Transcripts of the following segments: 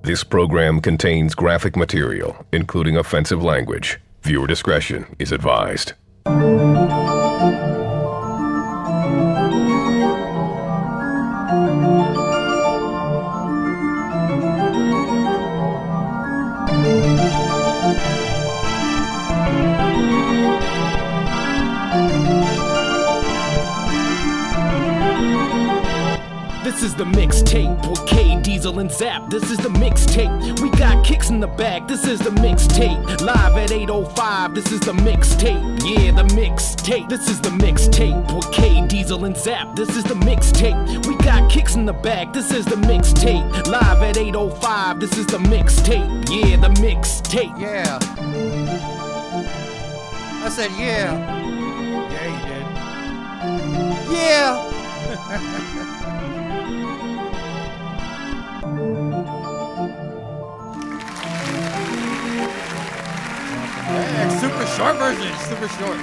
This program contains graphic material, including offensive language. Viewer discretion is advised. This is the mixtape with K, Diesel, and Zap. This is the mixtape. We got kicks in the back. This is the mixtape. Live at 8:05. This is the mixtape. Yeah, the mixtape. This is the mixtape with K, Diesel, and Zap. This is the mixtape. We got kicks in the back. This is the mixtape. Live at 8:05. This is the mixtape. Yeah, the mixtape. Yeah. I said yeah. Yeah, you did. Yeah. Yeah, super short version. Super short.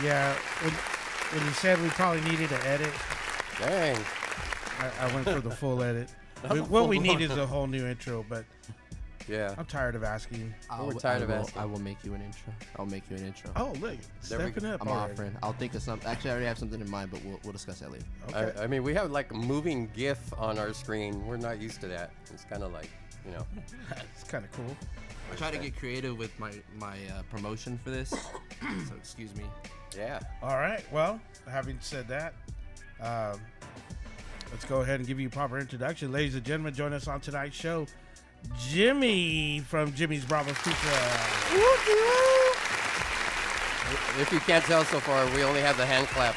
Yeah, when you said we probably needed to edit, Dang. I went for the full edit. What we need is a whole new intro, but Yeah. I'm tired of asking. We're tired of asking. I will make you an intro. I'll make you an intro. Oh, look, stepping up. I'm already. offering. I'll think of something. Actually, I already have something in mind, but we'll discuss that later. Okay. I mean, we have like a moving GIF on our screen. We're not used to that. It's kind of like, you know. It's kind of cool. I try to get creative with my promotion for this, so excuse me. Yeah. All right. Well, having said that, let's go ahead and give you a proper introduction. Ladies and gentlemen, join us on tonight's show, Jimmy from Jimmy's Bravo's Pizza. If you can't tell so far, we only have the hand clap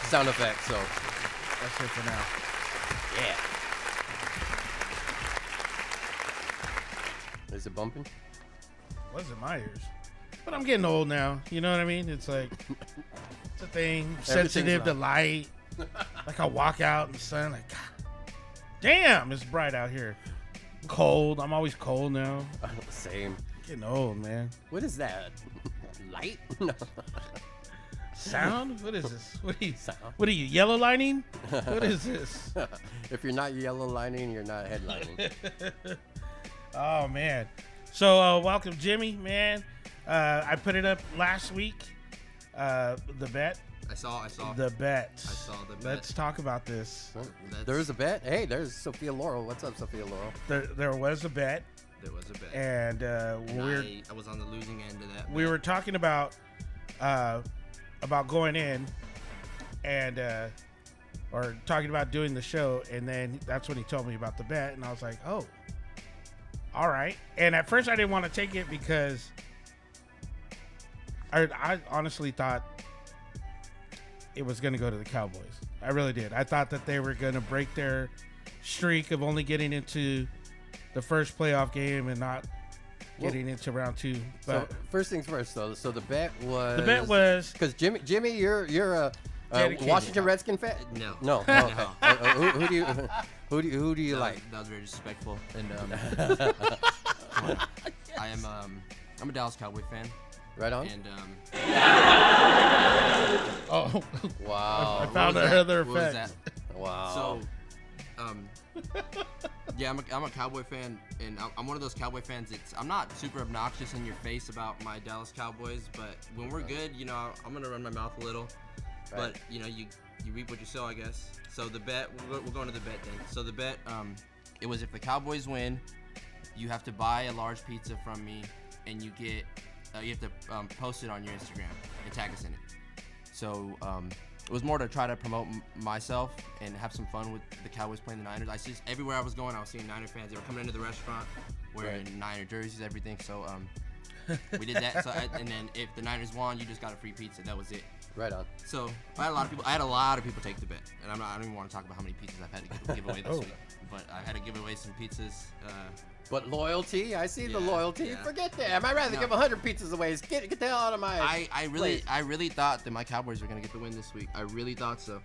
sound effect, so. That's it for now. Yeah. Is it bumping? Wasn't my ears. But I'm getting old now. You know what I mean? It's like, it's a thing. Sensitive to light. Like I walk out in the sun, like, God, damn, it's bright out here. Cold. I'm always cold now. Same. Getting old, man. What is that? Light? No. Sound? What is this? Sound. What are you, yellow lining? What is this? If you're not yellow lining, you're not headlining. Oh, man. So, welcome, Jimmy, man. I put it up last week. The bet. I saw. The bet. I saw the bet. Let's talk about this. There's a bet. Hey, there's Sophia Laurel. What's up, Sophia Laurel? There was a bet, There was a bet. and I was on the losing end of that. we bet. were talking about going in, and or talking about doing the show, and then that's when he told me about the bet, and I was like, oh, all right. And at first I didn't want to take it because I honestly thought it was going to go to the Cowboys. I really did. I thought that they were going to break their streak of only getting into the first playoff game and not getting into round two. But So first things first, though. So the bet was because Jimmy, you're a Dedicated. Washington Redskin fan. No. No. Oh, okay. Who do you like? That was very disrespectful. And I'm a Dallas Cowboy fan. Right on. And oh, Wow. I found what was another that? What was effect. Wow. So, yeah, I'm a Cowboy fan, and I'm one of those Cowboy fans. I'm not super obnoxious in your face about my Dallas Cowboys, but when we're good, you know, I'm gonna run my mouth a little. Right. But you know, you reap what you sow, I guess. So the bet, we're going to the bet then. So the bet, it was if the Cowboys win, you have to buy a large pizza from me, and you get, you have to post it on your Instagram and tag us in it. So it was more to try to promote myself and have some fun with the Cowboys playing the Niners. I see everywhere I was going, I was seeing Niner fans. They were coming into the restaurant wearing Niner jerseys, everything. So we did that. So and then if the Niners won, you just got a free pizza. That was it. Right on. So I had a lot of people take the bet, and I don't even want to talk about how many pizzas I've had to give away this week. But I had to give away some pizzas. But loyalty, I see the loyalty. yeah. Forget that. I'd rather give 100 pizzas away. Get the hell out of my. I really thought that my Cowboys were gonna get the win this week. I really thought so.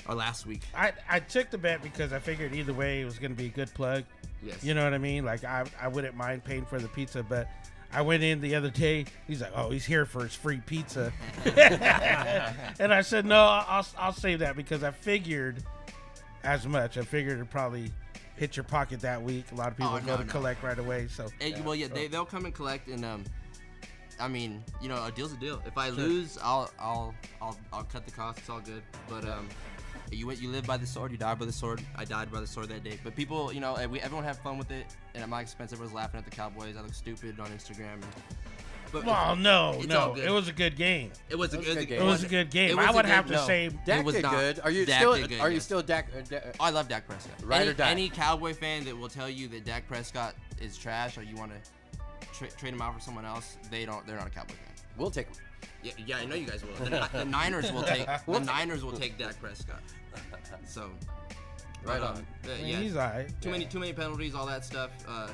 Or last week. I took the bet because I figured either way it was going to be a good plug. Yes. You know what I mean? Like I wouldn't mind paying for the pizza, but I went in the other day. He's like, "Oh, he's here for his free pizza," and I said, "No, I'll save that because I figured as much. I figured it'd probably hit your pocket that week. A lot of people go to collect right away. So Well, yeah, they'll come and collect, and I mean, you know, a deal's a deal. If I lose, I'll cut the cost. It's all good. But you live by the sword, you die by the sword. I died by the sword that day. But people, you know, everyone had fun with it, and at my expense, everyone's laughing at the Cowboys. I look stupid on Instagram. Well, no, it was a good game. It was a good game. It was a good game. I would have to say Dak was did not. good. Are you Dak still? did good, Are you yes. still Dak? I love Dak Prescott. Ride or die. Any Cowboy fan that will tell you that Dak Prescott is trash, or you want to trade him out for someone else, they're not a Cowboy fan. We'll take him. Yeah, I know you guys will. The Niners will take. The Niners will take Dak Prescott. So, Right on. Yeah, he's alright. Too many penalties, all that stuff.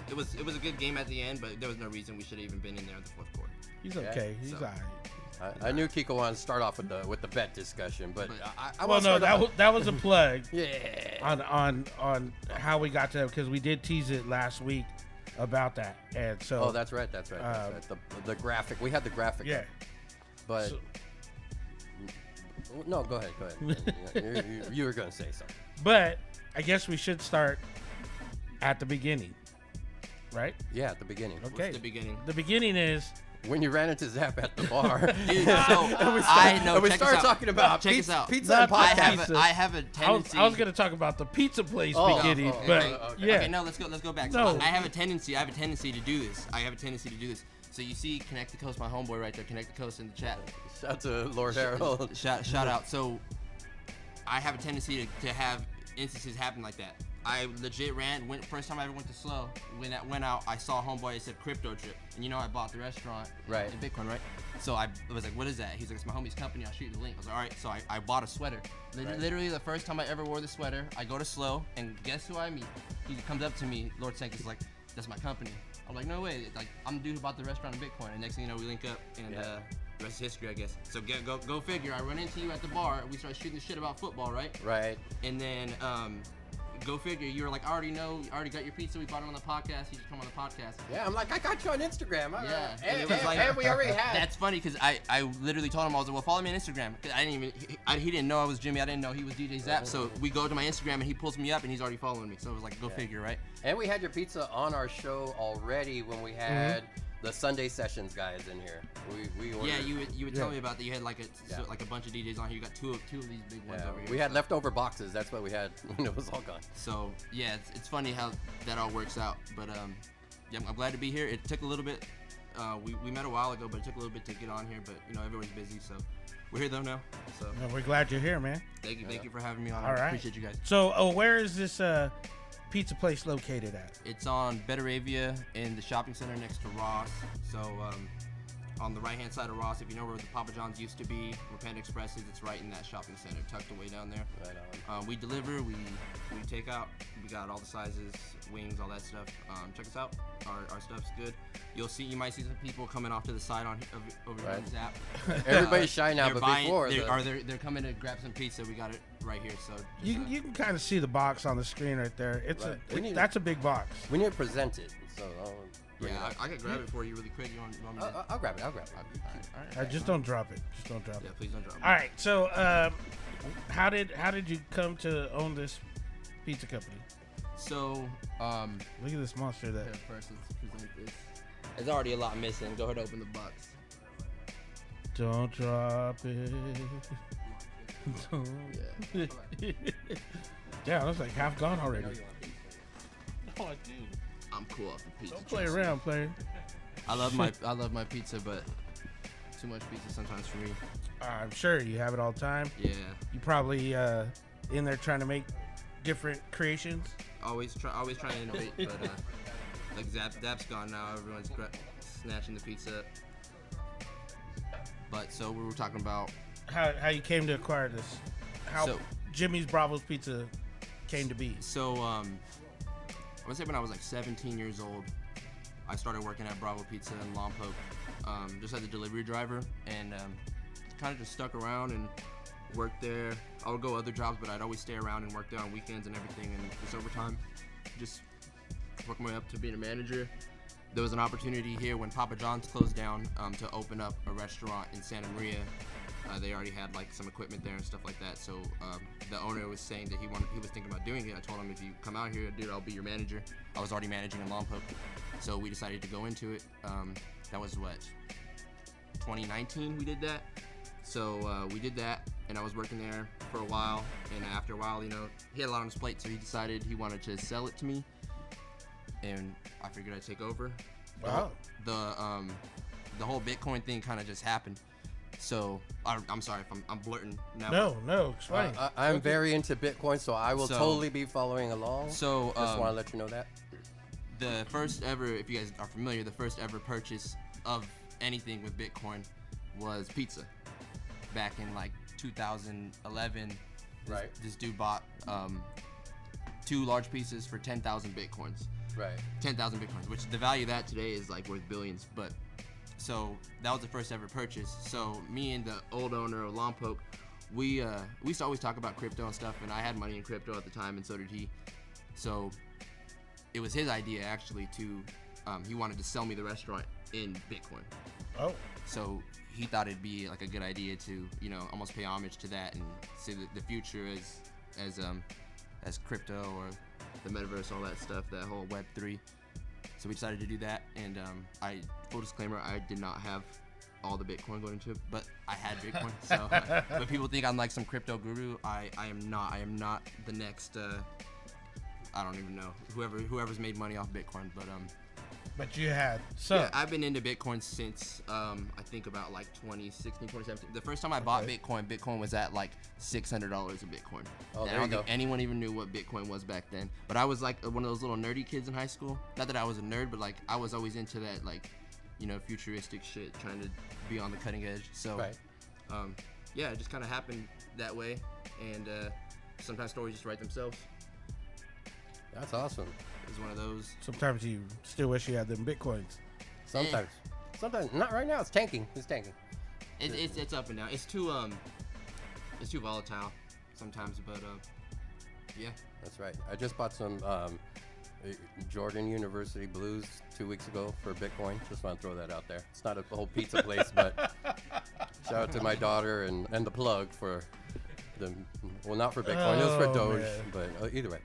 It was a good game at the end, but there was no reason we should have even been in there in the fourth quarter. He's okay. He's So- alright. I knew Kiko wanted to start off with the bet discussion, but I Well, want no, to start off. that was a plug Yeah. on how we got to, because we did tease it last week about that, and so Oh, that's right. That's right. The graphic. We had the graphic. yeah. up, But So- no, go ahead. You were gonna say something. But I guess we should start at the beginning, right? Yeah, at the beginning. Okay. The beginning. The beginning is When you ran into Zap at the bar. Dude, so I know. and we check started this out. talking about Check pizza, this out. pizza Not and pizza. podcast. I have a I tendency. was going to talk about the pizza place Oh, beginning, oh, but okay. yeah. Okay, no, let's go back. No. So I have a tendency to do this. So you see Connect the Coast, my homeboy right there, Connect the Coast in the chat. Shout out to Lord Harold. Shout out. So I have a tendency to have instances happen like that. I legit first time I ever went to Slow, when that went out, I saw a homeboy that said crypto trip. And you know I bought the restaurant Right. in Bitcoin, right? So I was like, what is that? He's like, it's my homie's company, I'll shoot you the link. I was like, all right. So I bought a sweater. Literally the first time I ever wore the sweater, I go to Slow, and guess who I meet? He comes up to me, Lord Sank is like, that's my company. I'm like, no way. Like, I'm the dude who bought the restaurant in Bitcoin. And next thing you know, we link up, and the rest is history, I guess. So go figure. I run into you at the bar, we start shooting the shit about football, right? Right. And then go figure, you were like, I already got your pizza, we bought it on the podcast, you should come on the podcast. Yeah, I'm like, I got you on Instagram. Yeah, And, it was like, and we already had. That's funny because I literally told him, I was like, well, follow me on Instagram. 'Cause he didn't know I was Jimmy, I didn't know he was DJ Zap. So we go to my Instagram and he pulls me up and he's already following me. So it was like, go figure, right? And we had your pizza on our show already when we had the Sunday Sessions guys in here. We ordered. Yeah, you would tell me about that. You had like a bunch of DJs on here. You got two of these big ones over here. We had leftover boxes. That's what we had when it was all gone. So yeah, it's funny how that all works out. But yeah, I'm glad to be here. It took a little bit. We met a while ago, but it took a little bit to get on here. But you know, everyone's busy, so we're here though now. So Well, we're glad you're here, man. thank you for having me on. All right. Appreciate you guys. So, where is this pizza place located at? It's on Betaravia in the shopping center next to Ross. So on the right-hand side of Ross, if you know where the Papa John's used to be, where Panda Express is, it's right in that shopping center, tucked away down there. Right on. We deliver, we take out. We got all the sizes, wings, all that stuff. Check us out. Our stuff's good. You might see some people coming off to the side over here on Zap. Everybody's shy now, They're but buying, before. they're coming to grab some pizza. We got it right here. So You can kind of see the box on the screen right there. It's Right. that's a big box. we need to present it. So I'll bring it yeah, up. I could grab it for you really quick. You want me to? I'll grab it. All right. Just don't drop it. Just don't drop Yeah, it. please don't drop it. All right. So, how did you come to own this pizza company? So, Look at this monster that. first let's present this. There's already a lot missing. Go ahead and open the box. Don't drop it. Yeah. Yeah, that's like half gone already. Oh, dude. I'm cool off the pizza. Don't play trust me. around, player. I love my pizza, but too much pizza sometimes for me. I'm sure you have it all the time. Yeah. You probably in there trying to make different creations. Always trying to innovate, but like Zap's gone now. Everyone's snatching the pizza. But so we were talking about How you came to acquire this? How So- Jimmy's Bravo's Pizza came to be? So I would say when I was like 17 years old, I started working at Bravo Pizza in Lompoc, just as a delivery driver, and kind of just stuck around and worked there. I would go other jobs, but I'd always stay around and work there on weekends and everything, and just over time, just worked my way up to being a manager. There was an opportunity here when Papa John's closed down to open up a restaurant in Santa Maria. They already had like some equipment there and stuff like that. So the owner was saying that he was thinking about doing it. I told him, if you come out here, dude, I'll be your manager. I was already managing in Lompoc, so we decided to go into it. That was what, 2019 we did that. So we did that, and I was working there for a while. And after a while, you know, he had a lot on his plate, so he decided he wanted to sell it to me, and I figured I'd take over. Wow. The whole Bitcoin thing kind of just happened. So I'm sorry if I'm blurting now. No, it's funny. I'm very into Bitcoin, so I will totally be following along. So just want to let you know that. The first ever, if you guys are familiar, the first ever purchase of anything with Bitcoin was pizza. Back in like 2011, Right. This dude bought 2 large pieces for 10,000 Bitcoins. Right. 10,000 Bitcoins, which the value of that today is like worth billions. But so that was the first ever purchase. So me and the old owner of Lompoc, we used to always talk about crypto and stuff, and I had money in crypto at the time, and so did he. So it was his idea actually to, he wanted to sell me the restaurant in Bitcoin. Oh. So he thought it'd be like a good idea to, you know, almost pay homage to that and say that the future as crypto or the metaverse, all that stuff, that whole Web3. So we decided to do that, and full disclaimer, I did not have all the Bitcoin going into it, but I had Bitcoin. So, but people think I'm like some crypto guru. I am not. I am not the next. I don't even know whoever's made money off Bitcoin, But you had some. yeah, I've been into Bitcoin since I think about like 2016, 2017. The first time I bought Bitcoin was at like $600 a Bitcoin. Oh, And there I don't you go. think anyone even knew what Bitcoin was back then. But I was like one of those little nerdy kids in high school. Not that I was a nerd, but like I was always into that, like, you know, futuristic shit, trying to be on the cutting edge. So, Right. yeah, it just kind of happened that way. And sometimes stories just write themselves. That's awesome. It was one of those. Sometimes you still wish you had them Bitcoins. Sometimes. Sometimes. Not right now. It's tanking. It's tanking. It's up and down. It's too volatile sometimes, but yeah. That's right. I just bought some Jordan University Blues 2 weeks ago for Bitcoin. Just want to throw that out there. It's not a whole pizza place, but shout out to my daughter and the plug for the, well, not for Bitcoin. It was for Oh, Doge, man. but either way.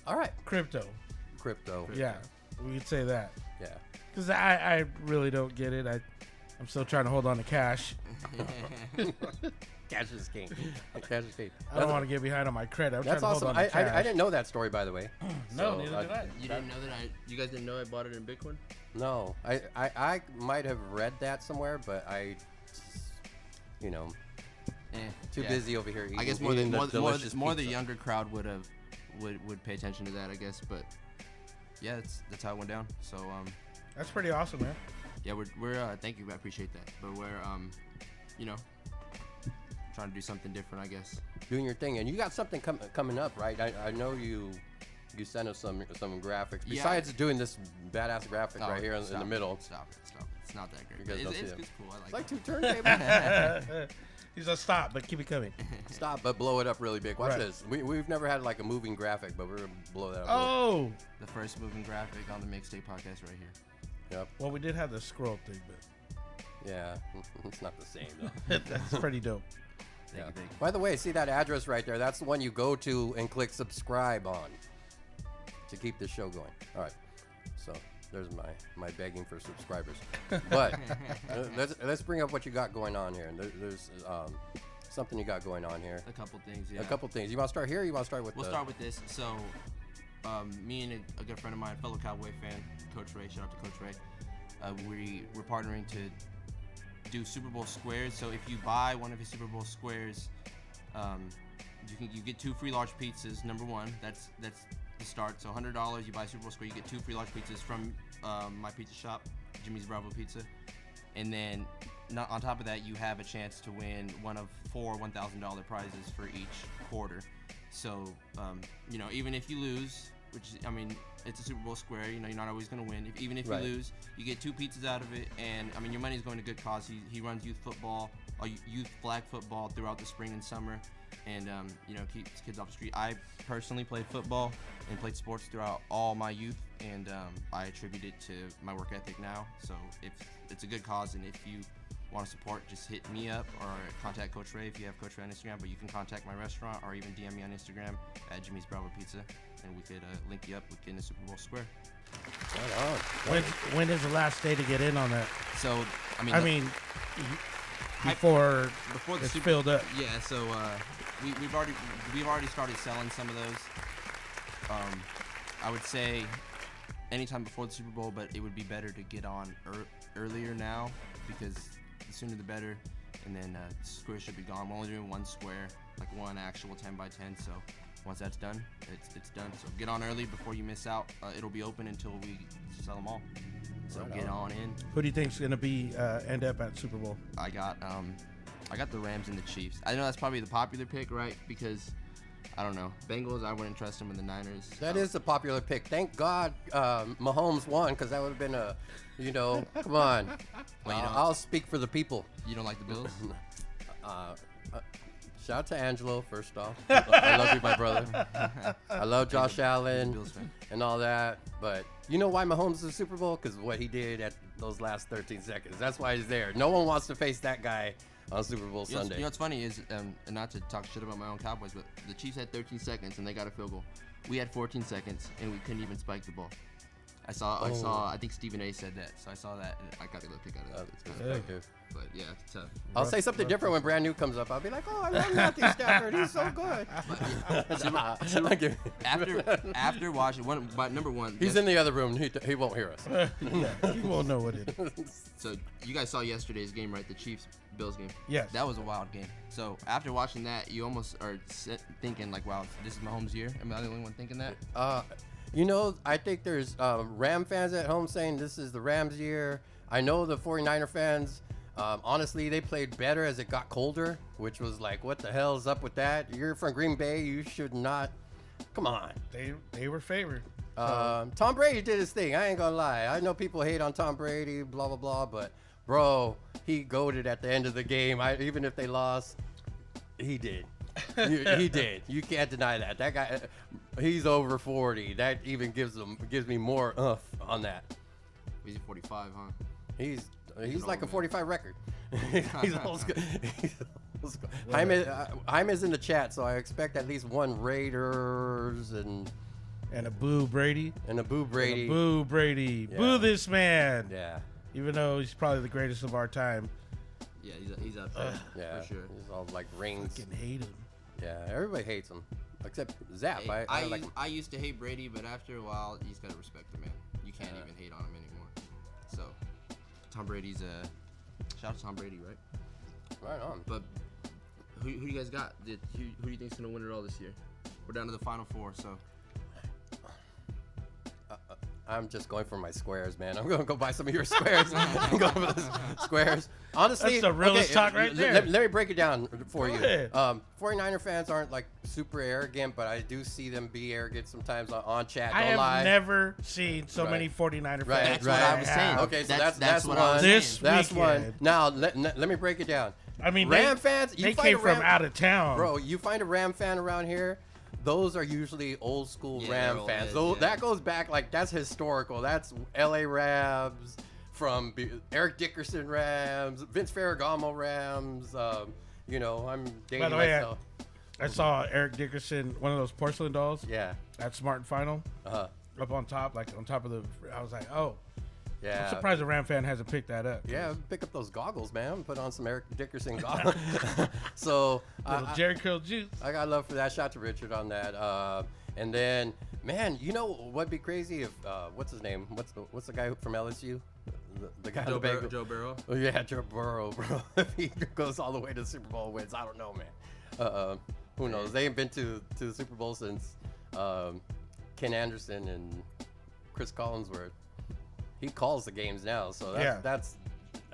All right. Crypto. Crypto. Yeah, we could say that. Yeah. Because I really don't get it. I'm still trying to hold on to cash. Cash is king. Cash is king. I don't want to get behind on my credit. I'm trying That's to awesome. hold on to cash. I didn't know that story, by the way. No, So, neither did I. You didn't know that you guys didn't know I bought it in Bitcoin? No, I might have read that somewhere, but you know, too Yeah. busy over here. Eating, I guess more eating the the delicious the pizza. younger crowd would pay attention to that, I guess. But yeah, that's how it went down. So That's pretty awesome, man. yeah, we're thank you, I appreciate that. But we're you know, trying to do something different, I guess. Doing your thing, and you got something coming up, right? I know you sent us some graphics. Yeah. Besides doing this badass graphic right here in Stop the it, middle. Stop it. It's not that great. You guys don't see It's it. cool. I It's like like it. 2 turntables. He's like, stop, but keep it coming. Stop, but blow it up really big. Watch Right. this. We've never had like a moving graphic, but we're gonna blow that up. Oh, The first moving graphic on the Mixtape podcast right here. Yep. well, we did have the scroll thing, but Yeah. It's not the same though. that's pretty dope. Yeah. Thank you. By the way, see that address right there? That's the one you go to and click subscribe on to keep the show going. All right. So there's my begging for subscribers. But let's bring up what you got going on here. And there's something you got going on here. A couple things, yeah. A couple things. You want to start here? Or you want to start with? We'll start with this. So, me and a good friend of mine, fellow Cowboy fan, Coach Ray. Shout out to Coach Ray. We're partnering to do Super Bowl squares. So if you buy one of his Super Bowl squares, you get 2 free large pizzas. Number one, that's the start. So $100, you buy a Super Bowl square, you get 2 free large pizzas from my pizza shop, Jimmy's Bravo Pizza. And then on top of that, you have a chance to win one of 4 $1,000 prizes for each quarter. So, you know, even if you lose, which, I mean, it's a Super Bowl square, you know, you're not always going to win. Even if Right. you lose, you get 2 pizzas out of it. And, I mean, your money's going to good cause. He runs youth football, or youth flag football throughout the spring and summer. And, you know, keeps kids off the street. I personally played football and played sports throughout all my youth. And I attribute it to my work ethic now. So if it's a good cause, and if you want to support, just hit me up or contact Coach Ray if you have Coach Ray on Instagram. But you can contact my restaurant or even DM me on Instagram at Jimmy's Bravo Pizza, and we could link you up with getting the Super Bowl square. Right on. When is the last day to get in on that? So Before the it's Super, filled up. Yeah. So we've already started selling some of those. I would say anytime before the Super Bowl, but it would be better to get on earlier now, because the sooner the better. And then square should be gone. We're only doing one square, like one actual 10 by 10. So once that's done, it's done. So get on early before you miss out. It'll be open until we sell them all. So get on in. Who do you think's gonna be end up at Super Bowl? I got the Rams and the Chiefs. I know that's probably the popular pick, right? Because I don't know, Bengals, I wouldn't trust them in the Niners. That is a popular pick. Thank God Mahomes won, because that would have been a, come on. Well, I'll speak for the people. You don't like the Bills? Shout out to Angelo, first off. I love you, my brother. I love Josh Allen Bills fan. and all that. But you know why Mahomes is a Super Bowl? Because what he did at those last 13 seconds. That's why he's there. No one wants to face that guy on Super Bowl Sunday. You know what's funny is, and not to talk shit about my own Cowboys, but the Chiefs had 13 seconds and they got a field goal. We had 14 seconds and we couldn't even spike the ball. I saw. I think Stephen A. said that, so I saw that and I got a little kick out of it. It's good. But yeah, it's tough. I'll say something different when Brand New comes up. I'll be like, oh, I love Matthew Stafford. He's so good. After watching number one, He's in the other room. He won't hear us. You won't know what it is. So you guys saw yesterday's game, right? The Chiefs-Bills game. Yes. That was a wild game. So after watching that, you almost are thinking like, wow, this is Mahomes' year. Am I the only one thinking that? I think there's Ram fans at home saying this is the Rams' year. I know the 49er fans, honestly, they played better as it got colder, which was like, what the hell is up with that? You're from Green Bay. You should not. Come on. They were favored. Tom Brady did his thing. I ain't going to lie. I know people hate on Tom Brady, blah, blah, blah, but, bro, he goated at the end of the game. Even if they lost, he did. He did. You can't deny that. That guy, he's over 40. That even gives me more on that. He's 45, huh? He's like a 45 record. He's old school. Jaime's in the chat, so I expect at least one Raiders and a boo Brady. Boo Brady. Boo Brady. Yeah. Boo this man. Yeah. Even though he's probably the greatest of our time. Yeah, he's up there. Yeah. For sure. He's all like rings. Fucking hate him. Yeah, everybody hates him. Except Zap. Hey, I like him. I used to hate Brady, but after a while, you just gotta respect the man. You can't even hate on him anymore. So, Tom Brady's shout out to Tom Brady, right? Right on. But who you guys got? Who do you think's gonna win it all this year? We're down to the final four, so. I'm just going for my squares, man. I'm going to go buy some of your squares. I'm going for the squares. Honestly, that's the realest talk right there. Let me break it down for Go you. ahead. 49er fans aren't like super arrogant, but I do see them be arrogant sometimes on chat. I Don't have lie. never seen so many 49er fans. That's what I was saying. Okay, so That's what I one. was This saying. That's weekend. one. Now let me break it down. I mean, Ram fans, you they find came a Ram, from out of town. bro. You find a Ram fan around here. Those are usually old school Yeah, Ram they're old fans. heads, So yeah. that goes back, like, that's historical. That's LA Rams, from Eric Dickerson Rams, Vince Ferragamo Rams. I'm dating By the way, myself. I saw Eric Dickerson, one of those porcelain dolls Yeah. at Smart and Final, Uh-huh. up on top, like on top of the. I was like, oh, Yeah. I'm surprised the Ram fan hasn't picked that up. Yeah, pick up those goggles, man. Put on some Eric Dickerson goggles. So Little Jerry Curl juice. I got love for that. Shout to Richard on that. And then, man, you know what'd be crazy if what's his name? What's the guy from LSU? The guy Joe on the bagel. Joe Burrow. Oh yeah, Joe Burrow, bro. If he goes all the way to the Super Bowl wins, I don't know, man. Who knows? They ain't been to the Super Bowl since Ken Anderson and Chris Collinsworth. He calls the games now, so that's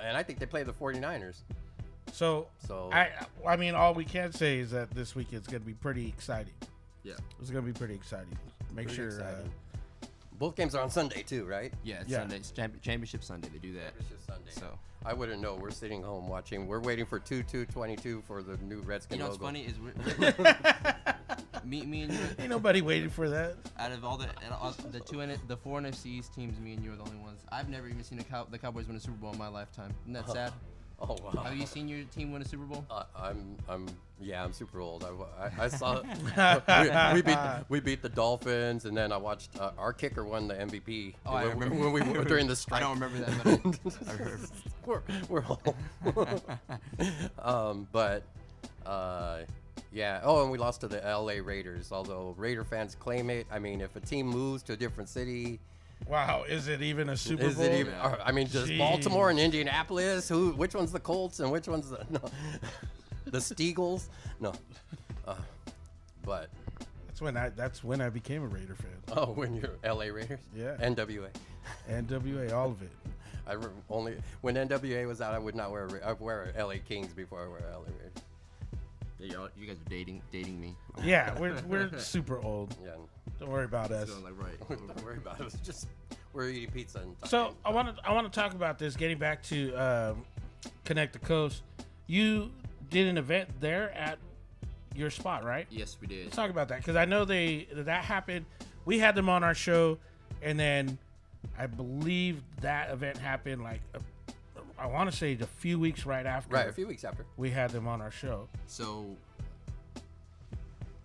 and I think they play the 49ers. So I mean, all we can say is that this weekend's going to be pretty exciting. Yeah. It's going to be pretty exciting. Make Pretty sure. exciting. Both games are on Sunday too, right? Yeah, it's Yeah. Sunday. It's Championship Sunday. They do that. Championship Sunday. So. I wouldn't know. We're sitting home watching. We're waiting for 2-2-22 for the new Redskin You know what's logo. funny is me and you. Ain't nobody waiting for that. Out of all the four NFC East teams, me and you are the only ones. I've never even seen the Cowboys win a Super Bowl in my lifetime. Isn't that sad? Oh wow. Have you seen your team win a Super Bowl? I'm super old. I saw we beat the Dolphins, and then I watched our kicker won the MVP. Oh, I remember. when we were during the strike. I don't remember that, but I heard. we're old. Yeah. Oh, and we lost to the LA Raiders. Although Raider fans claim it. I mean, if a team moves to a different city. Wow, is it even a Super Is Bowl? it even? I mean, just Jeez. Baltimore and Indianapolis. Which one's the Colts and which one's the the Steagles? No, but That's when I became a Raider fan. oh, when you're LA Raiders, Yeah. NWA. NWA, all of it. Only when NWA was out, I would not I'd wear LA Kings before I wear LA Raiders. Yeah, you guys are dating me. Yeah, we're super old. Yeah, Don't worry about us. Going like right. don't worry about it. It's just we're eating pizza and So I want to talk about this. Getting back to Connect the Coast, you did an event there at your spot, right? Yes, we did. Let's talk about that because I know that happened. We had them on our show, and then I believe that event happened like I want to say a few weeks right after. Right, a few weeks after. We had them on our show. So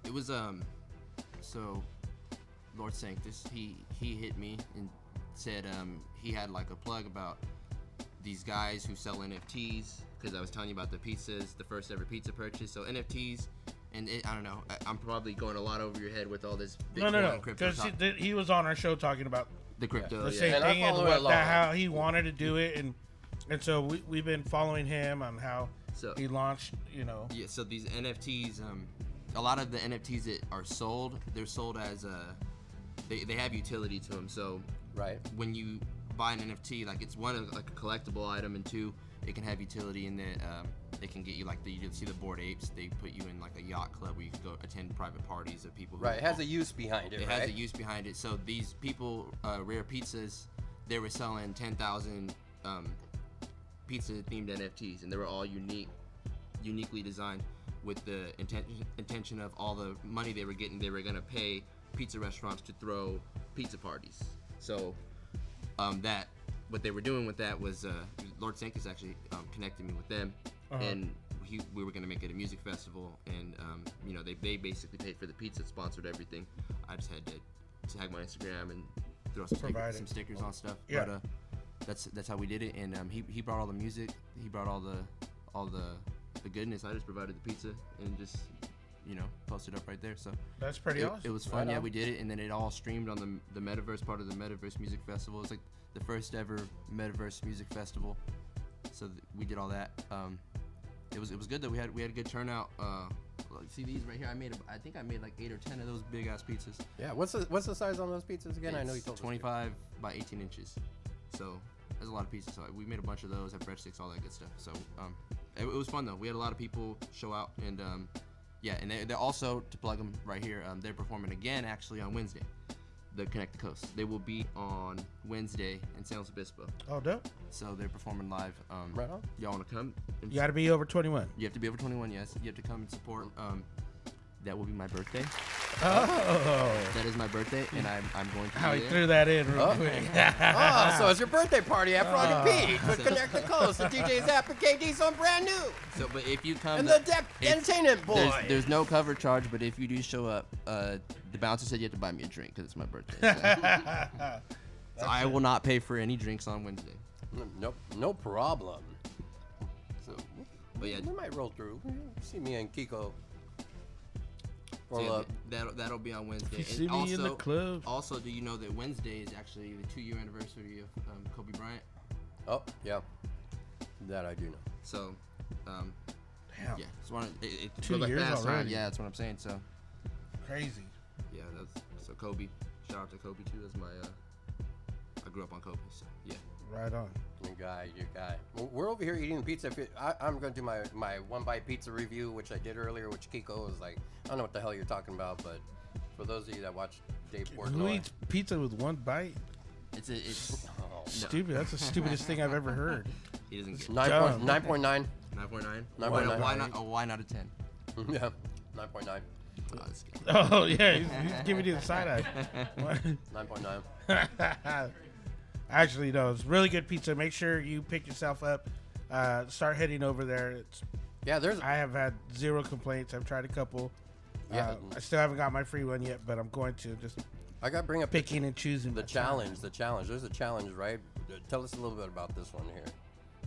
it was so Lord Sanctus he hit me and said he had like a plug about these guys who sell NFTs because I was telling you about the pizzas, the first ever pizza purchase. So NFTs, and I don't know, I'm probably going a lot over your head with all this Bitcoin No, and crypto because talk. he was on our show talking about The crypto, the yeah. same And I thing and follow it along. how he wanted to do it, and so we've been following him on how So- he launched. You know, Yeah, so these NFTs, a lot of the NFTs that are sold, they're sold as they have utility to them. So Right. when you buy an NFT, like it's one like a collectible item, and two, it can have utility in that it can get you like you see the Bored Apes. They put you in like a yacht club where you can go attend private parties of people. Who Right. It has a use behind it. It right? has a use behind it. So these people, Rare Pizzas, they were selling 10,000 pizza themed NFTs, and they were all uniquely designed with the intention of all the money they were getting. They were gonna pay pizza restaurants to throw pizza parties. So that what they were doing with that was Lord Sanctus actually connected me with them, and we were gonna make it a music festival, and they basically paid for the pizza, sponsored everything. I just had to tag my Instagram and throw some stickers on stuff. Yeah. But that's how we did it, and he brought all the music, he brought all the goodness. I just provided the pizza and just posted up right there. So that's pretty awesome. It was fun. Right Yeah, on. we did it, and then it all streamed on the Metaverse part of the Metaverse Music Festival. It's like the first ever Metaverse Music Festival. So we did all that. It was good though. We had a good turnout. See these right here? I think I made like 8 or 10 of those big ass pizzas. Yeah. What's the size on those pizzas again? I know you told us. 25 by 18 inches. So there's a lot of pieces. So we made a bunch of those, have breadsticks, all that good stuff. So it was fun though. We had a lot of people show out, and and they're also, to plug them right here, they're performing again actually on Wednesday. The Connect the Coast. They will be on Wednesday in San Luis Obispo. Oh, dope. So they're performing live. Right on. Y'all want to come? You got to be over 21. You have to be over 21. Yes, you have to come and support. That will be my birthday. Oh, That is my birthday, and I'm going to. how be he there. threw that in real quick. Oh, so it's your birthday party at Frog and Pete with Connect the Coast, the DJ Zap and KD, so I'm brand new. So, but if you come, And the entertainment boy. there's no cover charge, but if you do show up, the bouncer said you have to buy me a drink because it's my birthday. So I will not pay for any drinks on Wednesday. Nope, no problem. So, but yeah, We might roll through. See me and Kiko. so Roll yeah, up. that'll be on Wednesday. You see And me also, in the club. Also, do you know that Wednesday is actually the 2-year anniversary of Kobe Bryant? Oh, yeah. That I do know. So, Damn, yeah, it's one. It 2 goes like years fast time. already. Yeah, that's what I'm saying. So, crazy. yeah, so Kobe. Shout out to Kobe too. That's my. I grew up on Kobe. So yeah. Right on. Your guy. Well, we're over here eating pizza. I'm going to do my one bite pizza review, which I did earlier, which Kiko was like, I don't know what the hell you're talking about, but for those of you that watch Dave Who Portnoy, eats pizza with one bite? It's oh, Stupid. That's the stupidest thing I've ever heard. he doesn't get 9.9. 9.9. 9.9. Why not a 10? Yeah, 9.9. Oh, this guy. Oh yeah, he's giving you the side eye. 9.9. Actually, no, it's really good pizza. Make sure you pick yourself up start heading over there. Yeah, I have had 0 complaints. I've tried a couple. Yeah. I still haven't got my free one yet, but I'm going to just I got to bring up picking and choosing the my challenge. The challenge. There's a challenge, right? Tell us a little bit about this one here.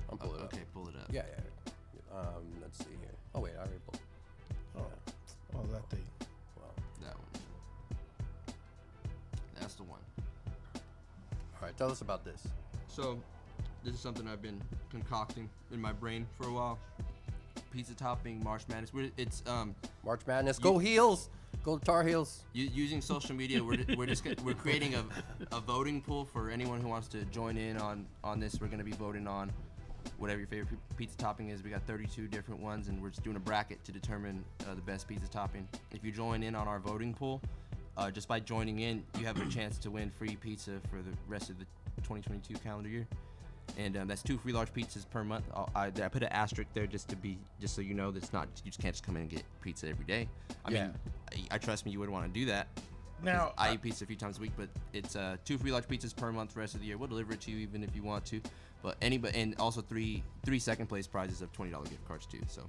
I'll pull it up. Okay, pull it up. Yeah. Let's see here. Oh wait, I already pulled. Oh, that thing. Well, That one. That's the one. all right. Tell us about this. So, this is something I've been concocting in my brain for a while. Pizza topping, March Madness. It's March Madness. Go Heels. Go Tar Heels. using social media. We're creating a voting pool for anyone who wants to join in on this. We're gonna be voting on whatever your favorite pizza topping is. We got 32 different ones, and we're just doing a bracket to determine the best pizza topping. If you join in on our voting pool, just by joining in, you have a chance to win free pizza for the rest of the 2022 calendar year. And that's 2 free large pizzas per month. I put an asterisk there just so you know that's not, you just can't just come in and get pizza every day. I mean, I trust me, you would want to do that. Now, I eat pizza a few times a week, but it's 2 free large pizzas per month the rest of the year. We'll deliver it to you even if you want to. But and also three second place prizes of $20 gift cards too. So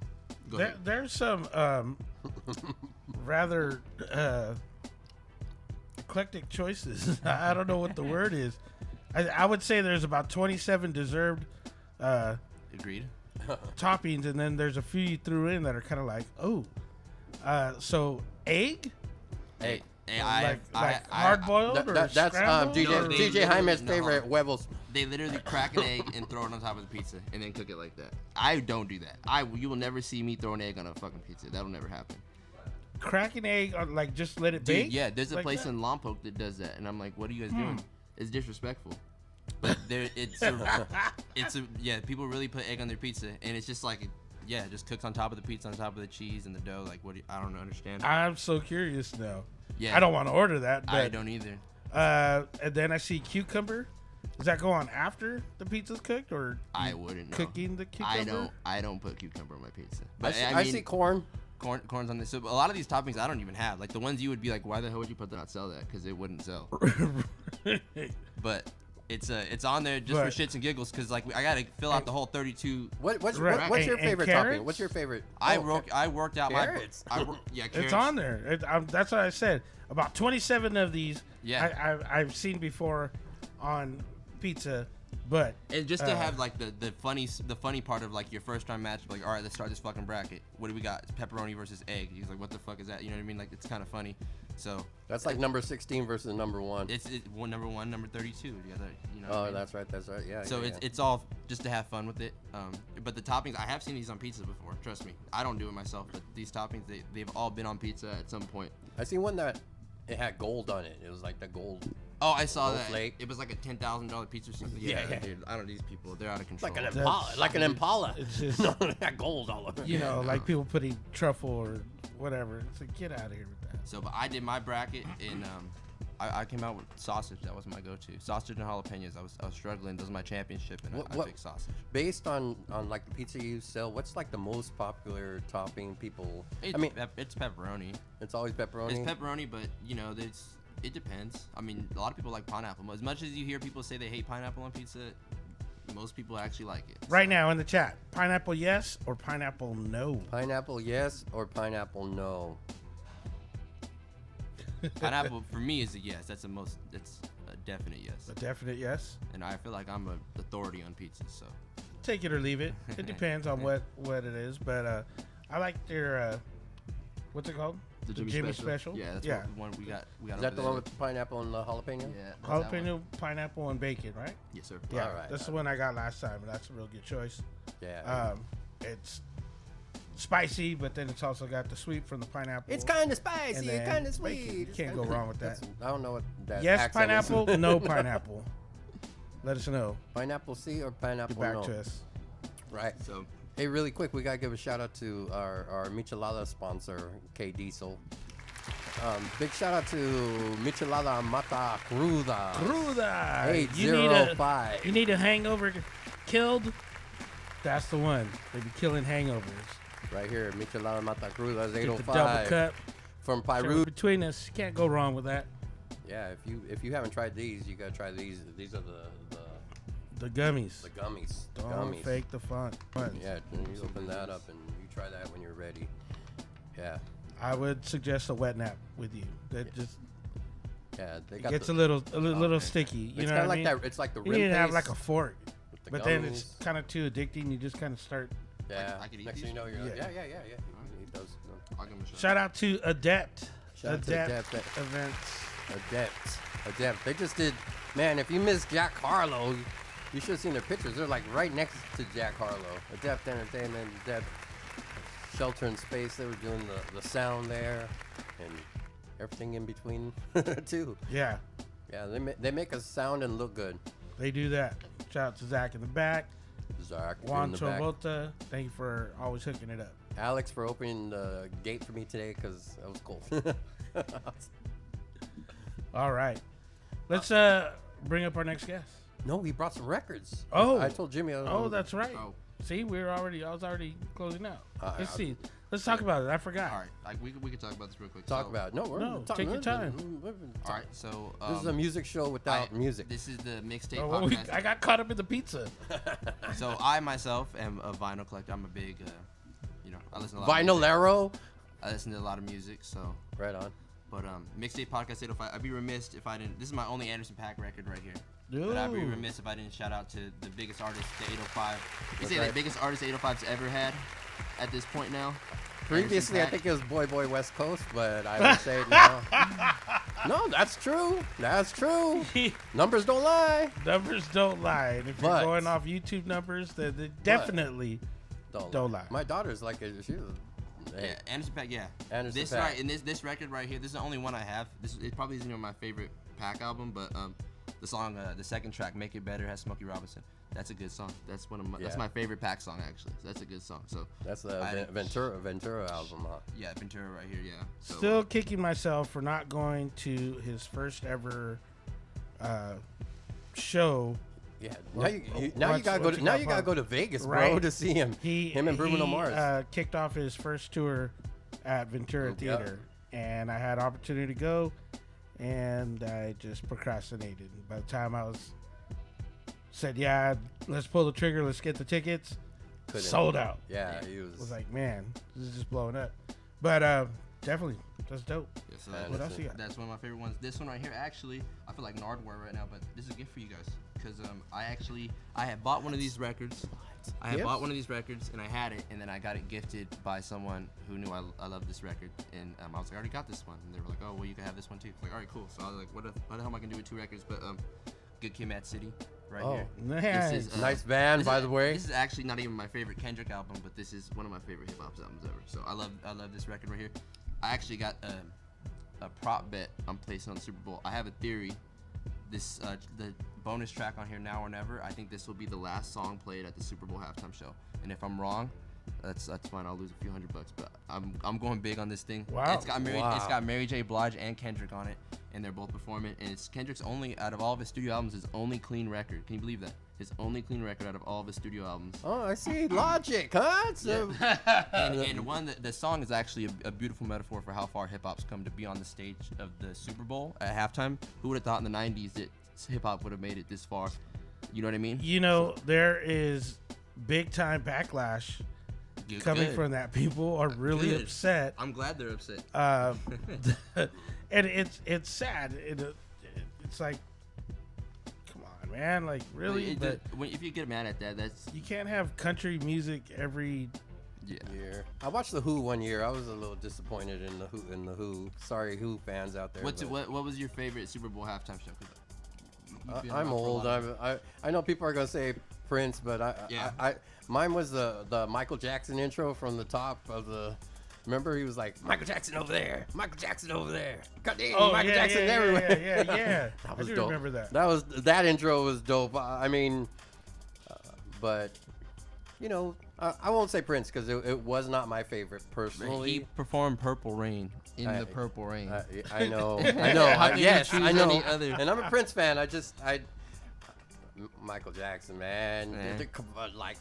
go ahead. there's some rather eclectic choices. I don't know what the word is. I would say there's about 27 deserved Agreed. toppings, and then there's a few you threw in that are kind of like, oh. So egg, Hey, like hard boiled or That's scrambled? No, DJ Jaime's favorite huevos. They literally crack an egg and throw it on top of the pizza and then cook it like that. I don't do that. You will never see me throw an egg on a fucking pizza. That'll never happen. Crack an egg, or like just let it bake. Dude, yeah, there's a like place that? in Lompoc that does that, and I'm like, what are you guys doing? It's disrespectful. But people really put egg on their pizza, and it's just like, it just cooks on top of the pizza, on top of the cheese and the dough. Like, I don't understand. I'm so curious now. Yeah, I don't want to order that. But, I don't either. And then I see cucumber. Does that go on after the pizza's cooked, or I wouldn't know. cooking the cucumber? I don't put cucumber on my pizza. I But see corn. Corn's on this. So a lot of these toppings I don't even have. Like the ones you would be like, why the hell would you put that not sell that? Because it wouldn't sell. But it's on there just for shits and giggles. Because like I gotta fill out the whole 32. What's Right. your And favorite carrots? topping? What's your favorite? I worked out carrots. carrots. It's on there. That's what I said. About 27 of these. Yeah. I've seen before on pizza, but And just to have like the funny part of like your first time match, like all right, let's start this fucking bracket. What do we got? It's pepperoni versus egg. He's like, what the fuck is that? You know what I mean? Like it's kind of funny. So That's like number 16 versus number 1. it's number 1, number 32. You gotta, you know. Oh, what I mean? that's right. That's right. Yeah. So yeah, it's all just to have fun with it. But the toppings, I have seen these on pizza before. Trust me, I don't do it myself, but these toppings, they've all been on pizza at some point. I seen one that it had gold on it. It was like the gold. Oh, I saw that. Snowflake. It was like a $10,000 pizza or something. Yeah. Dude, I don't know these people. They're out of control. Like an Impala. Like an Impala. It's just No, it had gold all over. you know, like people putting truffle or whatever. It's like, get out of here with that. So, but I did my bracket and I came out with sausage. That was my go-to. Sausage and jalapenos. I was struggling. Those are my championship, and I picked sausage. Based on like the pizza you sell, what's like the most popular topping people? It's pepperoni. It's always pepperoni. It's pepperoni, but you know, it depends. I mean, a lot of people like pineapple. As much as you hear people say they hate pineapple on pizza, most people actually like it. Right now in the chat, pineapple yes or pineapple no? Pineapple yes or pineapple no? Pineapple for me is a yes. That's a definite yes. A definite yes. And I feel like I'm an authority on pizzas, so. Take it or leave it. It depends on what it is, but I like their what's it called? The Jimmy Special. Yeah, that's Yeah. the one we got. Is that the one with the pineapple and the jalapeno? Yeah. that's that one. Jalapeno, pineapple, and bacon, right? Yes, sir. Yeah, Alright, that's the one I got last time, and that's a real good choice. Yeah. It's spicy, but then it's also got the sweet from the pineapple. It's kind of and spicy. then It's kind of bacon. sweet. You can't go wrong with that. I don't know what that Yes, accent is. pineapple. No pineapple. Let us know. Pineapple C or pineapple Get back no? to us. Right. So, Hey, really quick, we gotta give a shout out to our Michelada sponsor, K Diesel. Big shout out to Michelada Mata Cruda. Cruda. 805. You need a hangover killed? That's the one. They be killing hangovers. Right here, Michelada Mata Cruda is Get the double 805 cup. from Share Pyru. between us. Can't go wrong with that. Yeah, if you haven't tried these, you gotta try these. These are the The gummies. The gummies. The Don't gummies. fake the fun. Yeah, you open that up and you try that when you're ready. Yeah. I would suggest a wet nap with you. That just Yeah, they got gets the, a little sticky. You it's know kind what of I like mean? that. It's like the You rim need to have face like a fork, with the but then it's gummies. kind of too addicting. You just kind of start. Yeah. I could eat Next these? thing you know, you're like, Yeah. yeah. He does. I'll give him a shot. Shout out to Adept. Shout out to Adept Adept. events. Adept. They just did. Man, if you missed Jack Harlow, you should have seen their pictures. They're like right next to Jack Harlow. Adept Entertainment, Adept Shelter in Space. They were doing the sound there and everything in between too. Yeah, Yeah, they make us sound and look good. they do that. Shout out to Zach in the back. Zach in Juan the back. Travolta. Thank you for always hooking it up. Alex for opening the gate for me today because it was cold. All right, let's bring up our next guest. No, he brought some records. Oh. I told Jimmy. Oh, that's right. Oh. See, I was already closing out. Let's I- see. Let's talk about it. I forgot. All right, like we could talk about this real quick. Talk So- about it. No, we're No, talking take your time. All right, so This is a music show without music. This is the mixtape Oh, well, podcast. I got caught up in the pizza. So I myself am a vinyl collector. I'm a big, I listen to a lot of music. Vinylero. I listen to a lot of music, so. Right on. But mixtape podcast 805. I'd be remiss if I didn't. This is my only Anderson .Paak record right here. But I'd be Ooh. remiss if I didn't shout out to the biggest artist the 805. You That's say right. the biggest artist 805's ever had at this point now. Previously, I Anderson .Paak. think it was Boy West Coast, but I would say now. No, that's true. That's true. Numbers don't lie. Numbers don't lie. And if But- you're going off YouTube numbers, they definitely Don't lie. My daughter's like, she was. Hey, Yeah, Anderson .Paak. Yeah. Anderson this .Paak. right in this record right here. This is the only one I have. It probably isn't even my favorite Paak album, but the song, the second track, "Make It Better," has Smokey Robinson. That's a good song. That's that's Yeah. my favorite Paak song actually. So that's a good song. So That's the Ventura album, huh? yeah, Ventura right here. Yeah. So, still kicking myself for not going to his first ever show. Yeah. What- Now you what's- gotta go. what To, you now got you gotta pumped? go to Vegas, bro, Right. to see him. Him and Bruno Mars. Kicked off his first tour at Ventura Yep. Theater, and I had opportunity to go, and I just procrastinated. By the time I said, yeah, let's pull the trigger, let's get the tickets, Couldn't. sold out. Yeah, he was. Was like, man, this is just blowing up. But definitely, that's dope. yeah, so Man, What that's else you got? That's one of my favorite ones. This one right here, actually, I feel like Nardware right now, but this is a gift for you guys because I had bought one of these records. I had Gifts? bought one of these records and I had it, and then I got it gifted by someone who knew I loved this record, and I was like, I already got this one, and they were like, oh, well, you can have this one too. I was like, all right, cool. So I was like, what the hell am I gonna do with two records? But Good Kid, Mad City, right Oh, here. Nice. This is, Nice band, this by is- the way. This is actually not even my favorite Kendrick album, but this is one of my favorite hip hop albums ever. So I love this record right here. I actually got a prop bet I'm placing on the Super Bowl. I have a theory. This the bonus track on here, Now or Never. I think this will be the last song played at the Super Bowl halftime show. And if I'm wrong, that's fine. I'll lose a few $100, but I'm going big on this thing. Wow. It's got Mary J. Blige and Kendrick on it, and they're both performing. And it's Kendrick's only out of all of his studio albums, his only clean record. Can you believe that? His only clean record out of all of his studio albums. Oh, I see. Logic, huh? So, And one the song is actually a beautiful metaphor for how far hip hop's come to be on the stage of the Super Bowl at halftime. Who would have thought in the 90s that hip hop would have made it this far? You know what I mean? You know, there is big time backlash coming Good. from that. People are really Good. upset. I'm glad they're upset. And it's sad. It's like, come on, man. Like, really? But If you get mad at that, that's you can't have country music every. yeah. year. I watched the Who one year. I was a little disappointed in the Who. Sorry, Who fans out there. but- What was your favorite Super Bowl halftime show? 'Cause you've been I'm around for a old. lot of- I know people are gonna say Prince, but Yeah. mine was the Michael Jackson intro from the top of the. Remember, he was like, Michael Jackson over there, Michael Jackson over there. God damn, Michael Jackson everywhere. yeah. That I was do dope. remember that. That intro was dope. I mean, but you know, I won't say Prince because it was not my favorite He personally. performed Purple Rain in I- the Purple Rain. I know, How can you yes, choose I know. any other? And I'm a Prince fan. Michael Jackson, man. Man. Like,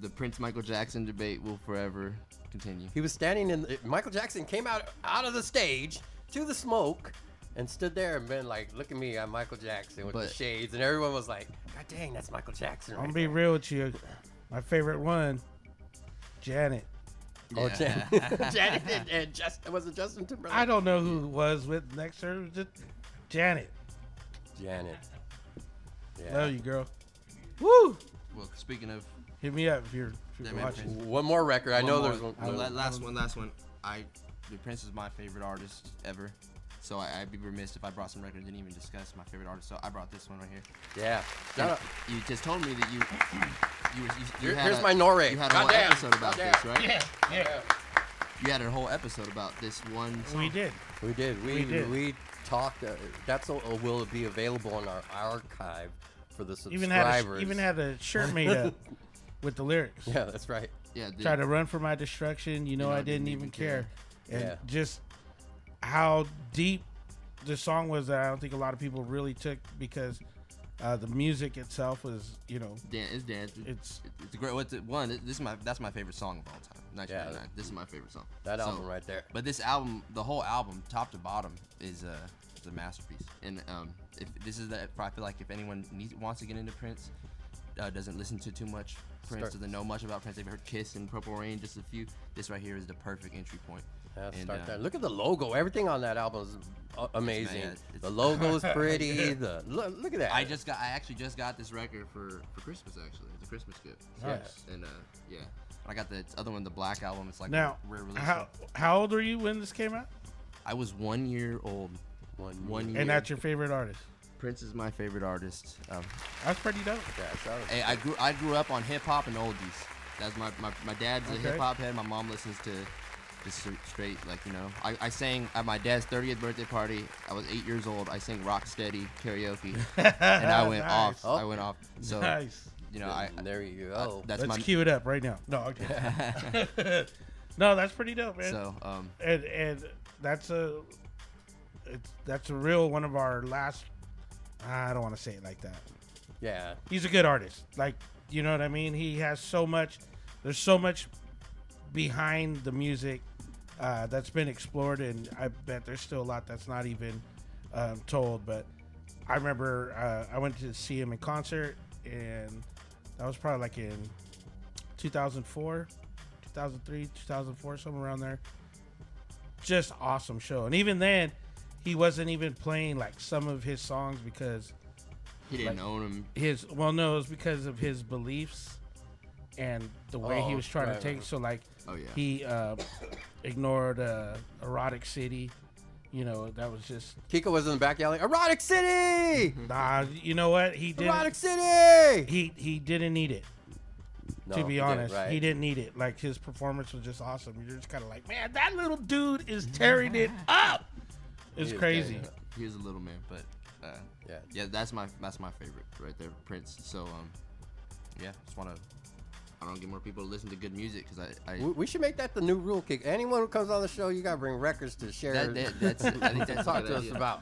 The Prince Michael Jackson debate will forever continue. he was standing Michael Jackson came out of the stage to the smoke and stood there and been like, look at me, I'm Michael Jackson with the But- shades, and everyone was like, God dang, that's Michael Jackson. I'm Right gonna be there." real with you. My favorite one, Janet. Oh, Yeah. Janet and Justin. Was it Justin Timberlake? I don't know who was with next to her. It was just Janet. Janet. Yeah. Love you, girl. Woo! Well, speaking of Hit me up if you're Yeah, man, watching. Prince. One more record. I know more. there's one. Last one. Prince is my favorite artist ever. So I'd be remiss if I brought some records and didn't even discuss my favorite artist. So I brought this one right here. Yeah. Shout out. You just told me that you had Here's a- my Norway. You had a whole Goddamn. episode about this, right? Yeah. You had a whole episode about this one song. We did. We did. We did. We talked. That's will be available on our archive for the Even subscribers. had a shirt made up with the lyrics. Yeah, that's right. Yeah. Try to run for my destruction. You know I didn't even care. And Yeah. just how deep the song was that I don't think a lot of people really took because the music itself was, It's dance. it's It's a great. That's my favorite song of all time. 1999. This is my favorite song. That So- album right there. But this album, the whole album, top to bottom, is a masterpiece. And if this is I feel like if anyone wants to get into Prince, doesn't listen to too much Prince, doesn't know much about Prince, they've heard Kiss and Purple Rain, just a few. This right here is the perfect entry point. Yeah, And, start there. Look at the logo. Everything on that album is amazing. man, it's- The logo's pretty. Look at that. I actually just got this record for Christmas. Actually, it's a Christmas gift. Nice. And yeah, I got the other one, the Black Album. It's like now. a rare release. How old were you when this came out? I was 1 year old. 1 year. And that's your favorite artist. Prince is my favorite artist. That's pretty dope. Yeah, shout out. Hey, I grew up on hip hop and oldies. That's my dad's a Okay. hip hop head. My mom listens to just straight I sang at my dad's 30th birthday party. I was 8 years old. I sang Rock Steady karaoke, and I went Nice. off. I went off. So Nice. There you go. that's Let's my cue it up right now. No, okay. No, that's pretty dope, man. so And that's a real one of our last. I don't want to say it like that. Yeah. He's a good artist. Like, you know what I mean? He has so much. There's so much behind the music that's been explored, and I bet there's still a lot that's not even told. But I remember I went to see him in concert, and that was probably like in 2004, 2003, 2004, somewhere around there. Just awesome show. And even then, he wasn't even playing like some of his songs because he didn't own him. it was because of his beliefs and the way he was trying to take. So like, Oh, yeah. he ignored Erotic City. That was just Kiko was in the back yelling, "Erotic City! nah. You know what he did? Erotic City!" He didn't need it. No, To he be didn't, honest, right? he didn't need it. Like his performance was just awesome. You're just kind of like, man, that little dude is tearing it up. It's He is crazy. tearing it up. He was a little man, but Yeah. that's my favorite right there, Prince. So yeah, just wanna get more people to listen to good music because We should make that the new rule, Kick. Anyone who comes on the show, you gotta bring records to share. that's I think that's a talk good to us idea. about.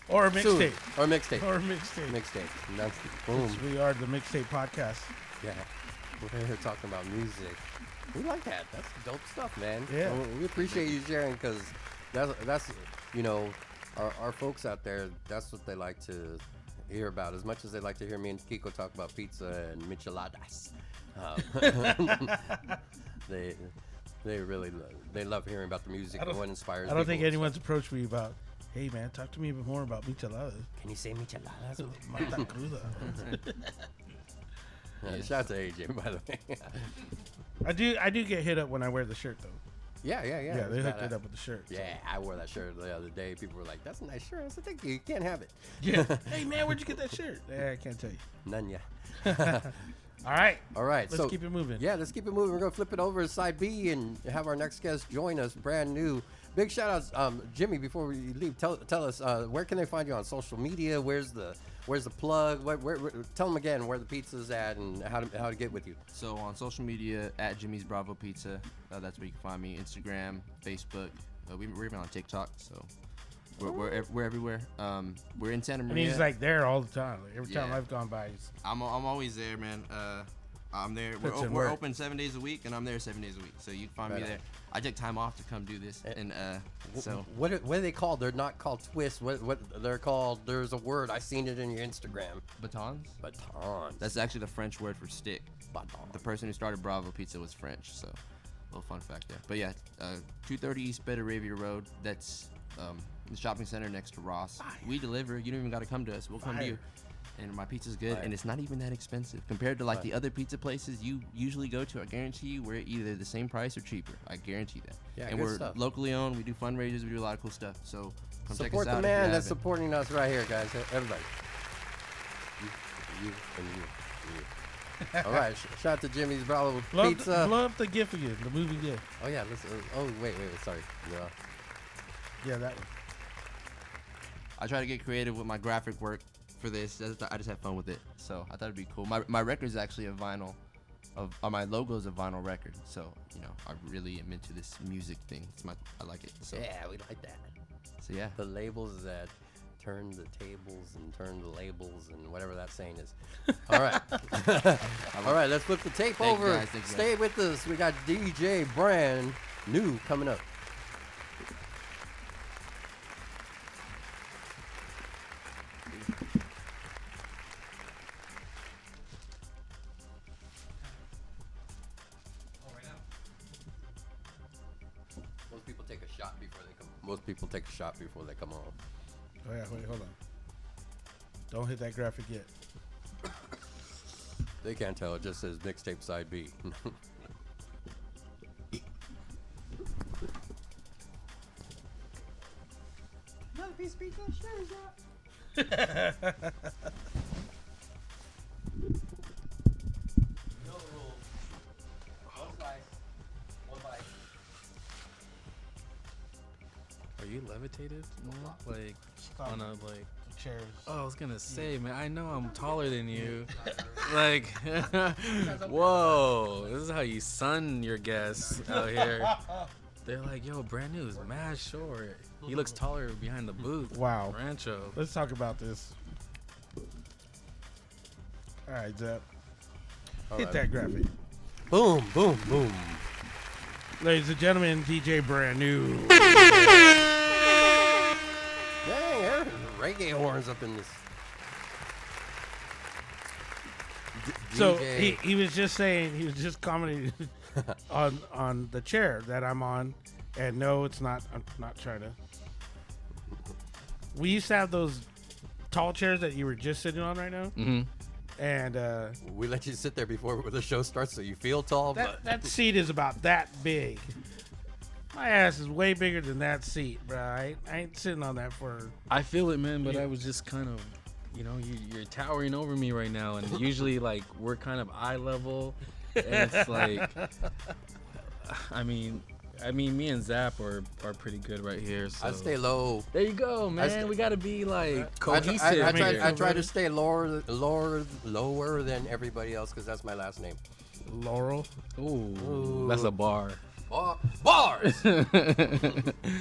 Or a Soon. mixtape. Or mixtape. Or a mixtape. Mixtape. And that's boom. We are the Mixtape Podcast. Yeah. We're here talking about music. We like that. That's dope stuff, man. Yeah. We appreciate you sharing because that's our folks out there, that's what they like to hear about. As much as they like to hear me and Kiko talk about pizza and micheladas. They really love hearing about the music and what inspires I don't people think and anyone's stuff. approached me about, hey man, talk to me a bit more about micheladas. Can you say micheladas? Mata cruda. Yeah, shout out to AJ, by the way. I do get hit up when I wear the shirt though. Yeah. Yeah, they it's hooked it badass. up with the shirt. Yeah, I wore that shirt the other day. People were like, "That's a nice shirt." I said, "Thank you. You can't have it." Yeah. Hey man, where'd you get that shirt? Yeah, I can't tell you. None yet. All right. All right, Let's keep it moving. Yeah, let's keep it moving. We're gonna flip it over to side B and have our next guest join us, brand new. Big shout outs, Jimmy. Before we leave, tell us where can they find you on social media? Where's the plug? Where tell them again where the pizza's at and how to get with you. So on social media at Jimmy's Bravo Pizza, that's where you can find me. Instagram, Facebook. We're even on TikTok, so we're everywhere. We're in Santa And Maria. he's like there all the time. Like, every time Yeah. I've gone by, I'm always there, man. I'm there. Puts in We're work. open 7 days a week, and I'm there 7 days a week. So you can find me Right on. there. I took time off to come do this, and so What are they called? They're not called twists. What they're called? There's a word. I seen it in your Instagram. batons. Batons. That's actually the French word for stick. baton. The person who started Bravo Pizza was French, so little fun fact there. But yeah, 230 East Betaravia Road. That's the shopping center next to Ross. We deliver. You don't even got to come to us. We'll come to you. And my pizza's good, Fire. and it's not even that expensive compared to like the other pizza places you usually go to. I guarantee you, we're either the same price or cheaper. I guarantee that. Yeah, and good we're stuff. locally owned. We do fundraisers. We do a lot of cool stuff. So come Support check us the out. if you man that's haven't. supporting us right here, guys. Everybody. You and you. All right. Shout out to Jimmy's Bravo Pizza. Blow up the gift again, the movie gift. Oh yeah. Listen. Oh wait. Sorry. No. Yeah, that one. I try to get creative with my graphic work for this. I just have fun with it. So I thought it'd be cool. My record's actually a vinyl, or my logo's a vinyl record. So I really am into this music thing. I like it. So Yeah, we like that. so yeah. The labels that turn the tables and turn the labels and whatever that saying is. All right. All right, let's flip the tape Thank you, over. guys. Thank you, Stay with us. We got DJ Bran new coming up. Most people take a shot before they come. Most people take a shot before they come on. Oh yeah, wait, hold on. Don't hit that graphic yet. They can't tell. It just says mixtape side B. Are you levitated? More? Like on a like. Chairs. Oh, I was gonna say, man. I know I'm taller than you. Like, whoa, this is how you sun your guests out here. They're like, yo, brand new is mad short. He looks taller behind the booth. Wow. Rancho. Let's talk about this. All right, Zep. All Hit right. that graphic. Boom, boom, boom. Ladies and gentlemen, DJ Brand New. Dang, there's reggae horns up in this. So DJ. he was just saying, he was just commenting on the chair that I'm on, and no, it's not. I'm not trying to. We used to have those tall chairs that you were just sitting on right now, Mm-hmm. and We let you sit there before the show starts so you feel tall, that seat is about that big. My ass is way bigger than that seat, bro. I ain't sitting on that for. I feel it, man, but I was just kind of, you're towering over me right now, and usually like we're kind of eye level, and it's like, I mean, me and Zap are pretty good right here. So I stay low. there you go, man. We gotta be like cohesive. I try here. to stay lower than everybody else because that's my last name. Laurel. Ooh, that's a bar. Bars. Bars.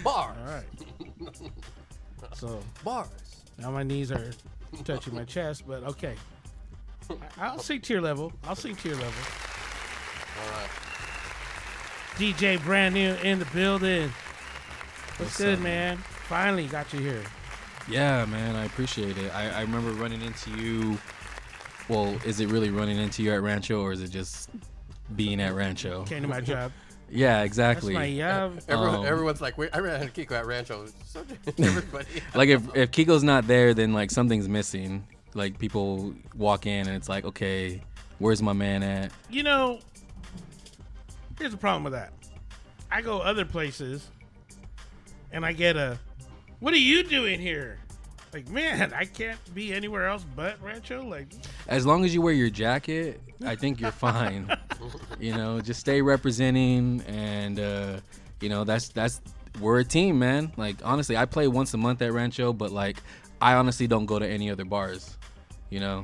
All right. So Bars. now my knees are touching my chest, but okay. I'll sing to your level. All right. DJ Brand New in the building. What's good, up, man? Finally got you here. Yeah, man, I appreciate it. I remember running into you. Well, is it really running into you at Rancho, or is it just being at Rancho? Came to my job. Yeah, That's exactly. my job. Everyone's like, wait, I ran into Kiko at Rancho. So did everybody. Like if Kiko's not there, then like something's missing. Like people walk in and it's like, okay, where's my man at? You know, here's the problem with that. I go other places, and I get a, "What are you doing here?" Like, man, I can't be anywhere else but Rancho. Like, As long as you wear your jacket, I think you're fine. Just stay representing, and that's we're a team, man. Like honestly, I play once a month at Rancho, but like I honestly don't go to any other bars.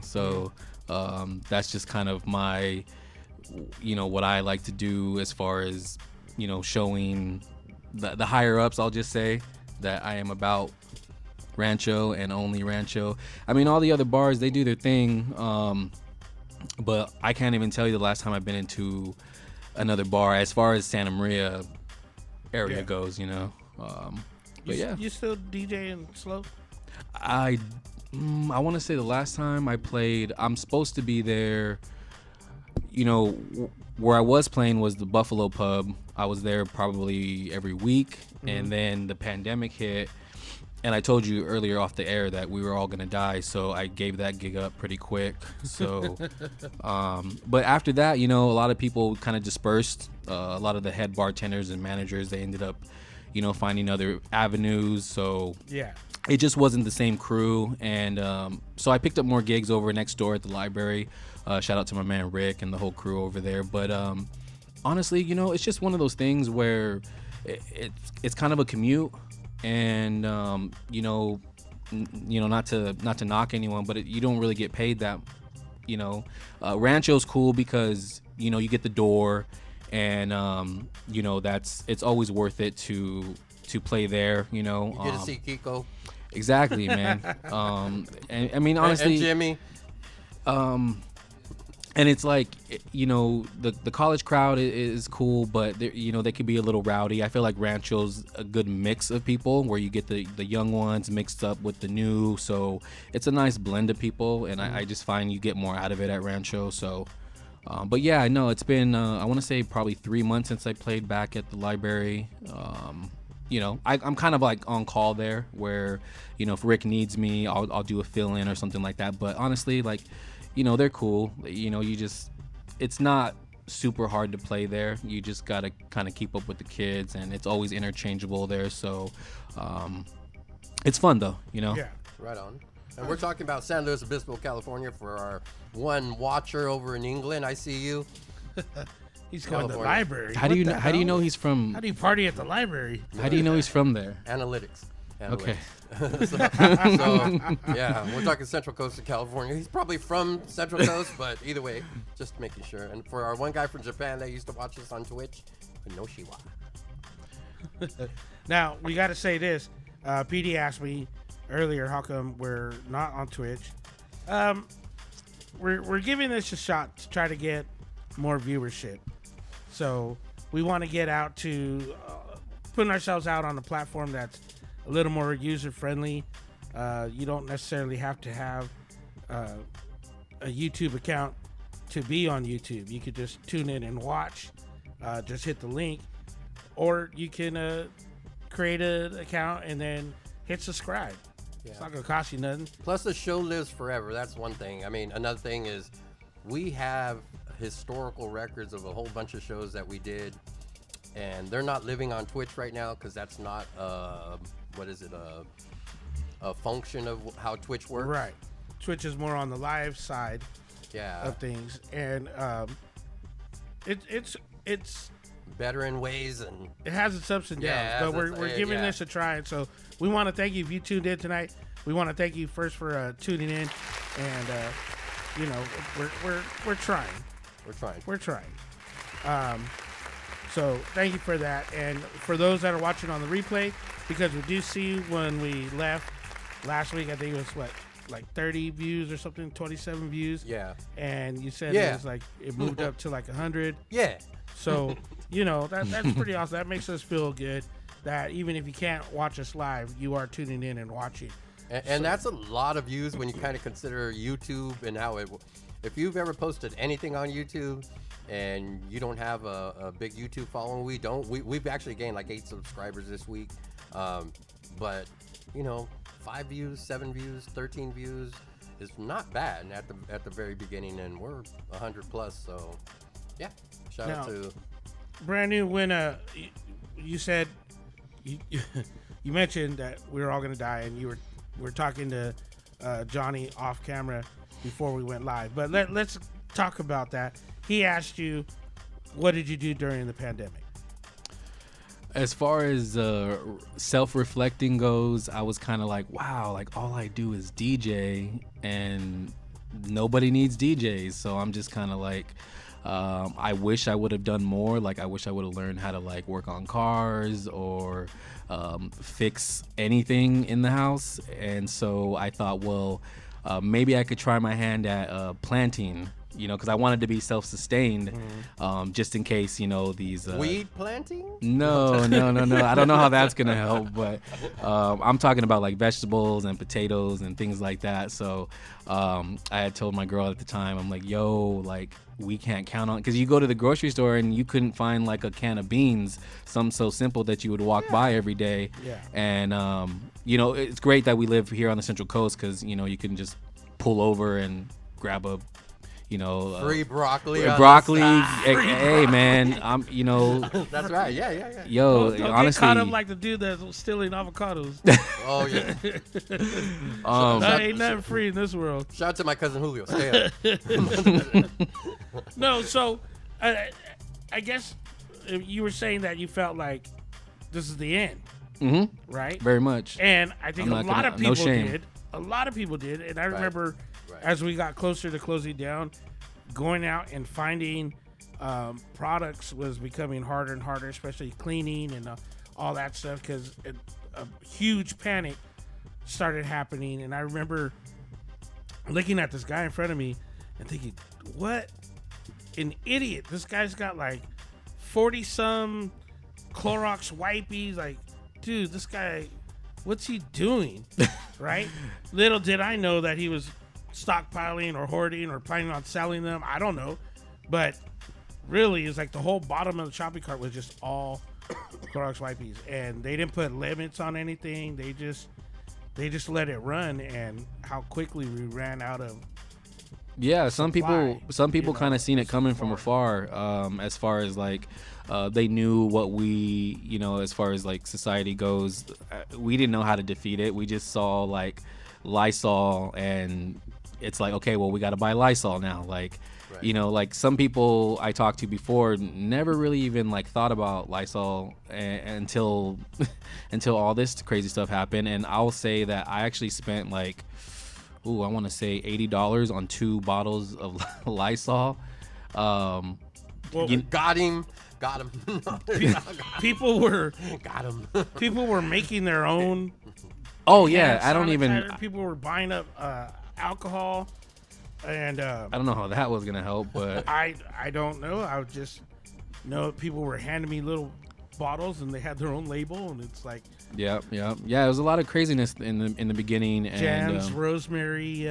So that's just kind of my, what I like to do as far as showing the higher ups. I'll just say that I am about Rancho and only Rancho. I mean, all the other bars, they do their thing, but I can't even tell you the last time I've been into another bar as far as Santa Maria area goes, you know. But yeah, you still DJing slow? I want to say the last time I played, I'm supposed to be there. You know, where I was playing was the Buffalo Pub. I was there probably every week, and then the pandemic hit. And I told you earlier off the air that we were all gonna die, so I gave that gig up pretty quick. So, but after that, you know, a lot of people kind of dispersed. A lot of the head bartenders and managers, they ended up, you know, finding other avenues. So Yeah. it just wasn't the same crew, and so I picked up more gigs over next door at the library. Shout out to my man Rick and the whole crew over there. But honestly, you know, it's just one of those things where it's kind of a commute. And you know, not to knock anyone, but you don't really get paid that. You know, Rancho's cool because you know you get the door, and you know it's always worth it to play there. You know, You get to see Kiko exactly, man. And I mean honestly, and Jimmy. And it's like, you know, the college crowd is cool, but you know, they could be a little rowdy. I feel like Rancho's a good mix of people where you get the young ones mixed up with the new. So it's a nice blend of people, and I just find you get more out of it at Rancho. So, but yeah, I know it's been, I want to say probably 3 months since I played back at the library. You know, I'm kind of like on call there where, you know, if Rick needs me, I'll do a fill-in or something like that. But honestly, like, you know, they're cool. You know, it's not super hard to play there. You just got to kind of keep up with the kids, and it's always interchangeable there. So it's fun, though, you know? Yeah. Right on. And we're talking about San Luis Obispo, California for our one watcher over in England. I see you. He's going to the California. library. How do you What the how do you hell? know he's from? How do you party at the library? How do you know he's from there? Analytics. Okay. so, yeah, we're talking Central Coast of California. He's probably from Central Coast, but either way, just making sure. And for our one guy from Japan that used to watch us on Twitch, Konoshiwa. Now, we got to say this. PD asked me earlier how come we're not on Twitch. We're giving this a shot to try to get more viewership. So we want to get out to putting ourselves out on a platform that's a little more user-friendly. You don't necessarily have to have a YouTube account to be on YouTube. You could just tune in and watch. Just hit the link. Or you can create an account and then hit subscribe. It's not going to cost you nothing. Plus, the show lives forever. That's one thing. I mean, another thing is we have historical records of a whole bunch of shows that we did, and they're not living on Twitch right now because that's not a function of how Twitch works. Right. Twitch is more on the live side of things, and it's better in ways, and it has its ups and downs. Yeah, but we're giving this a try, and so we want to thank you if you tuned in tonight. We want to thank you first for tuning in, and you know, we're trying. We're trying. So thank you for that. And for those that are watching on the replay, because we do see when we left last week, I think it was like 30 views or something, 27 views. Yeah. And you said it was like, it moved up to like 100. Yeah. So, you know, that's pretty awesome. That makes us feel good that even if you can't watch us live, you are tuning in and watching. And that's a lot of views when you kind of consider YouTube and how if you've ever posted anything on YouTube and you don't have a big YouTube following, we've actually gained like 8 subscribers this week. But, you know, 5 views, 7 views, 13 views is not bad at the very beginning, and we're 100 plus. So, yeah, shout out to Brand New. When you said you mentioned that we were all gonna die, and you were talking to Johnny off camera before we went live. But let's talk about that. He asked you, what did you do during the pandemic? As far as self-reflecting goes, I was kind of like, wow, like all I do is DJ, and nobody needs DJs. So I'm just kind of like, I wish I would have done more. Like, I wish I would have learned how to like work on cars or fix anything in the house. And so I thought, well, maybe I could try my hand at planting you know, because I wanted to be self-sustained, just in case, you know, these Weed planting? No. I don't know how that's gonna help, but I'm talking about like vegetables and potatoes and things like that. So I had told my girl at the time, I'm like, yo, like we can't count on, because you go to the grocery store and you couldn't find like a can of beans, something so simple that you would walk by every day. Yeah. And you know, it's great that we live here on the Central Coast, because you know you can just pull over and grab a, you know, Free broccoli. on the broccoli. side. Hey man, I'm, you know, That's right. Yeah. yo, Don't honestly, get caught up like the dude that was stealing avocados. Oh yeah. That ain't nothing free in this world. Shout out to my cousin Julio. Stay up. No, so I guess you were saying that you felt like this is the end, right? very much. And I think I'm a not lot gonna- of no people shame. did. A lot of people did. And I remember Right. as we got closer to closing down, going out and finding products was becoming harder and harder, especially cleaning and all that stuff, because a huge panic started happening. And I remember looking at this guy in front of me and thinking, what an idiot. This guy's got like 40-some Clorox wipies. Like, dude, this guy, what's he doing? Right? Little did I know that he was stockpiling or hoarding or planning on selling them. I don't know. But really, it's like the whole bottom of the shopping cart was just all Clorox wipies. And they didn't put limits on anything. They just let it run, and how quickly we ran out of. Yeah, some people you know, kind of seen it coming from afar, as far as like they knew what we, you know, as far as like society goes, we didn't know how to defeat it. We just saw like Lysol, and it's like, okay, well, we got to buy Lysol now. Like, you know, like some people I talked to before never really even like thought about Lysol until until all this crazy stuff happened. And I'll say that I actually spent like, I want to say $80 on 2 bottles of Lysol. Well, Got him. people were Got him. people were making their own. Oh yeah, hand I don't even. sanitizer. People were buying up alcohol, and I don't know how that was gonna help, but I don't know. I would just know people were handing me little bottles, and they had their own label, and it's like yeah. There was a lot of craziness in the beginning, and jams, rosemary.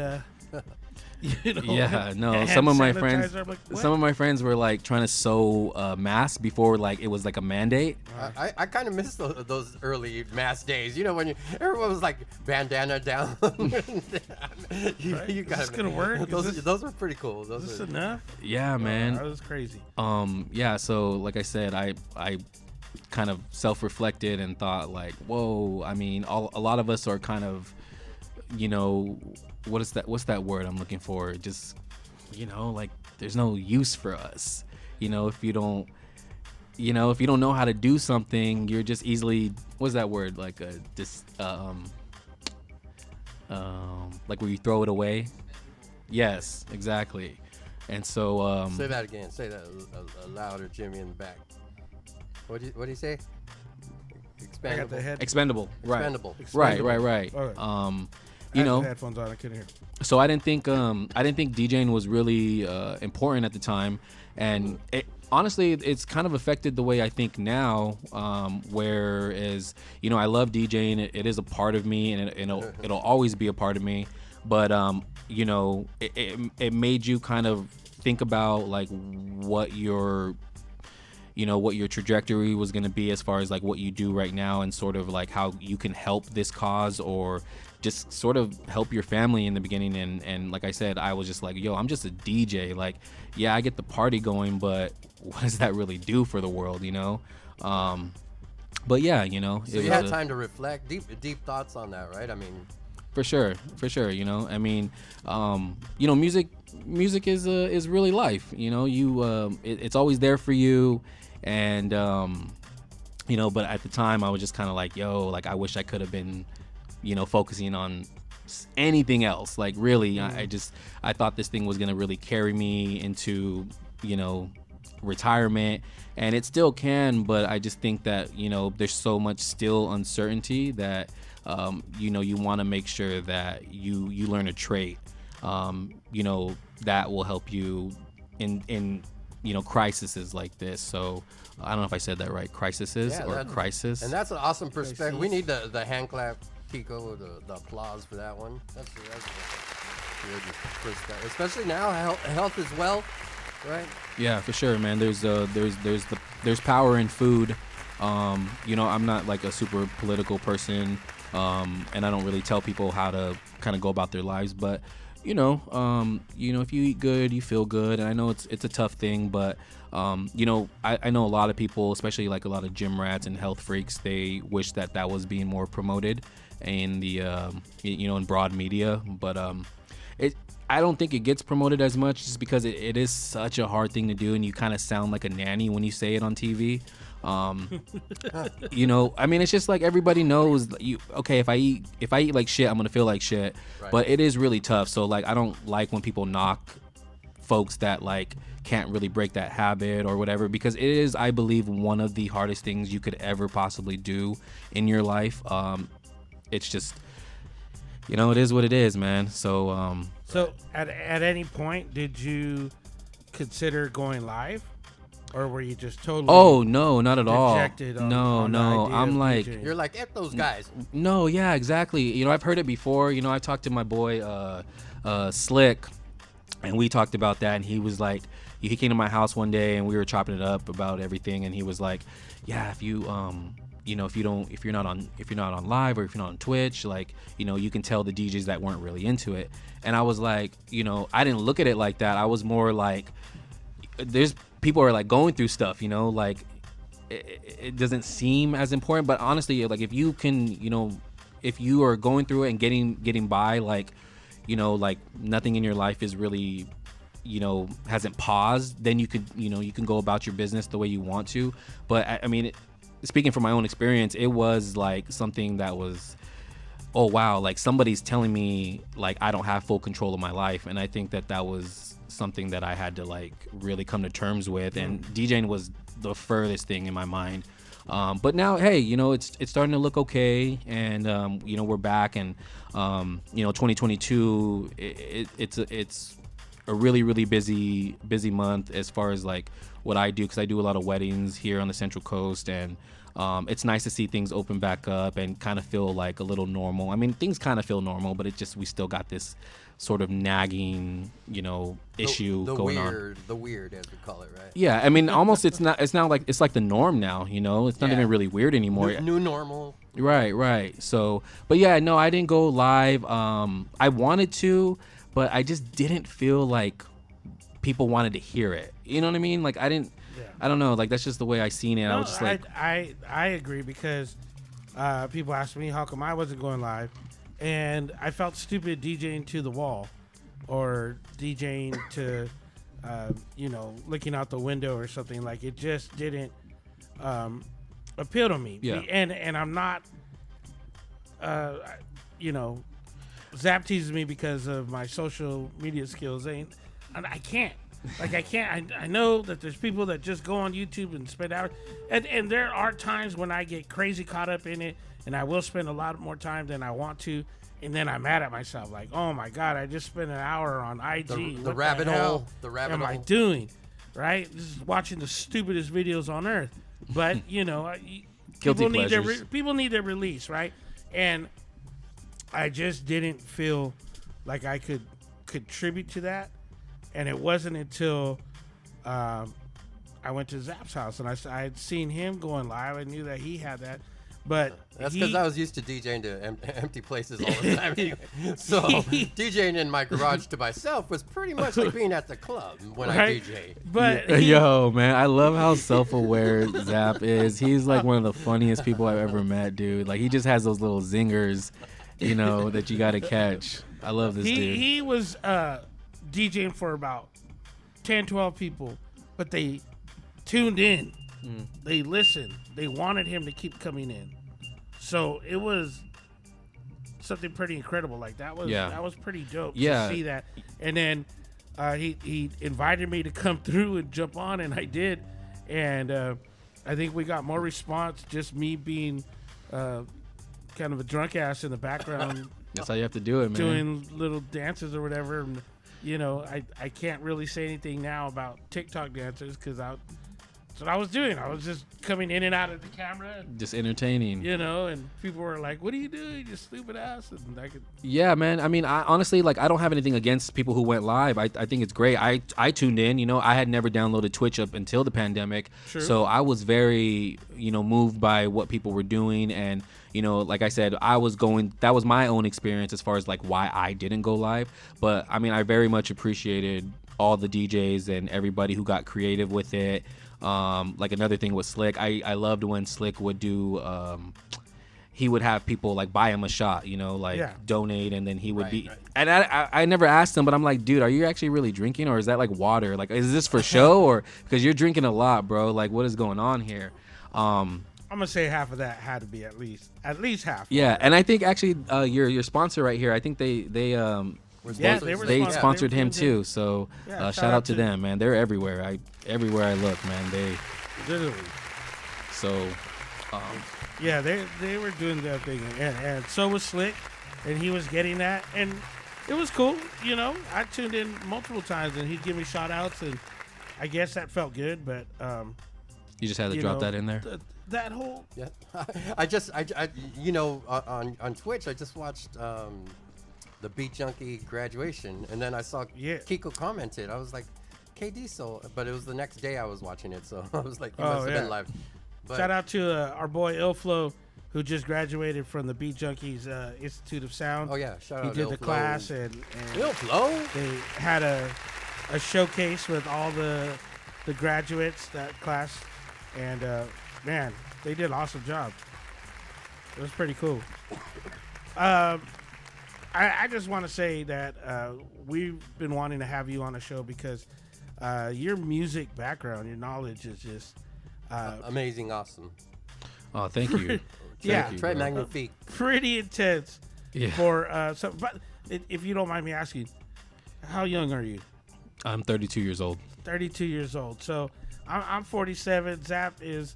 You know, yeah, no. hand Some of my sanitizer. friends, I'm like, what? some of my friends were like trying to sew masks before like it was like a mandate. I kind of miss those early mass days. You know, when everyone was like bandana down. you Is this gonna work? Those were pretty cool. Is this enough? Yeah, man. That was crazy. Yeah, so like I said, I kind of self-reflected and thought like, whoa, I mean, a lot of us are kind of, you know, what's that word I'm looking for? Just, you know, like there's no use for us. You know, if you don't know how to do something, you're just easily, what's that word? Like like where you throw it away. Yes, exactly. And so Say that again. Say that louder, Jimmy, in the back. What do you say? I got the head. expendable. Right. Expendable. Right. Okay. You I had know, the headphones on. I couldn't hear. so I didn't think DJing was really important at the time, and honestly, it's kind of affected the way I think now. Whereas, you know, I love DJing; it is a part of me, and it'll always be a part of me. But you know, it made you kind of think about like what your trajectory was going to be as far as like what you do right now, and sort of like how you can help this cause or just sort of help your family in the beginning. And like I said, I was just like, yo, I'm just a DJ. Like, yeah, I get the party going, but what does that really do for the world, you know? But yeah, you know. So you had time to reflect, deep thoughts on that, right? I mean, for sure, you know. I mean, you know, music is really life, you know. It's always there for you, and you know, but at the time I was just kind of like, yo, like I wish I could have been, you know, focusing on anything else. Like really, I thought this thing was gonna really carry me into, you know, retirement, and it still can, but I just think that, you know, there's so much still uncertainty that you know, you want to make sure that you learn a trade. you know, that will help you in you know, crises like this. So I don't know if I said that right, crises or crisis. And that's an awesome perspective. We need the hand clap, Kiko, the applause for that one. That's a good perspective, especially now. Health is wealth, right? Yeah, for sure, man. There's power in food. You know, I'm not like a super political person, and I don't really tell people how to kind of go about their lives, but you know, if you eat good, you feel good. And I know it's a tough thing, but you know, I know a lot of people, especially like a lot of gym rats and health freaks, they wish that was being more promoted in the you know, in broad media. But I don't think it gets promoted as much, just because it is such a hard thing to do, and you kind of sound like a nanny when you say it on TV. You know, I mean, it's just like everybody knows okay, if I eat like shit, I'm gonna feel like shit. Right. But it is really tough. So like, I don't like when people knock folks that like can't really break that habit or whatever, because it is, I believe, one of the hardest things you could ever possibly do in your life. It's just, you know, it is what it is, man. So so at any point did you consider going live? Or were you just totally? Oh no, not at all. No. I'm like, you're like, F those guys. No, yeah, exactly. You know, I've heard it before. You know, I talked to my boy Slick, and we talked about that. And he was like, he came to my house one day, and we were chopping it up about everything. And he was like, yeah, if you you know, if you're not on live, or if you're not on Twitch, like, you know, you can tell the DJs that weren't really into it. And I was like, you know, I didn't look at it like that. I was more like, there's people are like going through stuff, you know, like it doesn't seem as important, but honestly, like, if you can, you know, if you are going through it and getting by, like, you know, like nothing in your life is really, you know, hasn't paused, then you could, you know, you can go about your business the way you want to. But I mean, speaking from my own experience, it was like something that was, oh wow, like somebody's telling me like I don't have full control of my life. And I think that was something that I had to like really come to terms with, and DJing was the furthest thing in my mind. But now, hey, you know, it's starting to look okay, and you know, we're back, and you know, 2022, it's a really busy month as far as like what I do, because I do a lot of weddings here on the Central Coast, and it's nice to see things open back up and kind of feel like a little normal. I mean, things kind of feel normal, but we still got this sort of nagging, you know, issue going on. The weird, as we call it, right? Yeah, I mean, almost it's now like it's like the norm now, you know. It's not even really weird anymore. New normal. Right. So, but yeah, no, I didn't go live. I wanted to, but I just didn't feel like people wanted to hear it. You know what I mean? Like I didn't. Yeah. I don't know. Like that's just the way I seen it. No, I was just like, I agree, because people asked me how come I wasn't going live. And I felt stupid DJing to the wall, or DJing to, you know, looking out the window or something. Like, it just didn't appeal to me. Yeah. And I'm not, you know, Zap teases me because of my social media skills. I can't. Like, I can't. I know that there's people that just go on YouTube and spend hours. And there are times when I get crazy caught up in it, and I will spend a lot more time than I want to, and then I'm mad at myself, like, oh my God, I just spent an hour on IG. The rabbit hole. Am I doing? Right? This is watching the stupidest videos on earth. But you know, people need their release, right? And I just didn't feel like I could contribute to that, and it wasn't until I went to Zap's house and I had seen him going live. I knew that he had that. But that's because I was used to DJing to empty places all the time anyway. So DJing in my garage to myself was pretty much like being at the club when I DJ. But yo, man, I love how self-aware Zap is. He's like one of the funniest people I've ever met, dude. Like, he just has those little zingers, you know, that you got to catch. I love this dude. He was DJing for about 10, 12 people, but they tuned in. They listened. They wanted him to keep coming in. So it was something pretty incredible. Like, that was pretty dope to see that. And then he invited me to come through and jump on, and I did. And I think we got more response just me being kind of a drunk ass in the background That's how you have to do it, man. doing little dances or whatever. And, you know, I can't really say anything now about TikTok dancers because that's what I was doing. I was just coming in and out of the camera. And, Just entertaining. you know, and people were like, "What are you doing, you stupid ass?" And I could, Yeah, man. I mean, I honestly, like, I don't have anything against people who went live. I think it's great. I tuned in. You know, I had never downloaded Twitch up until the pandemic, True. so I was very, moved by what people were doing, and like I said, that was my own experience as far as like why I didn't go live. But I mean, I very much appreciated all the DJs and everybody who got creative with it. Like another thing with Slick, I loved when Slick would do. He would have people like buy him a shot, donate, and then he would be. right. And I never asked him, but I'm like, dude, are you actually really drinking, or is that like water? Like, is this for show, or because you're drinking a lot, bro? Like, what is going on here? I'm gonna say half of that had to be at least half. Yeah, and I think actually your sponsor right here, I think they they were sponsored him doing too. So Yeah, shout out to them, man. They're everywhere. Everywhere I look, man. They literally. so. Yeah, they were doing their thing, and so was Slick, and he was getting that, and it was cool. You know, I tuned in multiple times, and he'd give me shout outs, and I guess that felt good. But You just had to drop that in there. That whole Yeah, on Twitch, I just watched the Beat Junkie graduation, and then I saw Kiko commented. I was like, KD, but it was the next day I was watching it, so I was like, he must have been live. But shout out to our boy Ilflo, who just graduated from the Beat Junkies Institute of Sound. Oh yeah, shout he out. did the Ilflo. class, and Ilflo. they had a showcase with all the graduates, that class, and man, they did an awesome job. It was pretty cool. I just want to say that we've been wanting to have you on the show because your music background, your knowledge is just Amazing, awesome. Oh, thank you. Yeah. Thank you, Très bro. magnifique. pretty intense. Yeah. For but if you don't mind me asking, how young are you? I'm 32 years old. 32 years old. So I'm 47. Zap is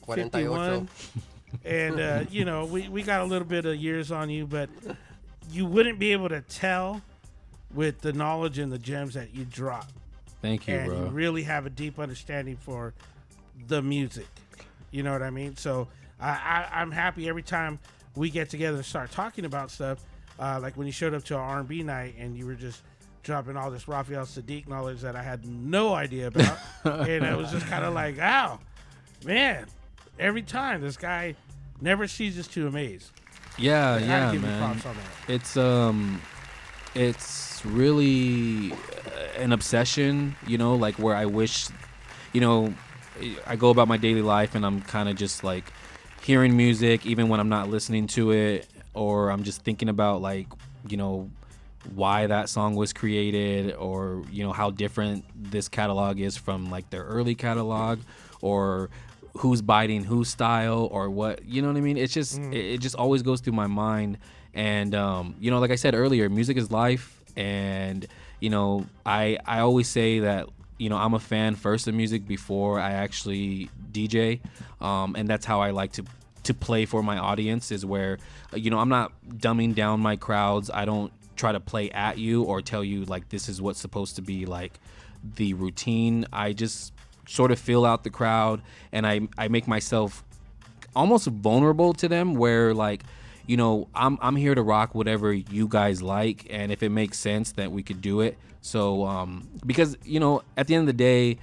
51. 48. And we got a little bit of years on you, but you wouldn't be able to tell with the knowledge and the gems that you drop. Thank you, And bro. you really have a deep understanding for the music. You know what I mean? So I'm happy every time we get together and start talking about stuff. Like when you showed up to our R&B night and you were just dropping all this Raphael Sadiq knowledge that I had no idea about. And it was just kind of like, wow, man, every time this guy never ceases to amaze. Yeah, I gotta yeah, give you man. props on that. It's really an obsession, like where I wish, I go about my daily life and I'm kind of just like hearing music even when I'm not listening to it, or I'm just thinking about like, why that song was created, or how different this catalog is from like their early catalog, or who's biting whose style, or what, you know what I mean? It's just it just always goes through my mind. And like I said earlier, music is life. And I always say that I'm a fan first of music before I actually DJ, and that's how I like to play for my audience, is where I'm not dumbing down my crowds. I don't try to play at you or tell you like this is what's supposed to be like the routine. I just sort of feel out the crowd, and I make myself almost vulnerable to them, where like I'm here to rock whatever you guys like, and if it makes sense that we could do it. So because at the end of the day,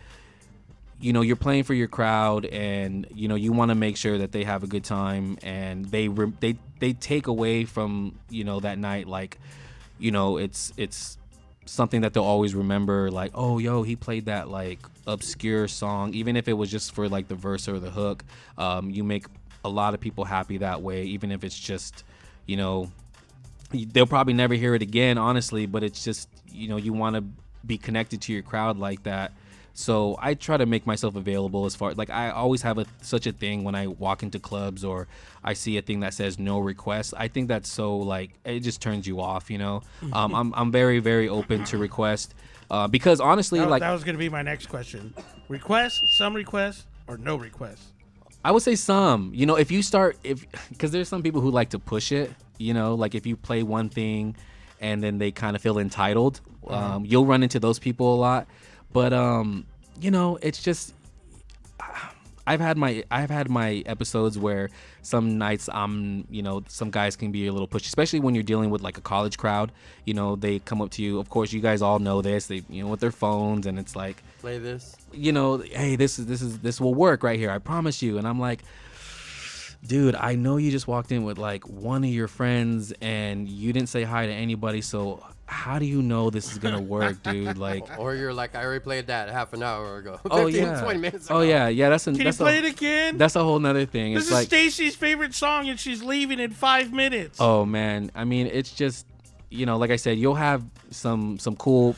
you're playing for your crowd, and you want to make sure that they have a good time, and they take away from that night, like it's something that they'll always remember, like, oh yo, he played that like obscure song, even if it was just for like the verse or the hook. You make a lot of people happy that way, even if it's just they'll probably never hear it again, honestly, but it's just you want to be connected to your crowd like that. So I try to make myself available, as far like I always have such a thing when I walk into clubs or I see a thing that says no requests. I think that's so like it just turns you off. I'm very, very open to request because honestly, that was gonna be my next question. Requests, some requests, or no requests? I would say some. Because there's some people who like to push it. you know, like if you play one thing and then they kind of feel entitled, you'll run into those people a lot. But you know, it's just I've had my episodes where some nights you know, some guys can be a little pushy, especially when you're dealing with like a college crowd. You know, they come up to you. Of course, you guys all know this. They, you know, with their phones, and it's like, Play this. you know, hey, this will work right here. I promise you. And I'm like, dude, I know you just walked in with like one of your friends and you didn't say hi to anybody, so how do you know this is gonna work, dude? Like, Or you're like, I already played that half an hour ago. oh 15, yeah, 20 minutes ago. oh yeah, that's Can you play it again? That's a whole nother thing. This It's is like, Stacy's favorite song, and she's leaving in 5 minutes. oh man, I mean, it's just, you know, like I said, you'll have some cool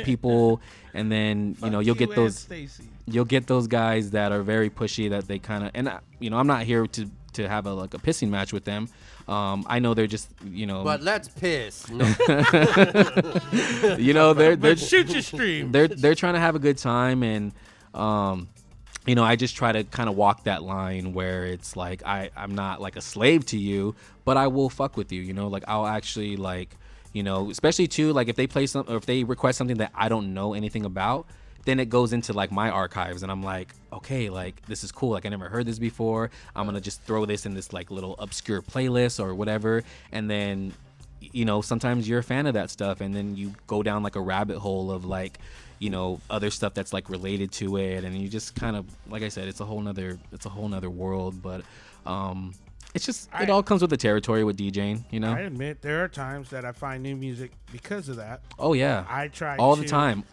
people, and then you know, you'll get those guys that are very pushy, that they kind of, and you know, I'm not here to have a pissing match with them. I know they're just, you know, But let's piss. No. you know, they're shoot your stream. they're trying to have a good time, and you know, I just try to kind of walk that line where it's like I'm not like a slave to you, but I will fuck with you, you know, like I'll actually, like, you know, especially too, like if they play or if they request something that I don't know anything about, then it goes into like my archives, and I'm like, okay, like this is cool, like I never heard this before. I'm gonna just throw this in this like little obscure playlist or whatever, and then, you know, sometimes you're a fan of that stuff, and then you go down like a rabbit hole of like, you know, other stuff that's like related to it, and you just kind of, like I said, it's a whole nother world. But it's just, it all comes with the territory with DJing, you know. I admit there are times that I find new music because of that. Oh yeah, I try all to, the time.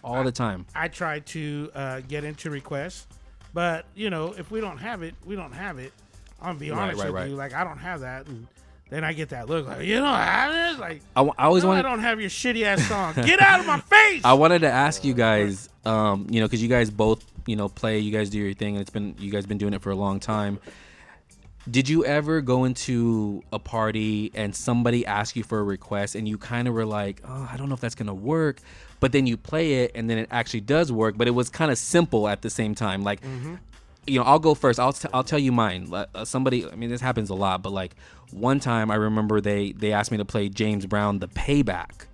I try to get into requests, but you know, if we don't have it, we don't have it. I'm gonna be honest with you, like I don't have that, and then I get that look like, you don't have it, like I always no, wanted. I don't have your shitty ass song. Get out of my face. I wanted to ask you guys, you know, because you guys both, you know, play, you guys do your thing, and you guys been doing it for a long time. Did you ever go into a party and somebody asked you for a request and you kind of were like, oh, I don't know if that's going to work, but then you play it and then it actually does work, but it was kind of simple at the same time? Like, you know, I'll go first. I'll tell you mine. Somebody, I mean, this happens a lot, but like one time I remember they asked me to play James Brown, The Payback.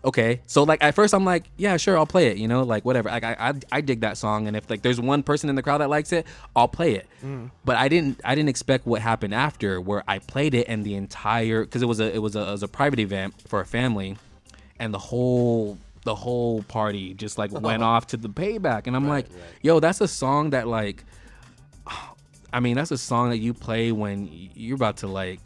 Okay, so like at first I'm like, yeah, sure, I'll play it, you know, like whatever. Like I dig that song, and if like there's one person in the crowd that likes it, I'll play it. But I didn't expect what happened after, where I played it and the entire, because it was a private event for a family, and the whole party just like went off to The Payback, and I'm like, yo, that's a song that like, I mean, that's a song that you play when you're about to like,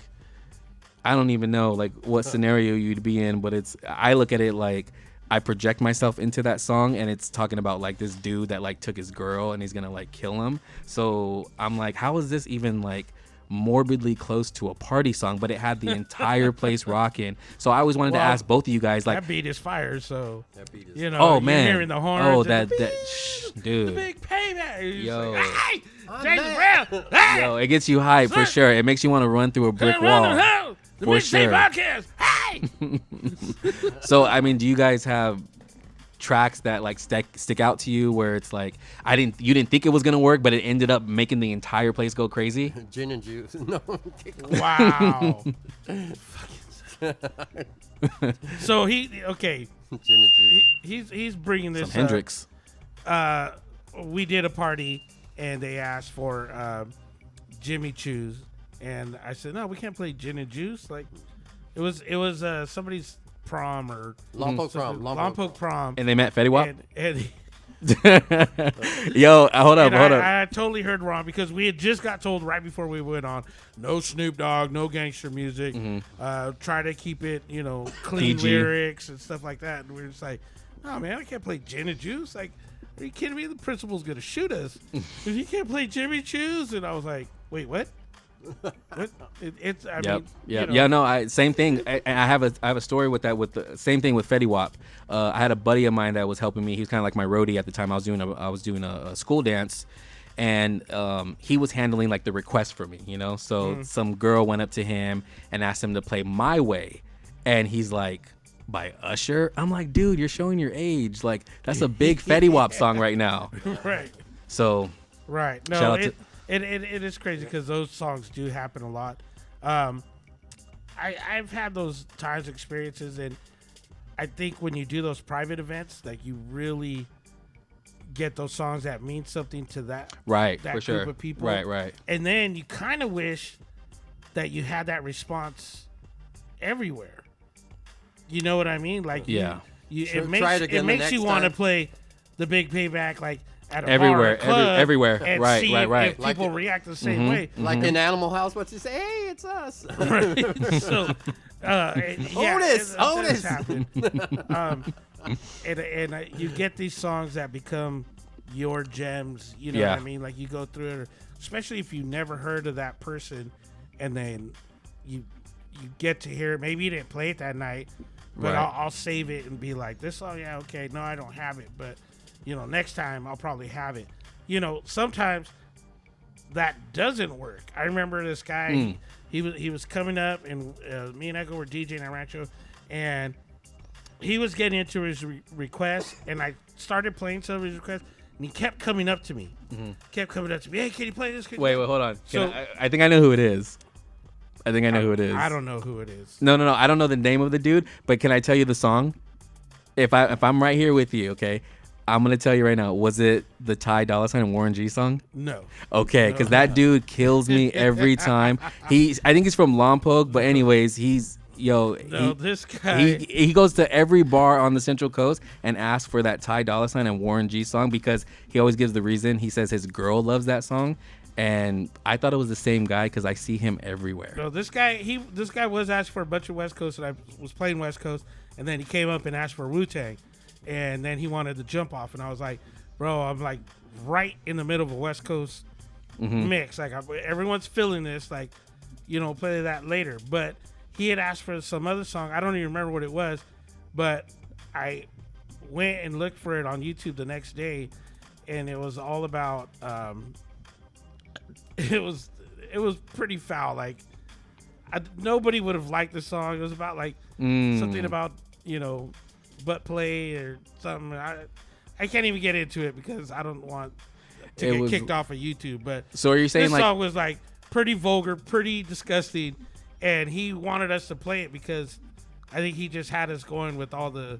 I don't even know like what scenario you'd be in, but I look at it like I project myself into that song, and it's talking about like this dude that like took his girl and he's gonna like kill him. So I'm like, how is this even like morbidly close to a party song? But it had the entire place rocking. So I always wanted to ask both of you guys, like, that beat is fire, so That beat is you know, oh you're man, hearing the horns. oh and that the dude, big payback. You're just Yo. like, hey, James Brown, hey, yo, it gets you hyped for sure. It makes you want to run through a brick wall. The For Mixtape sure. Podcast. Hey. So I mean, do you guys have tracks that like stick out to you where it's like you didn't think it was gonna work, but it ended up making the entire place go crazy? Gin and juice. No. Wow. So okay. Gin and juice. He's bringing this. Some Hendrix. We did a party and they asked for Jimmy Choo's, and I said no, we can't play Gin and Juice. Like it was somebody's prom or Lompoc prom. Lompoc prom. And they met Fetty Wap. And Yo, hold up. I totally heard wrong because we had just got told right before we went on, no Snoop Dogg, no gangster music. Try to keep it, you know, clean PG. lyrics and stuff like that. And we were just like, oh man, I can't play Gin and Juice. Like, are you kidding me? The principal's gonna shoot us if you can't play Jimmy Choo's. And I was like, wait, what? What? I mean, you know. Yeah, no, same thing. I have a story with that, with the same thing with Fetty Wap. I had a buddy of mine that was helping me. He was kind of like my roadie at the time. I was doing a school dance, and he was handling like the request for me, you know. So some girl went up to him and asked him to play My Way, and he's like, by Usher? I'm like, dude, you're showing your age. Like, that's a big Fetty Wap song right now. Right. So Right. Shout No, out it is crazy because those songs do happen a lot. I've had those times experiences, and I think when you do those private events, like you really get those songs that mean something to that Right, that for group sure. of people. Right. And then you kind of wish that you had that response everywhere. You know what I mean? Like Yeah. Sure, it makes try it again the makes you next want to time. play the Big Payback like at a Everywhere, bar or club everywhere. and Right, see right. if Like people it- react the same way. Like in Animal House, what's he say? Hey, it's us. Right. So, Otis, Otis. happen. And you get these songs that become your gems. You know Yeah. what I mean? Like you go through it, especially if you never heard of that person, and then you get to hear it. Maybe you didn't play it that night, but Right. I'll save it and be like, this song, yeah, okay, no, I don't have it, but next time I'll probably have it. Sometimes that doesn't work. I remember this guy. He was coming up, and me and Echo were DJing at Rancho, and he was getting into his requests, and I started playing some of his requests, and he kept coming up to me. Kept coming up to me. Hey, can you play this? Wait, hold on. So- I think I know who it is. I think I know who it is. I don't know who it is. No. I don't know the name of the dude, but can I tell you the song? If I'm right here with you, okay, I'm gonna tell you right now. Was it the Ty Dolla $ign and Warren G song? No. Okay, because that dude kills me every time. I think he's from Lompoc, but anyways, No, this guy. he goes to every bar on the Central Coast and asks for that Ty Dolla $ign and Warren G song because he always gives the reason. He says his girl loves that song, and I thought it was the same guy because I see him everywhere. No, this guy was asked for a bunch of West Coast, and I was playing West Coast, and then he came up and asked for Wu-Tang, and then he wanted the jump off, and I was like, bro, I'm like right in the middle of a West Coast mix, like everyone's feeling this, like play that later. But he had asked for some other song. I don't even remember what it was, but I went and looked for it on YouTube the next day, and it was all about it was pretty foul. Like nobody would have liked the song. It was about like something about butt play or something. I can't even get into it because I don't want to get kicked off of YouTube. But So are you saying this like song was like pretty vulgar, pretty disgusting, and he wanted us to play it because I think he just had us going with all the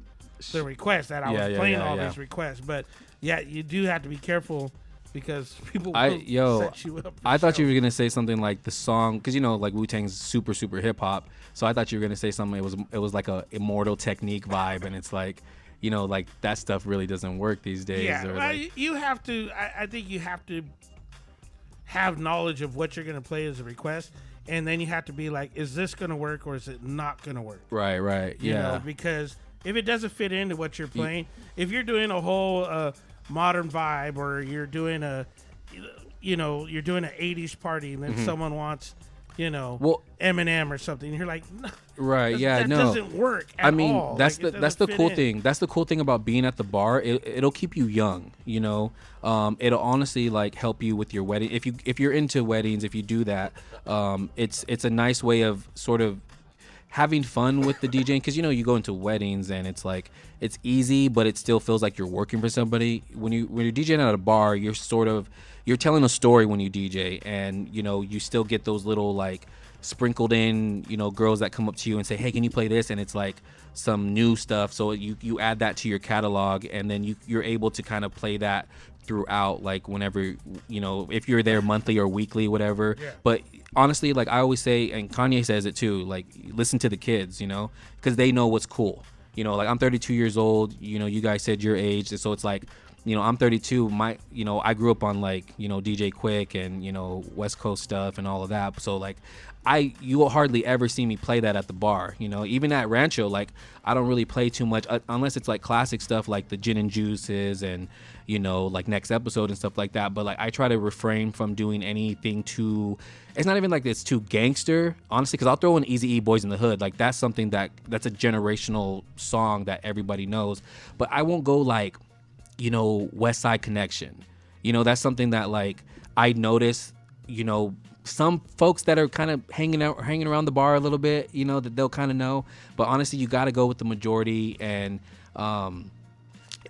requests that I was playing all these requests. But yeah, you do have to be careful because people will set you up. I thought you were gonna say something like the song, because like Wu-Tang's super hip hop. So I thought you were gonna say something. It was like a Immortal Technique vibe, and it's like, like that stuff really doesn't work these days. Yeah, or well, like, you have to. I think you have to have knowledge of what you're gonna play as a request, and then you have to be like, is this gonna work or is it not gonna work? right, You yeah. know, because if it doesn't fit into what you're playing, if you're doing a whole modern vibe, or you're doing you're doing an 80s party, and then someone wants, Eminem or something, you're like, no, Right, yeah, that no. doesn't work at all. That's Like, it that's the doesn't cool fit in. thing. That's the cool thing about being at the bar. It'll keep you young, It'll honestly like help you with your wedding. If you're into weddings, if you do that, it's a nice way of sort of having fun with the DJing, because you go into weddings and it's like it's easy, but it still feels like you're working for somebody. When you're DJing at a bar, you're telling a story when you DJ, and you still get those little like sprinkled in girls that come up to you and say, hey, can you play this? And it's like some new stuff, so you add that to your catalog, and then you're able to kind of play that throughout, like whenever if you're there monthly or weekly, whatever. But honestly, like I always say, and Kanye says it too, like listen to the kids, because they know what's cool. Like I'm 32 years old, you guys said your age, so it's like I'm 32. I grew up on like DJ Quick and West Coast stuff and all of that. So like you will hardly ever see me play that at the bar. Even at Rancho, like I don't really play too much unless it's like classic stuff like the Gin and Juices and like Next Episode and stuff like that. But like I try to refrain from doing anything too. It's not even like it's too gangster, honestly, because I'll throw in Eazy-E, Boys in the Hood. Like that's something that's a generational song that everybody knows. But I won't go like West Side Connection. That's something that like I notice, some folks that are kind of hanging around the bar a little bit, that they'll kind of know. But honestly, you got to go with the majority, and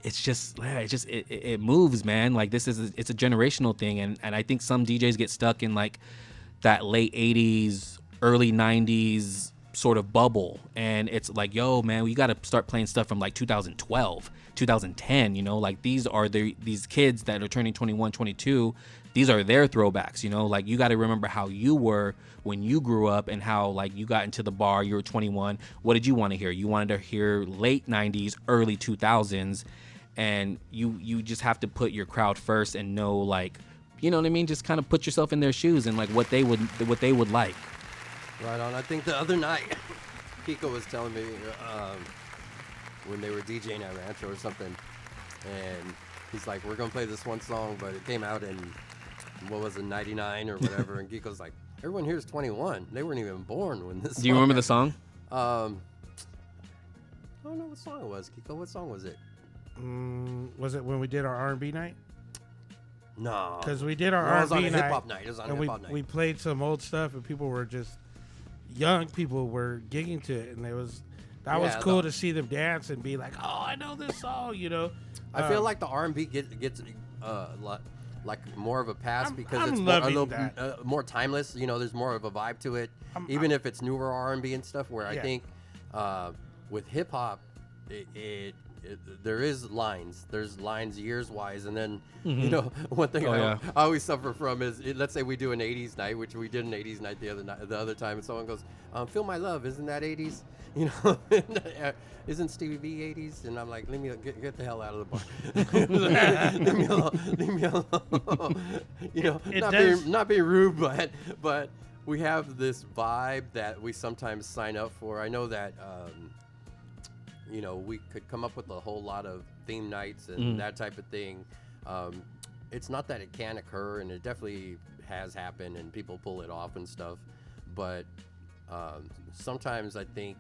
it moves, man. Like it's a generational thing, and I think some DJs get stuck in like that late 80s, early 90s sort of bubble, and it's like, yo man, we got to start playing stuff from like 2012, 2010, you know, like these are these kids that are turning 21, 22, these are their throwbacks, you know, like you got to remember how you were when you grew up and how like you got into the bar, you were 21, what did you want to hear? You wanted to hear late 90s, early 2000s, and you just have to put your crowd first and know, like, you know what I mean, just kind of put yourself in their shoes and like what they would like. Right on. I think the other night, Kiko was telling me when they were DJing at Rancho or something, and he's like, we're going to play this one song, but it came out in, what was it, 99 or whatever, and Kiko's like, everyone here's 21. They weren't even born when this Do you remember the song? I don't know what song it was, Kiko. What song was it? Was it when we did our R&B night? No. Because we did our No, it was on R&B a night. hip-hop night. It was on a and hip-hop night. we played some old stuff, and people were just, young people were gigging to it, and it was, that was cool to see them dance and be like, oh, I know this song, you know. I feel like the R&B gets like more of a pass because I'm it's more, a loving little more timeless. You know, there's more of a vibe to it, even if it's newer R&B and stuff. Where I think with hip hop, there is lines. There's lines years wise, and then you know, one thing I always suffer from is let's say we do an '80s night, which we did an '80s night the other time, and someone goes, "Feel My Love, isn't that '80s?" You know, isn't Stevie V '80s? And I'm like, let me get the hell out of the bar. leave me alone. You know, not being rude, but we have this vibe that we sometimes sign up for. I know that. You know, we could come up with a whole lot of theme nights and that type of thing. It's not that it can't occur, and it definitely has happened, and people pull it off and stuff. But sometimes I think,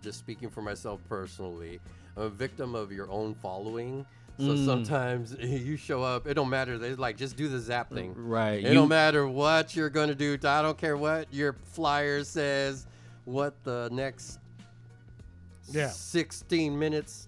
just speaking for myself personally, I'm a victim of your own following. So sometimes you show up, it don't matter. They like, just do the zap thing. Right. It don't matter what you're going to do. I don't care what your flyer says, what the next 16 minutes.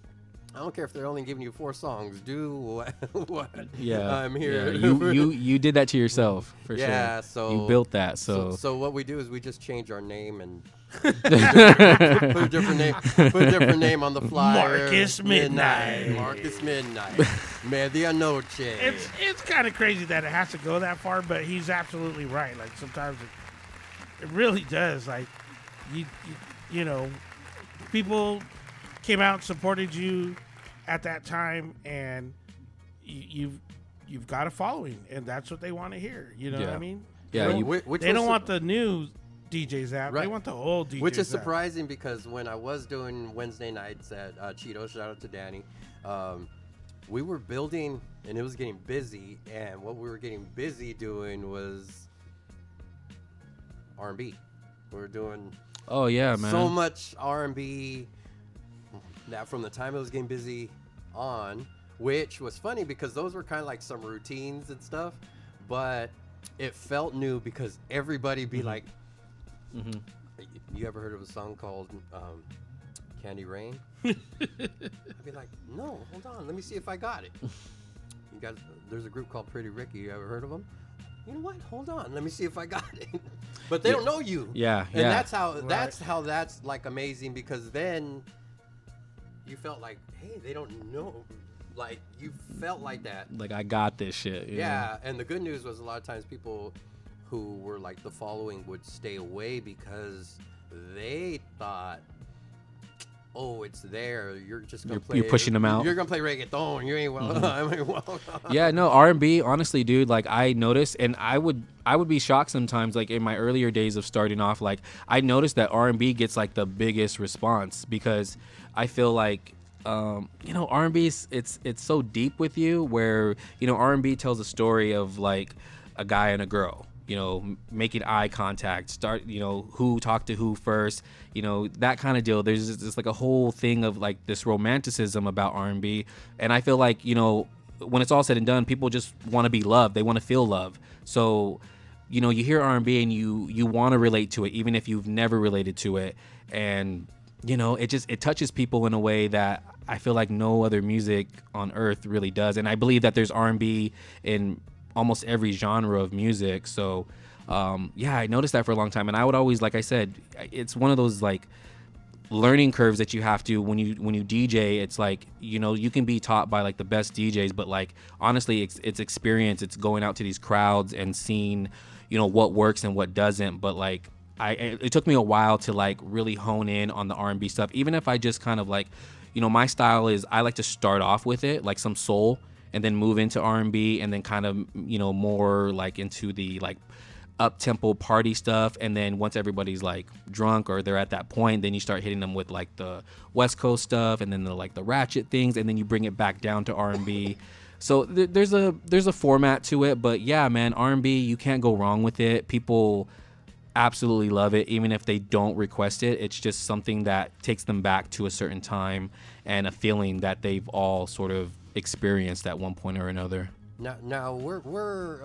I don't care if they're only giving you 4 songs. Do what I'm here. Yeah. You did that to yourself for sure. Yeah, so you built that. So what we do is we just change our name and put a different name on the flyer. Marcus Midnight. Marcus Midnight. Medianoche. It's kind of crazy that it has to go that far, but he's absolutely right. Like sometimes it really does. Like you know. People came out and supported you at that time, and you've got a following, and that's what they want to hear. You know what I mean? Yeah. They don't want the new DJs app. Right. They want the old DJs Which is surprising because when I was doing Wednesday nights at Cheeto, shout out to Danny, we were building, and it was getting busy, and what we were getting busy doing was R&B. We were doing... Oh yeah, man. So much R&B that from the time it was getting busy on, which was funny because those were kind of like some routines and stuff, but it felt new because everybody be like, you ever heard of a song called Candy Rain? I'd be like, no, hold on, let me see if I got it. You guys, there's a group called Pretty Ricky. You ever heard of them? You know what? Hold on. Let me see if I got it. But they don't know you. Yeah. And that's how that's like amazing because then you felt like, hey, they don't know. Like you felt like that. Like I got this shit. Yeah. And the good news was a lot of times people who were like the following would stay away because they thought, oh, it's there. You're just gonna play. You're pushing them out. You're gonna play reggaeton. You ain't well. Yeah, no, R&B. Honestly, dude, like I noticed, and I would be shocked sometimes. Like in my earlier days of starting off, like I noticed that R&B gets like the biggest response because I feel like, you know, R&B it's so deep with you where you know R&B tells a story of like a guy and a girl. You know, making eye contact, you know, who talked to who first, you know, that kind of deal. There's just like a whole thing of like this romanticism about R&B. And I feel like, you know, when it's all said and done, people just want to be loved. They want to feel love. So, you know, you hear R&B and you want to relate to it, even if you've never related to it. And, you know, it touches people in a way that I feel like no other music on earth really does. And I believe that there's R&B in almost every genre of music. So yeah, I noticed that for a long time, and I would always, like I said, it's one of those like learning curves that you have to when you DJ. It's like, you know, you can be taught by like the best DJs, but like honestly, it's experience. It's going out to these crowds and seeing, you know, what works and what doesn't. But like it took me a while to like really hone in on the R&B stuff. Even if I just kind of like, you know, my style is I like to start off with it like some soul and then move into R&B and then kind of, you know, more like into the like up-tempo party stuff, and then once everybody's like drunk or they're at that point, then you start hitting them with like the West Coast stuff and then the like the ratchet things, and then you bring it back down to R&B. So there's a format to it, but yeah, man, R&B, you can't go wrong with it. People absolutely love it, even if they don't request it. It's just something that takes them back to a certain time and a feeling that they've all sort of experienced at one point or another. Now we're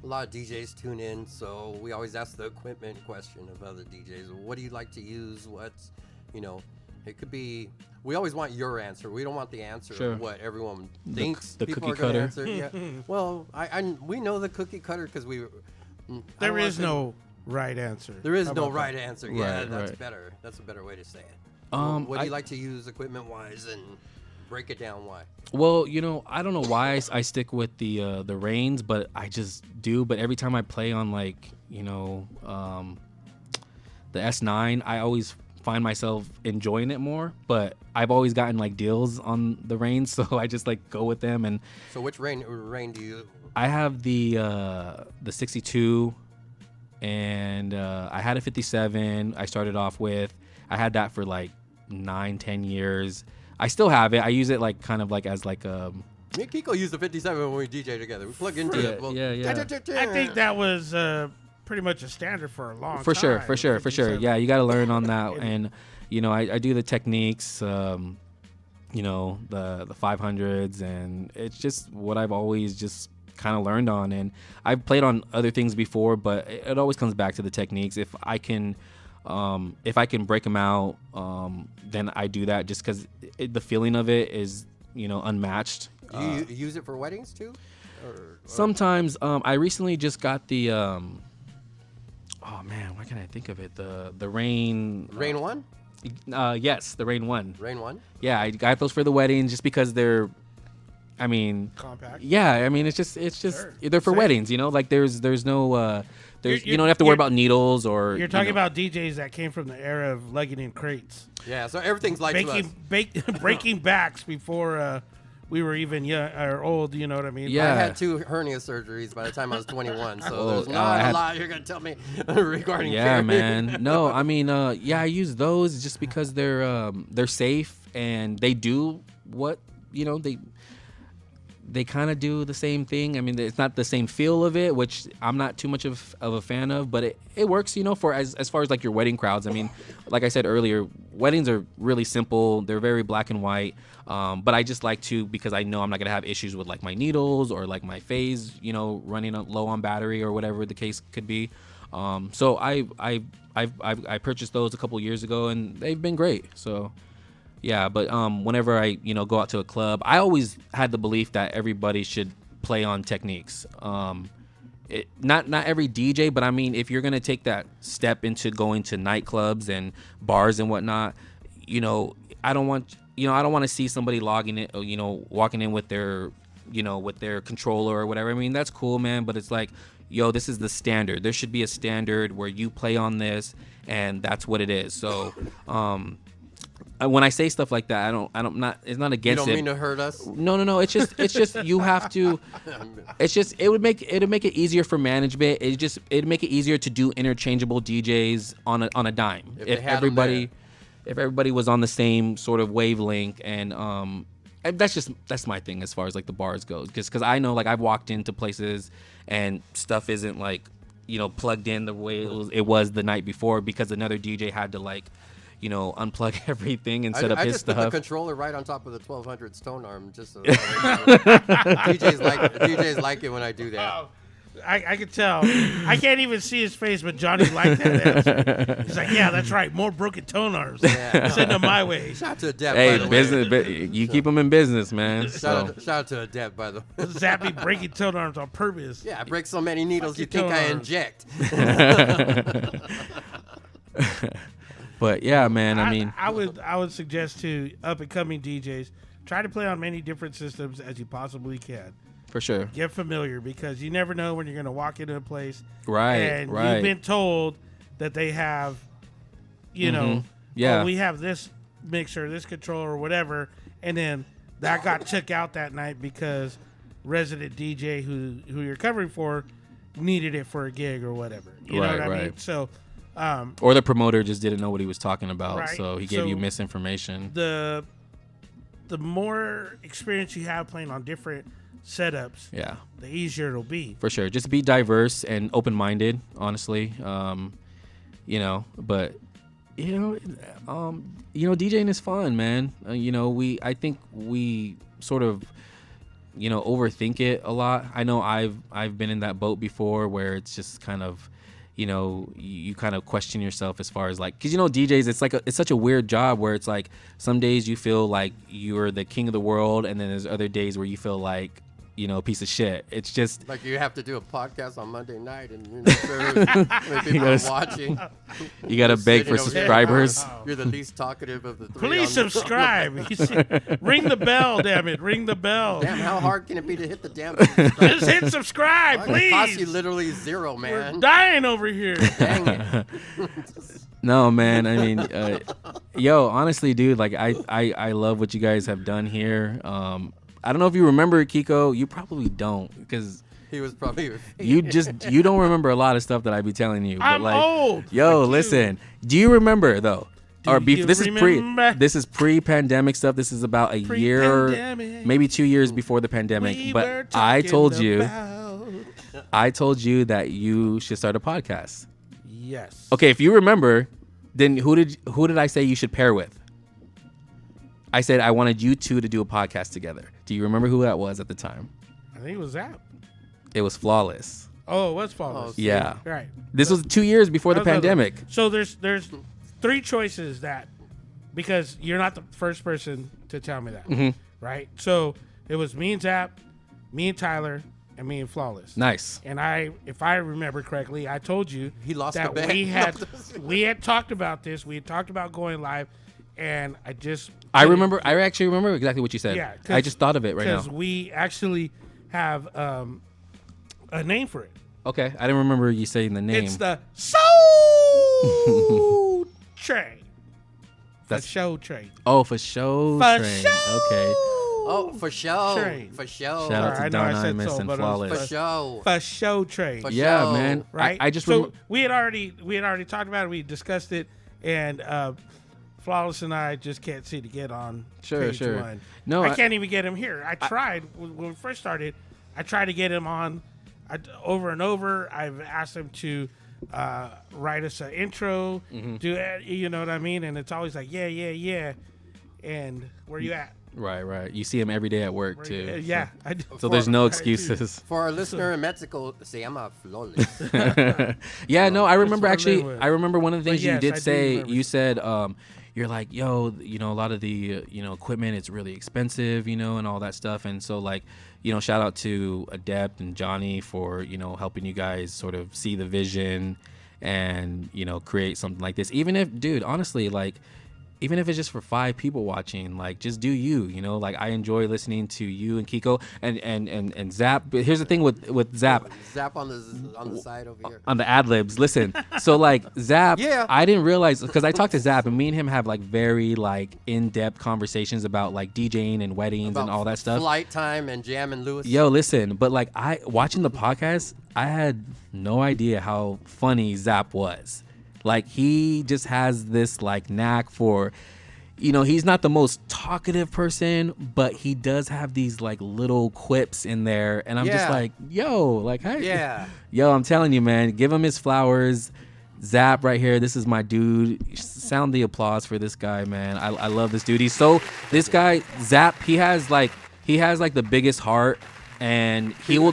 a lot of DJs tune in, so we always ask the equipment question of other DJs. What do you like to use? What's, you know, it could be. We always want your answer. We don't want the answer Sure. of what everyone thinks the people cookie are going to cutter. answer. Yeah. Well, we know the cookie cutter because we. There is no right answer. There is How no about right that? answer. Yeah, Right, that's right. better. That's a better way to say it. What do I- you like to use equipment wise, and break it down why? Well, you know, I don't know why I stick with the Reigns, but I just do. But every time I play on like, you know, the S9, I always find myself enjoying it more. But I've always gotten like deals on the Reigns, so I just like go with them. And So which rain do you? I have the 62, and I had a 57. I started off with. I had that for like 9-10 years. I still have it. I use it like kind of like as like a. Me and Kiko used the 57 when we DJ together. We plug into it. Well, yeah. I think that was pretty much a standard for a long time. For sure. 57. Yeah, you got to learn on that, and you know, I do the techniques. You know, the 500s, and it's just what I've always just kind of learned on. And I've played on other things before, but it always comes back to the techniques. If I can break them out, then I do that just because the feeling of it is, you know, unmatched. Do you use it for weddings too? Or Sometimes. I recently just got the. Oh man, why can't I think of it? The Rain. Rain one? Yes, the Rain 1. Rain one? Yeah, I got those for the weddings just because they're. I mean. Compact. Yeah, I mean it's just Sure. they're for Same. weddings, you know. Like there's no. You're- You don't have to worry you're- about needles or. You're talking you know. about DJs that came from the era of lugging in crates, Yeah, so everything's like breaking backs before we were even young or old. You know what I mean? Yeah. I had 2 hernia surgeries by the time I was 21, so Oh, there's I not a had- lot you're gonna tell me regarding Yeah, care. man. No, I mean, yeah, I use those just because they're safe and they do what, you know, they kind of do the same thing. I mean, it's not the same feel of it, which I'm not too much of a fan of, but it works, you know, for as far as like your wedding crowds. I mean, like I said earlier, weddings are really simple. They're very black and white. But I just like to, because I know I'm not going to have issues with like my needles or like my phase, you know, running low on battery or whatever the case could be. So I purchased those a couple years ago and they've been great. So yeah, but whenever I, you know, go out to a club, I always had the belief that everybody should play on techniques. Not every DJ, but I mean, if you're gonna take that step into going to nightclubs and bars and whatnot, you know, I don't want to see somebody logging it, you know, walking in with their, you know, with their controller or whatever. I mean, that's cool, man, but it's like, yo, this is the standard. There should be a standard where you play on this, and that's what it is. So, when I say stuff like that, it's not You against don't it. mean to hurt us? No. It's just you have to. It'd make it easier for management. It'd make it easier to do interchangeable DJs on a dime. If they had 'em there. If everybody was on the same sort of wavelength, and that's my thing as far as like the bars go, because I know like I've walked into places and stuff isn't like, you know, plugged in the way it was the night before because another DJ had to like, you know, unplug everything and set up I his just put stuff. the controller right on top of the 1200 Stone Arm, just so DJs like it when I do that. I could tell. I can't even see his face, but Johnny liked that answer. He's like, yeah, that's right. More broken tone arms. Yeah. Send them my way. Shout out to Adept, by Hey, the way. business. You keep them in business, man. Shout So. out to Adept, by the way. Zappy breaking tone arms on purpose. Yeah, I break so many needles you Fuck your think tone I arms. inject. But yeah, man. I mean, I would suggest to up and coming DJs try to play on many different systems as you possibly can. for sure. Get familiar because you never know when you're going to walk into a place. Right. And right. you've been told that they have, you know, Yeah. oh, we have this mixer, this controller, or whatever, and then that got took out that night because resident DJ who you're covering for needed it for a gig or whatever. You know Right, what I mean? right. So Or the promoter just didn't know what he was talking about, Right. so he gave So you misinformation. the more experience you have playing on different setups, Yeah, the easier it'll be. for sure. Just be diverse and open-minded, honestly. You know, but DJing is fun, man. I think we sort of overthink it a lot. I know I've been in that boat before where it's just kind of you kind of question yourself as far as like, because DJs, it's such a weird job where it's like some days you feel like you're the king of the world, and then there's other days where you feel like a piece of shit. It's just Like you have to do a podcast on Monday night, and you're not sure when people are watching. you gotta beg for Sitting over here. subscribers. You're the least talkative of the three. Please on the- subscribe. Ring the bell, damn it. Ring the bell. Damn, how hard can it be to hit the damn subscribe? Just hit subscribe, It costs you please. literally zero, We're man. dying over here. Dang it. No, man. I mean, honestly, dude, like I love what you guys have done here. I don't know if you remember, Kiko. You probably don't, because He was probably. you don't remember a lot of stuff that I be telling you. I'm but like, old. Yo, Fuck you. listen. Do you remember though? Do you remember? This is pre-pandemic stuff. This is about a year, Pre-pandemic. maybe 2 years before the pandemic. We were But I talking told you, about- that you should start a podcast. Yes. Okay, if you remember, then who did I say you should pair with? I said I wanted you two to do a podcast together. Do you remember who that was at the time? I think it was Zap. It was Flawless. Oh, it was Flawless. Yeah. Right. This was 2 years before the That was other- pandemic. So there's three choices that, because you're not the first person to tell me that, Mm-hmm. right? So it was me and Zap, me and Tyler, and me and Flawless. Nice. And if I remember correctly, I told you He lost that the bet. we had talked about this. We had talked about going live, and I actually remember exactly what you said. Yeah, I just thought of it right now. because we actually have a name for it. Okay, I didn't remember you saying the name. It's the Soul Train. That's- The Show Train. Oh, for show For train. show. Okay. Oh, for sure. Train. For sure. Shout out Sorry, to I know I Don said Imus soul, and but it was For Flawless. sure. For Show Train. For Yeah, show. man. Right. I just so we had already talked about it. We discussed it, and Flawless and I just can't seem to get on. Sure, page sure. one. No, I can't even get him here. I tried when we first started. I tried to get him on over and over. I've asked him to write us an intro, Mm-hmm. do it. You know what I mean? And it's always like, yeah. And where you at? Right. You see him every day at work Where too. you, yeah. I do. So there's no I do. excuses. For our listener in Mexico, se llama Flawless. Yeah, no, I remember what I actually. live with. I remember one of the things But yes, you I did do say. remember. You said, you're like, yo, a lot of the, equipment, it's really expensive, and all that stuff. And so, like, shout out to Adept and Johnny for, helping you guys sort of see the vision and, create something like this. Even if, dude, honestly, like, even if it's just for 5 people watching, like, just do you, like, I enjoy listening to you and Kiko and Zap. But here's the thing with Zap. Zap on the side over here. On the ad libs, listen. So like Zap, Yeah. I didn't realize, because I talked to Zap and me and him have like very like in-depth conversations about like DJing and weddings and all that stuff. Flight Time and Jam and Lewis. Yo, listen, but like watching the podcast, I had no idea how funny Zap was. Like he just has this like knack for, he's not the most talkative person, but he does have these like little quips in there, and I'm just Yeah. like, yo, like, hey, Yeah. yo, I'm telling you, man, give him his flowers. Zap right here, this is my dude. Sound the applause for this guy, man. I love this dude. This guy Zap, he has like the biggest heart, and he will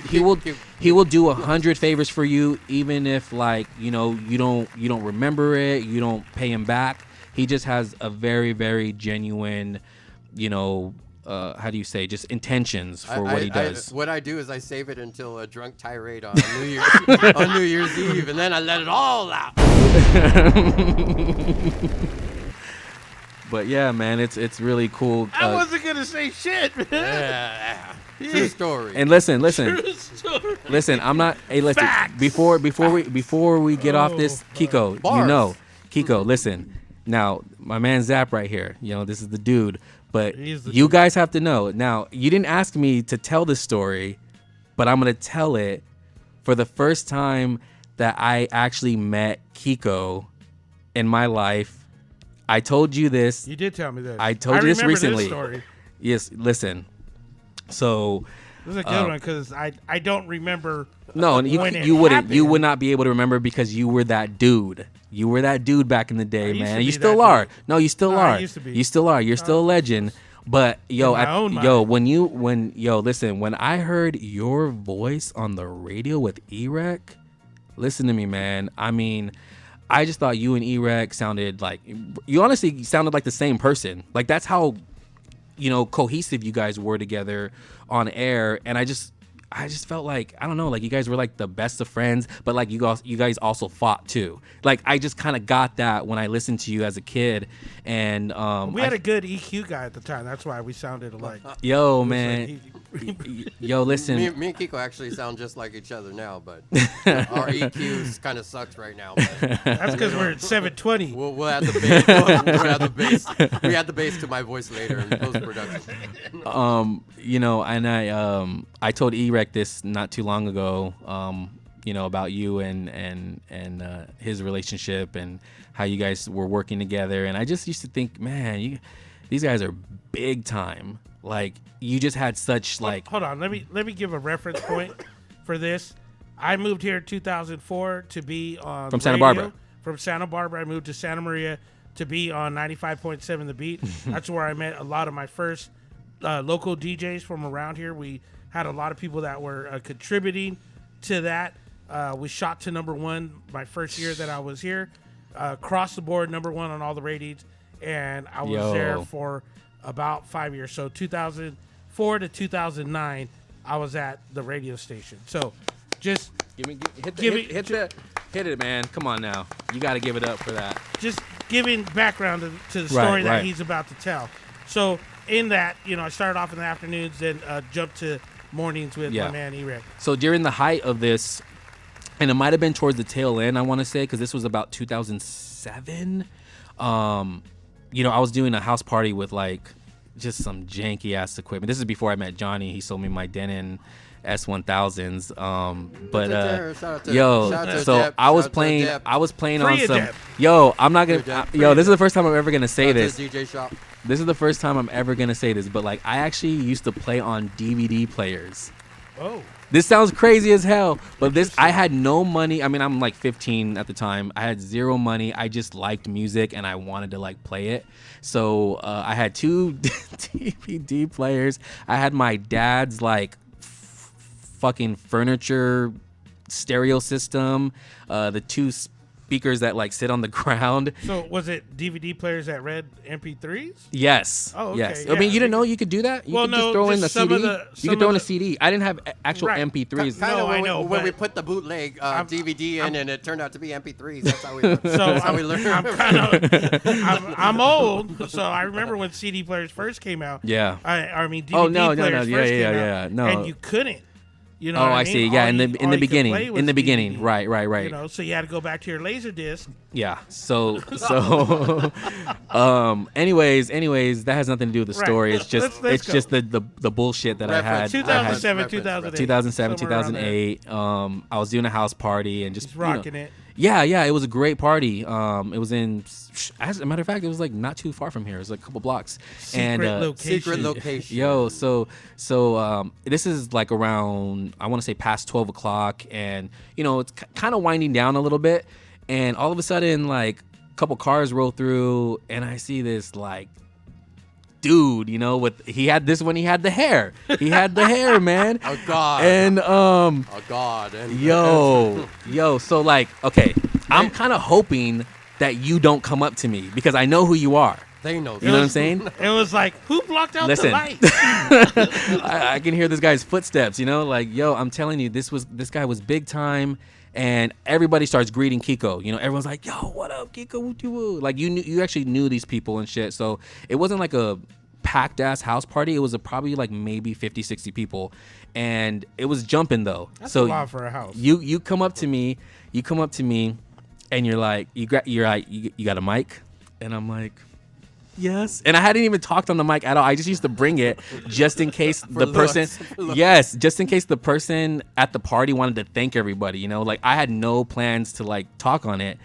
he will do 100 favors for you, even if like you don't remember it, you don't pay him back. He just has a very, very genuine, how do you say, just intentions for what he does. What I do is I save it until a drunk tirade on New Year's on New Year's Eve, and then I let it all out. But yeah, man, it's really cool. I wasn't gonna say shit, man. Yeah. True story. And listen. True story. Listen, I'm not. Hey, listen. Facts. Before we get off this, Kiko, Bars. Kiko, listen. Now, my man Zap right here. This is the dude. But He's the you dude. guys have to know. Now, you didn't ask me to tell this story, but I'm gonna tell it for the first time that I actually met Kiko in my life. I told you this. You did tell me this. I told you this remember recently. This story. Yes, listen. So. This is a good one because I don't remember. No, and when it you wouldn't. happened. You would not be able to remember because you were that dude. You were that dude back in the day, used man. to And you be still that are. dude. No, you still No, are. I used to be. You still are. You're still a legend. But yo, In my own listen, when I heard your voice on the radio with Erec, listen to me, man. I mean, I just thought you and Erec sounded like, you honestly sounded like the same person. Like that's how, cohesive you guys were together on air. And I just felt like, I don't know, like you guys were like the best of friends, but like you guys also fought too. Like I just kind of got that when I listened to you as a kid. And We had a good EQ guy at the time. That's why we sounded alike. yo, It was man. like Yo, listen. Me and Kiko actually sound just like each other now, but our EQ kind of sucks right now. But That's because we're at 720. we'll add the bass. We'll add the bass. We add the bass to my voice later in post production. And I told Erec this not too long ago, about you and his relationship and how you guys were working together. And I just used to think, man, these guys are big time. Like you just had such like. Hold on, let me give a reference point for this. I moved here in 2004 to be on From Santa radio. Barbara. From Santa Barbara, I moved to Santa Maria to be on 95.7 The Beat. That's where I met a lot of my first local DJs from around here. We had a lot of people that were contributing to that. We shot to #1 my first year that I was here. Across the board, #1 on all the ratings, and I was there for about 5 years. So 2004 to 2009, I was at the radio station. So just hit it, man. Come on now. You got to give it up for that. just giving background to the story that right. he's about to tell. So in that, I started off in the afternoons, then jumped to mornings with my man Erec. So during the height of this, and it might have been towards the tail end, I want to say, because this was about 2007. I was doing a house party with like just some janky ass equipment. This is before I met Johnny. He sold me my Denon S1000s. I was playing Free on some. Adept. Yo, I'm not gonna. Adept. This is the first time I'm ever gonna say this. DJ shop. This is the first time I'm ever gonna say this, but like I actually used to play on DVD players. Oh. This sounds crazy as hell, but I had no money. I mean, I'm like 15 at the time. I had zero money. I just liked music and I wanted to like play it. So I had 2 DVD players. I had my dad's like fucking furniture stereo system, the 2 speakers that like sit on the ground. So was it DVD players that read MP3s? Yes. Oh, okay, yes. yeah, I mean, you didn't because- know you could do that? You Well, could no, just throw in the just some CD. of the- You some could throw of in a the- CD. I didn't have actual Right. MP3s. Kind No, of I know, when we but- put the bootleg DVD in and it turned out to be MP3s. That's how we learned. So That's how we learned. I'm old, so I remember when CD players first came out. Yeah. I mean DVD Oh, no, players yeah, first yeah, came yeah, out, no. and you couldn't. You know Oh, what I mean? see. Yeah, All in the you could beginning. play was In the beginning. DVD. Right. You know, so you had to go back to your laser disc. Yeah. So anyways, that has nothing to do with the Right. story. It's just Let's it's just the bullshit that Reference. I had. 2007, 2008. 2007, somewhere around there. 2008. I was doing a house party and just He's rocking it. Yeah, it was a great party. It was in, as a matter of fact, it was like not too far from here. It was like a couple blocks. Secret location. Secret location. Yo, so this is like around, I want to say past 12 o'clock, and it's kind of winding down a little bit, and all of a sudden like a couple cars roll through, and I see this like dude, you know, he had the hair. He had the hair, man. Oh God. And oh God. And yo, so like, okay, I'm kind of hoping that you don't come up to me because I know who you are. they know. You know what I'm saying? It was like, who blocked out Listen. the light? I can hear this guy's footsteps, you know, like, yo, I'm telling you, this guy was big time, and everybody starts greeting Kiko. You know, everyone's like, yo, what up, Kiko? Woo-woo? Like, you actually knew these people and shit. So it wasn't like a packed ass house party. It was probably like maybe 50, 60 people, and it was jumping though. That's so a lot for a house. You come up to me, and you're like, you got a mic, and I'm like, yes. And I hadn't even talked on the mic at all. I just used to bring it just in case the person, yes, just in case the person at the party wanted to thank everybody, you know, like I had no plans to like talk on it,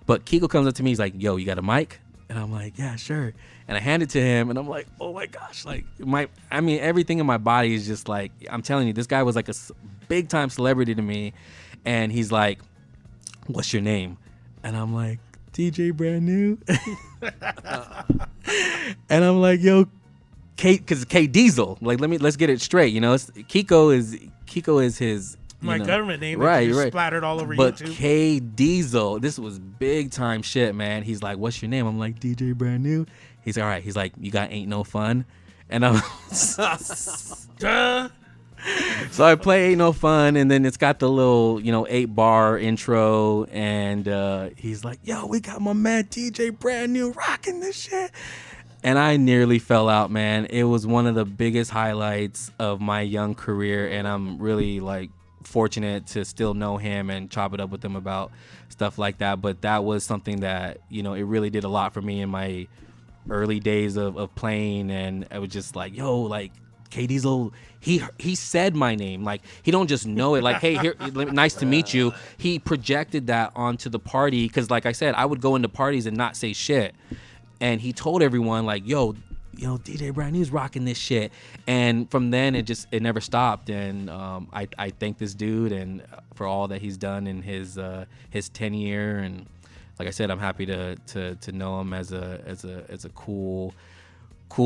but Kiko comes up to me, he's like, yo, you got a mic? And I'm like, yeah, sure. And I hand it to him, and I'm like, oh my gosh, like everything in my body is just like, I'm telling you, this guy was like a big time celebrity to me. And he's like, what's your name? And I'm like, DJ Brand New. And I'm like, yo, because K Diesel. Like, let's get it straight. You know, Kiko is his My government name, right, just right, splattered all over but YouTube. K Diesel, this was big time shit, man. He's like, what's your name? I'm like, DJ Brand New. He's all right. He's like, you got Ain't No Fun, and I'm Duh. so I play Ain't No Fun, and then it's got the little, 8-bar intro, and he's like, yo, we got my man DJ Brand New rocking this shit. And I nearly fell out, man. It was one of the biggest highlights of my young career, and I'm really like fortunate to still know him and chop it up with him about stuff like that. But that was something that, it really did a lot for me in my early days of playing, and I was just like, yo, like K Diesel, he said my name, like he don't just know it, like, hey, here, nice to meet you. He projected that onto the party, because like I said, I would go into parties and not say shit, and he told everyone like, yo, DJ Brand New's rocking this shit. And from then it never stopped. And I thank this dude and for all that he's done in his tenure. And like I said, I'm happy to know him as a cool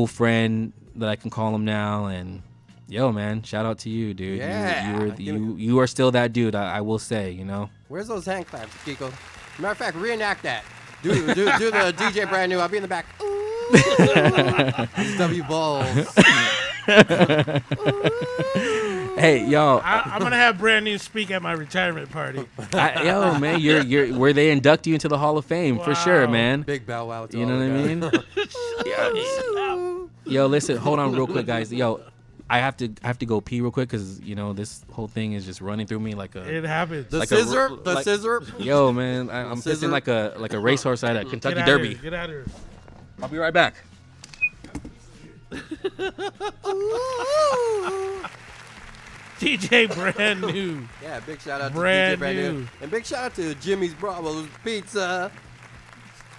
friend that I can call him now. And yo, man, shout out to you, dude. Yeah. You are still that dude, I will say, Where's those hand claps, Kiko? Matter of fact, reenact that. Do the DJ Brand New. I'll be in the back. W balls. Hey, y'all. I'm gonna have Brand New speak at my retirement party. Yo, man, you're where they induct you into the Hall of Fame for sure, man. Big bow wow. To You know what I mean? Yo, listen, hold on real quick, guys. Yo, I have to go pee real quick because this whole thing is just running through me like a. It happens. The like scissor. Yo, man, I'm pissing like a racehorse at a Kentucky Derby. Get out of here. I'll be right back. DJ Brand New. Yeah, big shout out Brand to DJ Brand New. New. And big shout out to Jimmy's Bravos Pizza.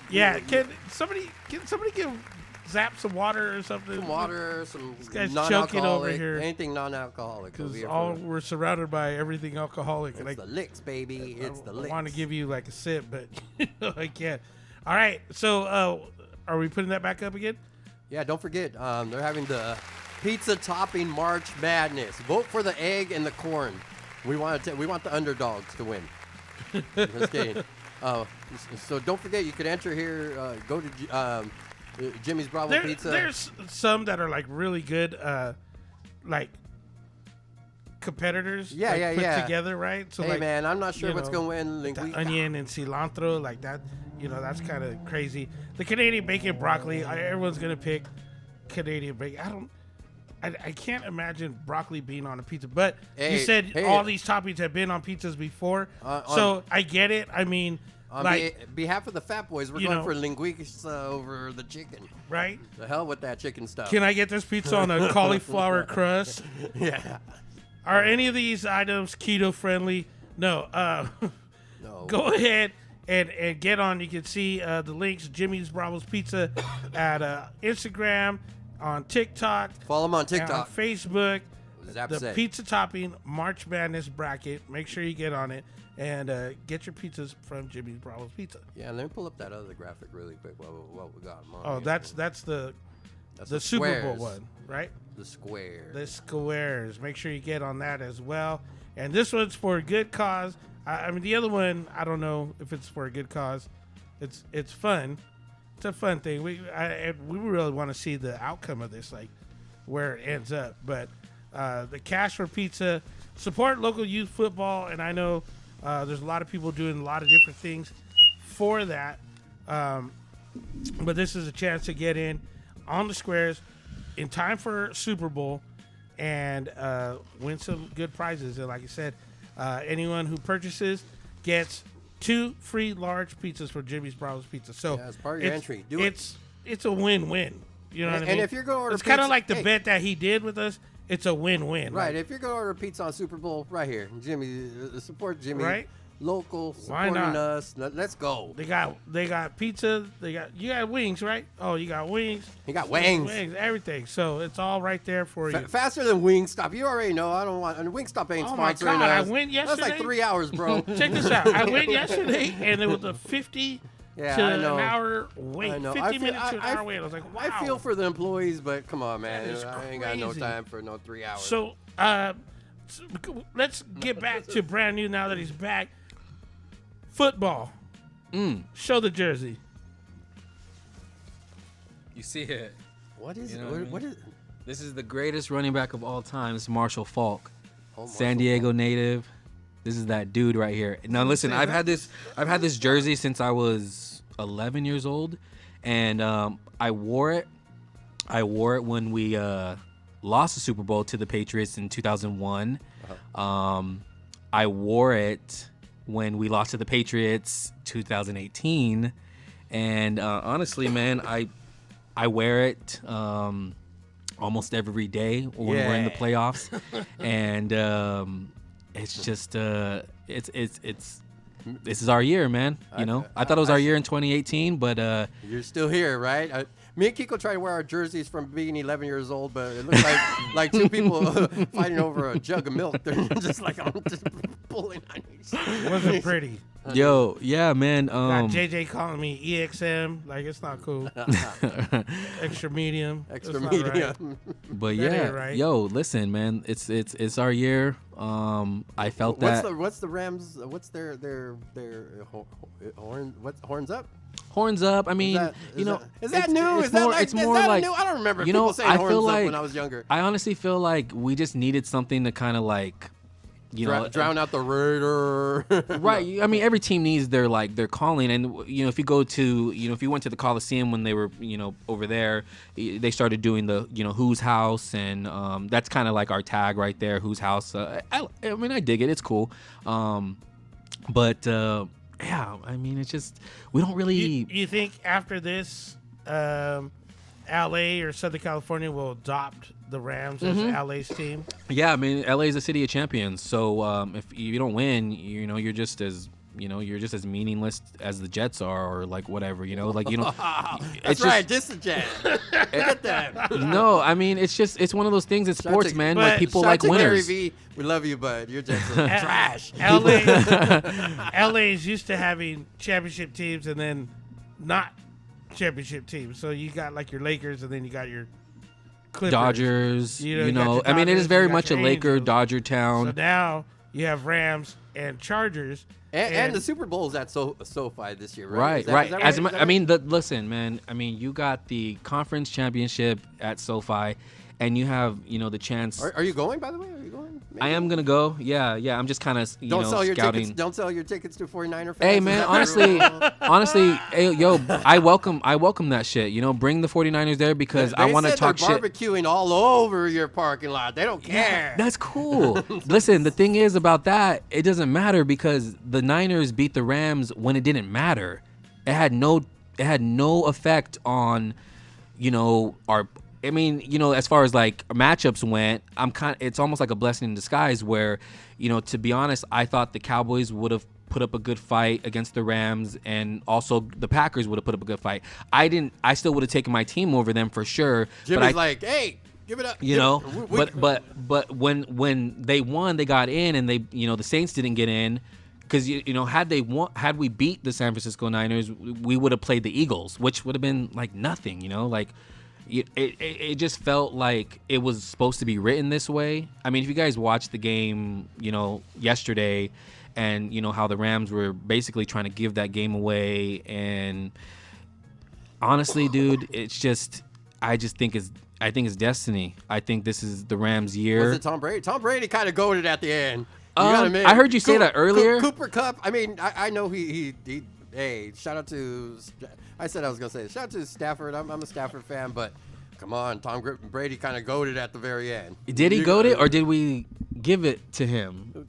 Yeah, can somebody give Zap some water or something? Some water, some guy's non-alcoholic, choking over here. anything non-alcoholic. over Because here we're surrounded by everything alcoholic. it's And the licks, baby. It's the I licks. want to give you like a sip, but I can't. All right, so are we putting that back up again? Yeah, don't forget, they're having the pizza topping March Madness. Vote for the egg and the corn. We want the underdogs to win. Just kidding. So don't forget, you could enter here. Go to Jimmy's Bravo Pizza. There's some that are like really good, like competitors. Yeah, like, yeah, put yeah. together, right? So Hey like, man, I'm not sure you what's know, gonna win. the onion and cilantro, like that. That's kind of crazy. The Canadian bacon broccoli. Everyone's gonna pick Canadian bacon. I can't imagine broccoli being on a pizza. But you said all these toppings have been on pizzas before, so I get it. I mean, on behalf of the Fat Boys, we're going for linguiça over the chicken. Right? The hell with that chicken stuff. Can I get this pizza on a cauliflower crust? Yeah. Are any of these items keto friendly? No. No. Go ahead and get on. You can see the links. Jimmy's Bravos Pizza at Instagram, on TikTok. Follow them on and TikTok. on Facebook. Zap The say. pizza topping March Madness bracket. Make sure you get on it and get your pizzas from Jimmy's Bravos Pizza. Yeah, let me pull up that other graphic really quick. What we got? Oh, that's the That's the Super Bowl squares. one, right? The square. The squares. Make sure you get on that as well. And this one's for a good cause. I mean, the other one, I don't know if it's for a good cause. It's fun. It's a fun thing. We really want to see the outcome of this, like where it ends up. But the Cash for Pizza, support local youth football, and I know there's a lot of people doing a lot of different things for that. But this is a chance to get in on the squares in time for Super Bowl and win some good prizes. And like I said, anyone who purchases gets 2 free large pizzas for Jimmy's Bravos Pizza. So Yeah, it's part of your entry. Do it. It's a win-win. You know what I mean? And if you're going to order it's kind of pizza- like the hey. bet that he did with us. It's a win-win. Right. Like, If you're going to order pizza on Super Bowl, right here, Jimmy, support Jimmy. Right. Local, Why supporting not? us. Let's go. they got pizza. You got wings, right? Oh, you got wings. He got wings. Everything. So it's all right there for you. Faster than Wingstop. You already know. I don't want. And Wingstop ain't Oh my sponsoring God, I us. went That's like yesterday. 3 hours, bro. Check this out. I went yesterday, and it was a 50 Yeah, to I an know. hour wait. I know. 50 I feel- minutes to an I- hour wait. I was like, wow. I feel for the employees, but come on, man. That is I ain't got no crazy. time for no 3 hours. So, let's get back to brand new now that he's back. Football. Show the jersey. You see it. what is You it? know what I mean? What is? This is the greatest running back of all time. It's Marshall Faulk, Oh, San Diego native. This is that dude right here. Now listen, I've had this jersey since I was 11 years old, and I wore it. I wore it when we lost the Super Bowl to the Patriots in 2001. I wore it when we lost to the Patriots 2018, and honestly, man, I wear it almost every day when we're in the playoffs, and it's just it's this is our year, man. You know, I thought it was our year in 2018, but You're still here, right? Me and Kiko try to wear our jerseys from being 11 years old, but it looks like two people fighting over a jug of milk. They're just like I'm just pulling on each other. Wasn't pretty. yo, yeah, man. Got JJ calling me EXM. Like, it's not cool. Extra medium. Extra It's not medium. right. But That yeah, ain't right. yo, listen, man, it's our year. I felt that What's the Rams? What's their horn? What's horns up? horns up. I mean, Is you know, that new? It's Is that more, like? it's is more that like new? I don't remember you people know. saying I horns feel up like when I was younger. I honestly feel like we just needed something to kind of like, you know, Drown out the Raider. right. I mean, every team needs their calling, and you know, if you go to, you know, if you went to the Coliseum when they were, you know, over there, they started doing the, you know, Whose House, and that's kind of like our tag right there, Whose House. I mean, I dig it. It's cool. But yeah, I mean, it's just we don't really. You think after this, LA or Southern California will adopt the Rams as LA's team? Yeah, I mean, LA is a city of champions. So if you don't win, you know, you're just as meaningless as the Jets are, or like whatever, you know, like, you know. That's right. This is Jet. Get that. No, I mean, it's one of those things in sports, to- man. but Like people Shout like to Gary winners. V. We love you, bud. You're just trash. LA's used to having championship teams and then not championship teams. So you got like your Lakers and then you got your Clippers. Dodgers, You know, you you got know. your I mean, it Dodgers, is very you got much a your Laker Angels. Dodger So town. now you have Rams and Chargers. And the Super Bowl's at SoFi this year, right? Right, Is that- right. is that As right? a, Is that I mean, listen, man. I mean, you got the conference championship at SoFi, and you have, you know, the chance. Are you going, by the way? Are you going? Maybe? I am gonna go. Yeah. I'm just kind of, Don't sell your scouting. tickets. Don't sell your tickets to 49er fans. Hey Is man, that honestly, true? honestly, hey, yo, I welcome that shit. You know, bring the 49ers there because I They want to said talk they're shit. barbecuing all over your parking lot. They don't care. That's cool. Listen, the thing is about that, it doesn't matter because the Niners beat the Rams when it didn't matter. It had no effect on, you know, our. I mean, you know, as far as like matchups went, it's almost like a blessing in disguise where, you know, to be honest, I thought the Cowboys would have put up a good fight against the Rams, and also the Packers would have put up a good fight. I still would have taken my team over them for sure. Jimmy's but like, hey, give it up. you give know, it- but when they won, they got in, and they, you know, the Saints didn't get in. Because you know, had we beat the San Francisco Niners, we would have played the Eagles, which would have been like nothing, you know, like, it just felt like it was supposed to be written this way. I mean, if you guys watched the game, yesterday, and how the Rams were basically trying to give that game away, and honestly, dude, I think it's destiny. I think this is the Rams' year. Was it Tom Brady? Tom Brady kind of goaded at the end. You gotta admit, I heard you say that earlier. Cooper Kupp. I mean, I know he. Hey, shout out to. I said I was gonna say shout out to Stafford. I'm a Stafford fan, but come on, Tom Brady kind of goaded at the very end. Did he goad it, or did we give it to him?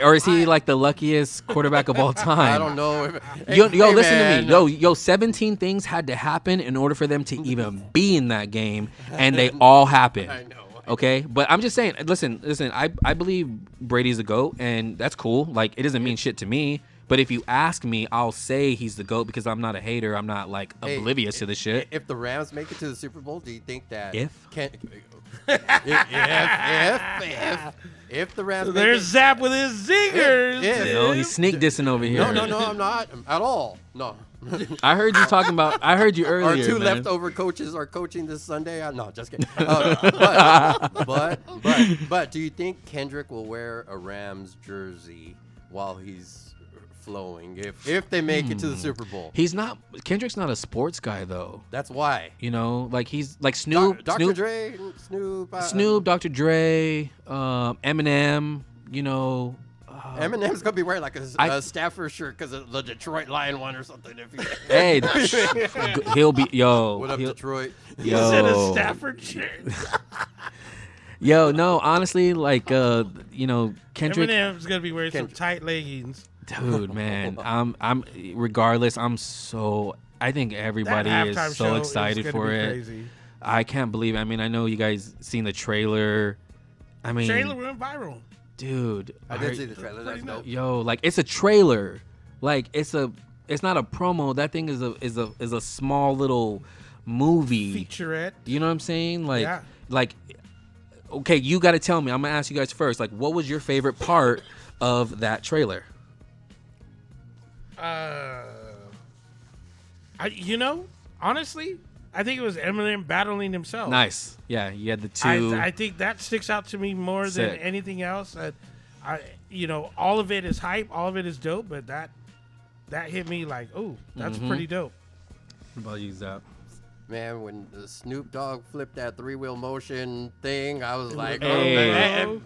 Or is he like the luckiest quarterback of all time? I don't know. Listen to me. 17 things had to happen in order for them to even be in that game, and they all happened. I know. Okay, but I'm just saying. Listen. I believe Brady's the GOAT, and that's cool. Like, it doesn't mean shit to me. But if you ask me, I'll say he's the GOAT because I'm not a hater. I'm not like oblivious to the shit. If the Rams make it to the Super Bowl, do you think that if the Rams There's Zap with his zingers. he's sneak dissing over here. No, I'm not at all. No. I heard you talking about. I heard you earlier. Our two man. leftover coaches are coaching this Sunday. No, just kidding. But do you think Kendrick will wear a Rams jersey while he's flowing if they make it to the Super Bowl? He's not. Kendrick's not a sports guy though. That's why. Like he's like Snoop, Dr. Dre, Snoop, Dr. Dre, Eminem. Eminem's gonna be wearing like a Stafford shirt because of the Detroit Lion one or something. Hey, he'll be What up, Detroit? He said a Stafford shirt. No, honestly, like Kendrick. Eminem's gonna be wearing some tight leggings. Dude, man, I'm regardless. I think everybody is so excited for it. Crazy. I can't believe. I mean, I know you guys seen the trailer. I mean, trailer went viral. Dude, I did see the trailer. That's dope. Like it's a trailer. Like it's not a promo. That thing is a small little movie Featurette. You know what I'm saying? Like, Yeah. like, okay, you got to tell me. I'm gonna ask you guys first. Like, what was your favorite part of that trailer? Honestly, I think it was Eminem battling himself. Nice. Yeah, you had the two. I think that sticks out to me more than Sick. anything else. All of it is hype, all of it is dope, but that hit me like, oh, that's pretty dope. What about you, Zap? Man, when the Snoop Dogg flipped that 3-wheel motion thing, I was like, Hey. oh,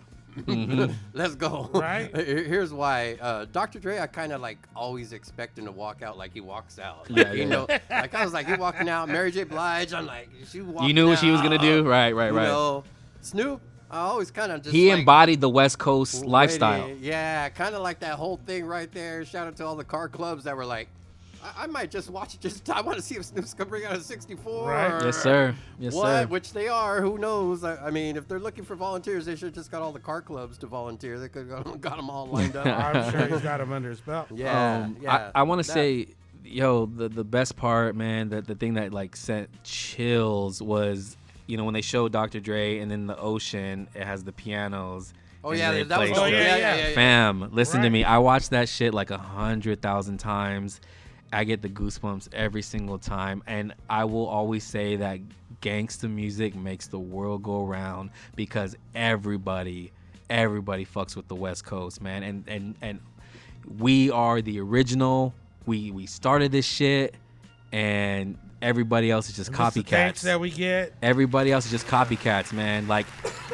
let's go. Right? Here's why. Dr. Dre, I kind of like always expect him to walk out like he walks out. Yeah, You know, like I was like, he walking out. Mary J. Blige, I'm like, she walking You knew what she was out. gonna do, right? You know, Snoop, I always kind of just He like, embodied the West Coast lifestyle. Yeah, kind of like that whole thing right there. Shout out to all the car clubs that were like, I might just watch it. I want to see if Snoop's gonna bring out a 64. Right. Yes, sir. Yes, What? sir. Which they are. Who knows? I mean, if they're looking for volunteers, they should have just got all the car clubs to volunteer. They could have got them all lined up. I'm sure he's got him under his belt. Yeah. I want to say, the best part, man, the thing that like sent chills was, when they showed Dr. Dre and then the ocean, it has the pianos. Oh and yeah, they that was. play Oh stuff. yeah. Fam, listen to Right. me. I watched that shit like 100,000 times. I get the goosebumps every single time, and I will always say that gangsta music makes the world go round because everybody fucks with the West Coast, man. And we are the original. We started this shit, and everybody else is just What's the thanks copycats. that we get. Everybody else is just copycats, man. Like,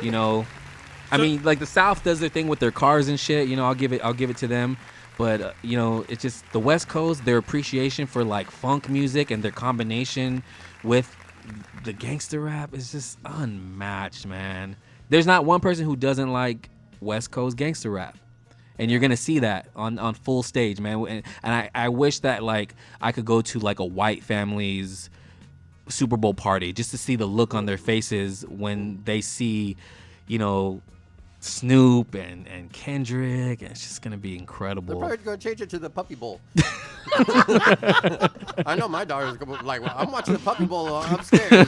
I mean, like the South does their thing with their cars and shit. I'll give it to them. But, it's just the West Coast, their appreciation for, like, funk music and their combination with the gangster rap is just unmatched, man. There's not one person who doesn't like West Coast gangster rap. And you're going to see that on full stage, man. And I wish that, like, I could go to, like, a white family's Super Bowl party just to see the look on their faces when they see, Snoop and Kendrick, and it's just gonna be They're incredible. probably gonna change it to the Puppy Bowl. I know my daughter's gonna like. Well, I'm watching the Puppy Bowl upstairs.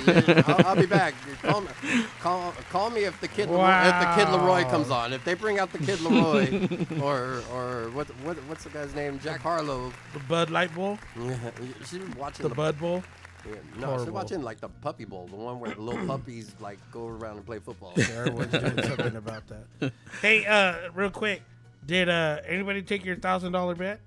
I'll be back. Call me if the kid Leroy comes on. If they bring out the kid Leroy, or what's the guy's name? Jack Harlow. The Bud Light Bowl. Yeah, she's watching The Bud Bowl. Yeah, no, Horrible. still watching like the Puppy Bowl, the one where the little puppies like go around and play football. Everyone's doing something about that. Hey, real quick, did anybody take your $1,000 bet?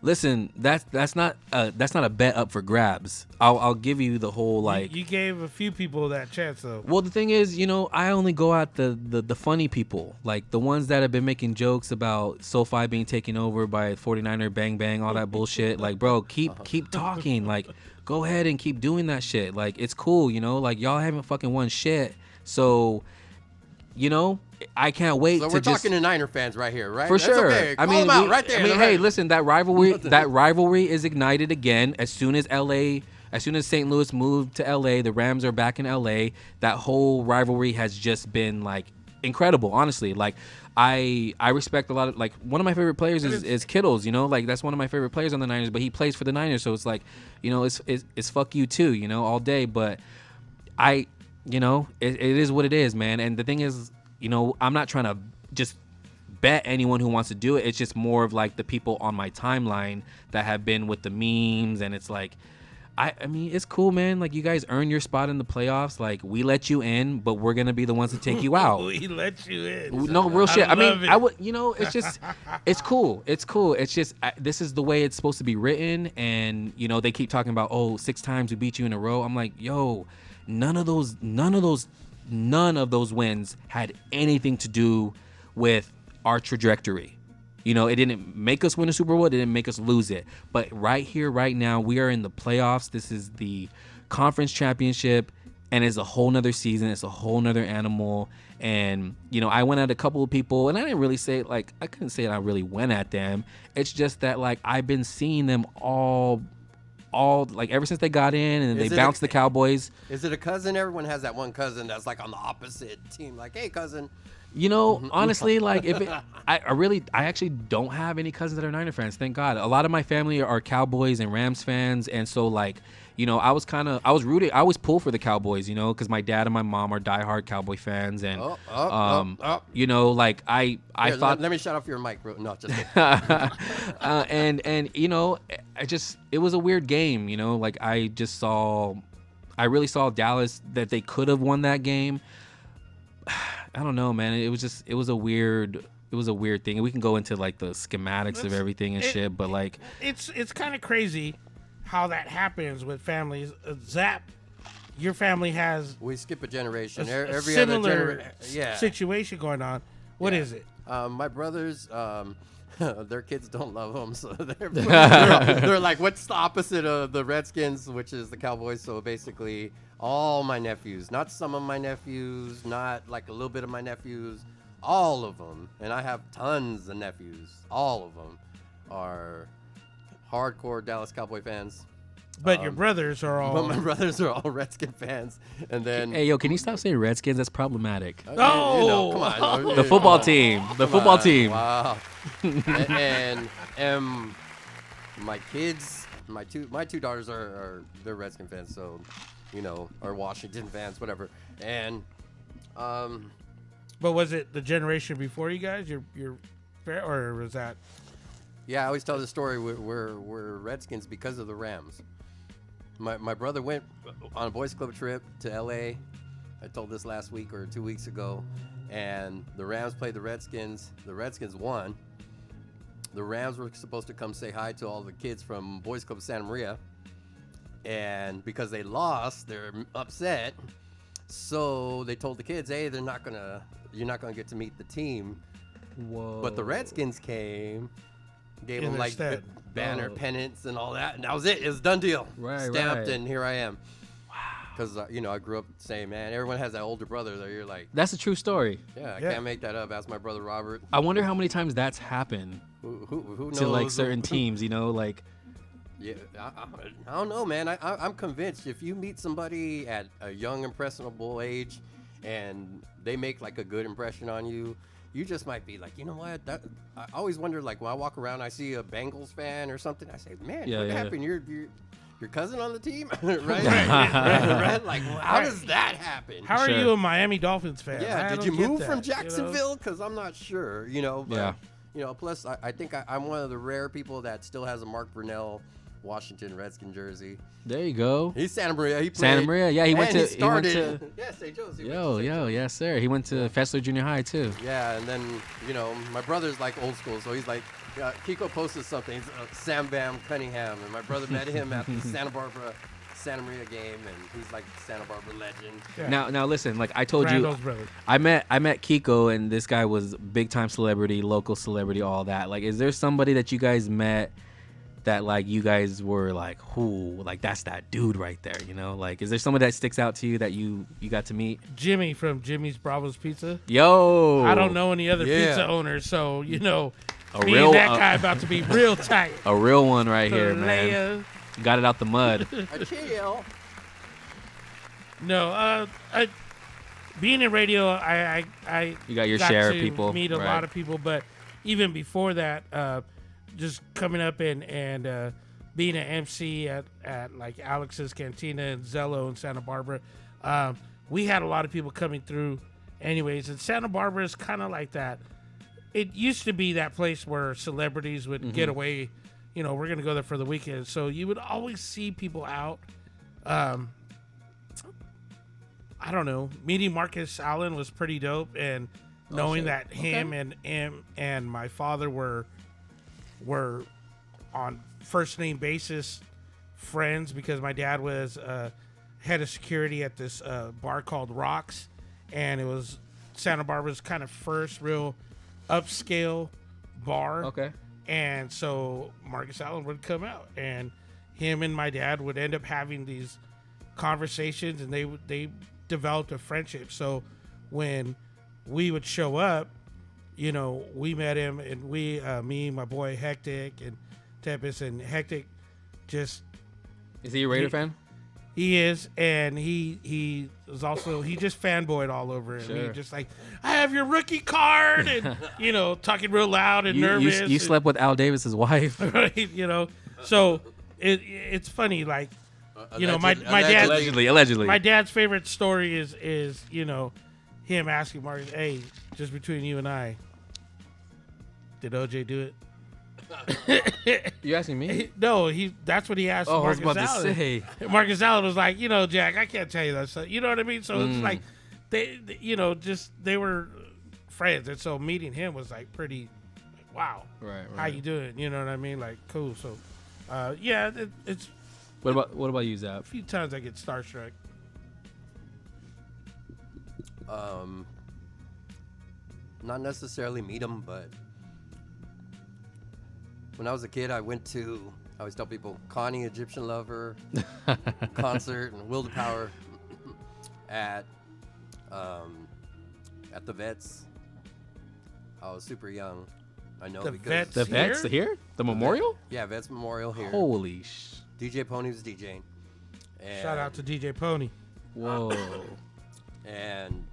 Listen, that's not a bet up for grabs. I'll give you the whole like. You gave a few people that chance though. Well, the thing is, I only go at the funny people, like the ones that have been making jokes about SoFi being taken over by 49er bang bang, all that bullshit. Like, bro, keep talking. Like, go ahead and keep doing that shit. Like, it's cool, like y'all haven't fucking won shit. So, I can't wait So to we're just talking to Niner fans right here, right? for That's sure. Okay. I Call mean, them out right there. I mean, right. hey, listen, that rivalry is ignited again as soon as St. Louis moved to LA, the Rams are back in LA. That whole rivalry has just been like incredible, honestly. Like I respect a lot of, like, one of my favorite players is Kittles, like that's one of my favorite players on the Niners, but he plays for the Niners, so it's like, it's fuck you too, all day. But it is what it is, man. And the thing is, I'm not trying to just bet anyone who wants to do it. It's just more of like the people on my timeline that have been with the memes, and it's like, I mean, it's cool, man. Like, you guys earn your spot in the playoffs. Like, we let you in, but we're gonna be the ones to take you out. We let you in. No, real shit. I mean, love it. I would, it's just, it's cool. It's cool. It's just, this is the way it's supposed to be written. And, they keep talking about, 6 times we beat you in a row. I'm like, yo, none of those wins had anything to do with our trajectory. It didn't make us win a Super Bowl. It didn't make us lose it. But right here, right now, we are in the playoffs. This is the conference championship, and it's a whole nother season. It's a whole nother animal. And, I went at a couple of people, and I didn't really say, like, I couldn't say I really went at them. It's just that, like, I've been seeing them all like ever since they got in, and they bounced the Cowboys. Is it a cousin? Everyone has that one cousin that's like on the opposite team. Like, hey, cousin. Honestly, like, I actually don't have any cousins that are Niner fans. Thank God. A lot of my family are Cowboys and Rams fans, and so, like, I was rooting. I always pull for the Cowboys, because my dad and my mom are diehard Cowboy fans, and like I Here, thought. Let me shut off your mic, bro. No, just kidding. it was a weird game, like I really saw Dallas, that they could have won that game. I don't know, man. It was a weird thing. We can go into like the schematics of everything and shit, but like it's kind of crazy how that happens with families. Zap, your family has We skip a generation. a Every similar yeah. situation going on. What is it? My brothers, their kids don't love them, so they're like, what's the opposite of the Redskins, which is the Cowboys? So basically, all my nephews, not some of my nephews, not like a little bit of my nephews, all of them, and I have tons of nephews, all of them are hardcore Dallas Cowboy fans. But your brothers are all. But my brothers are all Redskin fans, and then hey, yo, can you stop saying Redskins? That's problematic. No! Come on, The football team. The football team. Wow. and my kids, my two daughters are they're Redskin fans, so are Washington fans, whatever. And But was it the generation before you guys? Your or was that? yeah, I always tell the story. We're Redskins because of the Rams. My brother went on a boys club trip to LA. I told this last week or 2 weeks ago, and the Rams played the Redskins. The Redskins won. The Rams were supposed to come say hi to all the kids from Boys Club Santa Maria, and because they lost, they're upset. So they told the kids, "Hey, you're not gonna get to meet the team." Whoa. But the Redskins came, gave In them their like stead. banner pennants and all that, and that was it. It was a done deal. Right, Stamped, right. and here I am. Because I grew up saying, man, everyone has that older brother that you're like, That's a true story. yeah, I Yeah. can't make that up. Ask my brother Robert. I wonder how many times that's happened Who knows? to like certain teams, like. Yeah, I don't know, man. I'm convinced if you meet somebody at a young, impressionable age, and they make like a good impression on you, you just might be like, you know what? I always wonder, like when I walk around, I see a Bengals fan or something. I say, man, Yeah, what yeah. happened? Your cousin on the team, right? right? Like, how does that happen? How are Sure. you a Miami Dolphins fan? Yeah, I did you don't get move that, from you know? Jacksonville? Because I'm not sure, But, Yeah. plus, I think I'm one of the rare people that still has a Mark Brunell Washington Redskin jersey. There you go. He's Santa Maria. He played. Santa Maria. Yeah, he went and to. He started. He went to Yeah, St. Joe's. He went yo, to St. yo, Joe's. yes, sir. He went to Fessler Junior High too. Yeah, and then, you know, my brother's like old school, so he's like, Kiko posted something, Sam Bam Cunningham, and my brother met him at the Santa Maria game, and he's like Santa Barbara legend. Yeah. Now listen, like I told Randall's you, brother. I met Kiko, and this guy was big time celebrity, local celebrity, all that. Like, is there somebody that you guys met that like you guys were like, who, like that's that dude right there, you know? Like, is there somebody that sticks out to you that you got to meet? Jimmy from Jimmy's Bravo's Pizza. Yo, I don't know any other Yeah. pizza owners, so you know, A me real- and that guy about to be real tight. a real one right here, man. Leia. Got it out the mud. A chill. No, being in radio, I You got your got share of to people, meet a right. lot of people, but even before that, just coming up and being an MC at like Alex's Cantina and Zello in Santa Barbara, we had a lot of people coming through anyways, and Santa Barbara is kind of like that. It used to be that place where celebrities would get away, you know, we're going to go there for the weekend, so you would always see people out. I don't know, meeting Marcus Allen was pretty dope, and knowing that him and my father were on first name basis friends, because my dad was head of security at this bar called Rocks, and it was Santa Barbara's kind of first real upscale bar. Okay. And so Marcus Allen would come out, and him and my dad would end up having these conversations, and they developed a friendship. So when we would show up, you know, we met him, and me, my boy Hectic and Tempest, and Hectic just, Is he a Raider fan? he is, and he was also, he just fanboyed all over it. Sure. He just like, I have your rookie card, and you know, talking real loud and You nervous. you slept with Al Davis's wife. Right, you know. So it's funny, like, you know, my dad, Allegedly. my dad's favorite story is you know, him asking Marcus, hey, just between you and I, did OJ do it? You asking me? No, that's what he asked Oh, I was Marcus about to Allen. say. Marcus Allen was like, you know, Jack, I can't tell you that stuff. You know what I mean? So it's like they you know, just they were friends, and so meeting him was like pretty, like, wow, Right. how you doing? You know what I mean? Like, cool. So, yeah, it's What about you, Zap? a few times I get starstruck. Not necessarily meet him, but when I was a kid, I always tell people, Connie, Egyptian Lover, concert, and Will to Power at the Vets. I was super young. I know The because Vets The Vets here? The Memorial? Yeah, Vets Memorial here. Holy DJ Pony was DJing. And, Shout out to DJ Pony. Whoa. And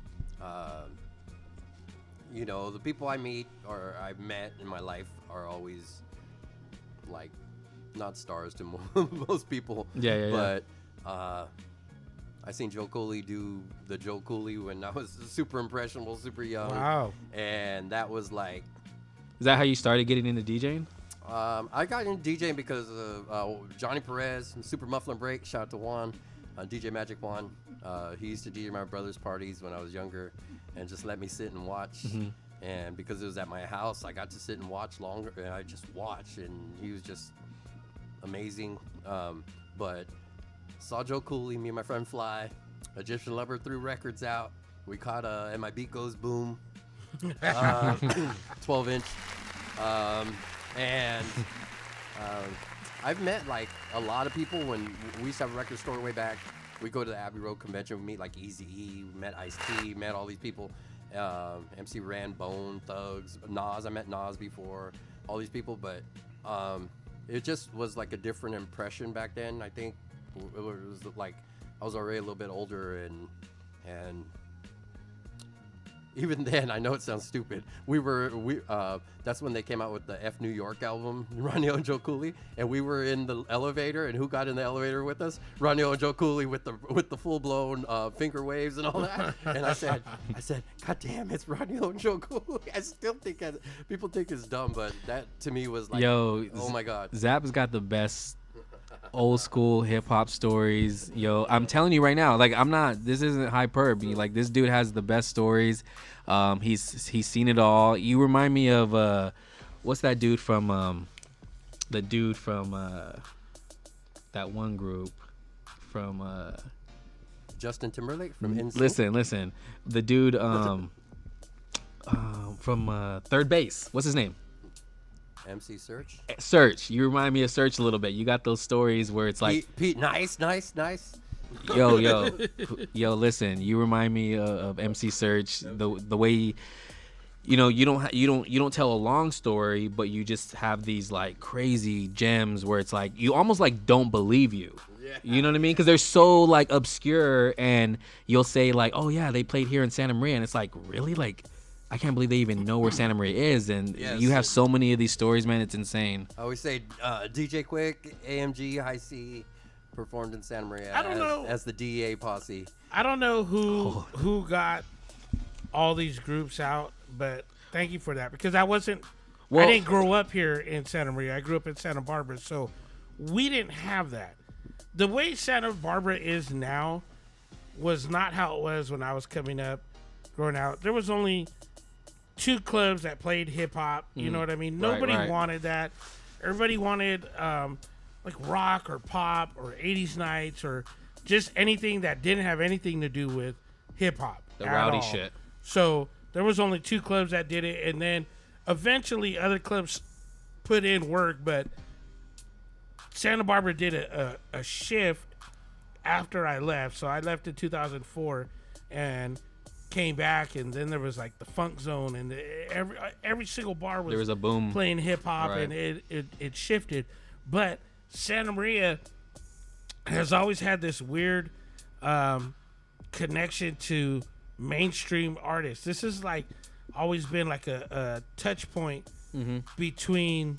you know, the people I meet or I've met in my life are always like not stars to most people. Yeah. But I seen Joe Cooley do the Joe Cooley when I was super impressionable, super young. Wow. And that was like, Is that how you started getting into DJing? I got into DJing because of Johnny Perez, Super Mufflin Break. Shout out to Juan, DJ Magic Juan. He used to DJ my brother's parties when I was younger, and just let me sit and watch. And because it was at my house, I got to sit and watch longer. And I just watched, and he was just amazing. But saw Joe Cooley, me and my friend Fly, Egyptian Lover threw records out. We caught And My Beat Goes Boom, 12-inch. And I've met like a lot of people when we used to have a record store way back. We go to the Abbey Road convention, we meet like Eazy-E, we met Ice-T, met all these people. MC Ran, Bone, Thugs, Nas. I met Nas before, all these people, but it just was like a different impression back then. I think it was like I was already a little bit older, and even then, I know it sounds stupid. That's when they came out with the F New York album, Ronnie and Joe Cooley, and we were in the elevator. And who got in the elevator with us? Ronnie and Joe Cooley with the full blown finger waves and all that. And I said, God damn, it's Ronnie and Joe Cooley. I still think people think it's dumb, but that to me was like, Yo, oh my God. Zap's got the best old school hip hop stories. Yo, I'm telling you right now, like this isn't hyperbole. Like this dude has the best stories. He's seen it all. You remind me of what's that dude from that one group from Justin Timberlake from NSYNC. Listen. The dude from Third Base. What's his name? MC Search. Search. You remind me of Search a little bit. You got those stories where it's like Pete, nice. yo, listen. You remind me of MC Search. The way, you don't tell a long story, but you just have these like crazy gems where it's like you almost like don't believe you. Yeah. You know what I mean? Because they're so like obscure, and you'll say like, oh yeah, they played here in Santa Maria, and it's like really like. I can't believe they even know where Santa Maria is, and you have so many of these stories, man. It's insane. I always say DJ Quick, AMG, High C performed in Santa Maria as the DEA posse. I don't know who got all these groups out, but thank you for that, because I didn't grow up here in Santa Maria. I grew up in Santa Barbara, so we didn't have that. The way Santa Barbara is now was not how it was when I was growing out. There was only 2 clubs that played hip hop. You know what I mean? Nobody wanted that. Everybody wanted like rock or pop or 80s nights or just anything that didn't have anything to do with hip hop. The rowdy shit. So there was only 2 clubs that did it, and then eventually other clubs put in work, but Santa Barbara did a shift after I left. So I left in 2004 and came back, and then there was like the Funk Zone, and every single bar was there was a boom playing hip hop, and it shifted. But Santa Maria has always had this weird connection to mainstream artists. This has like always been like a touch point between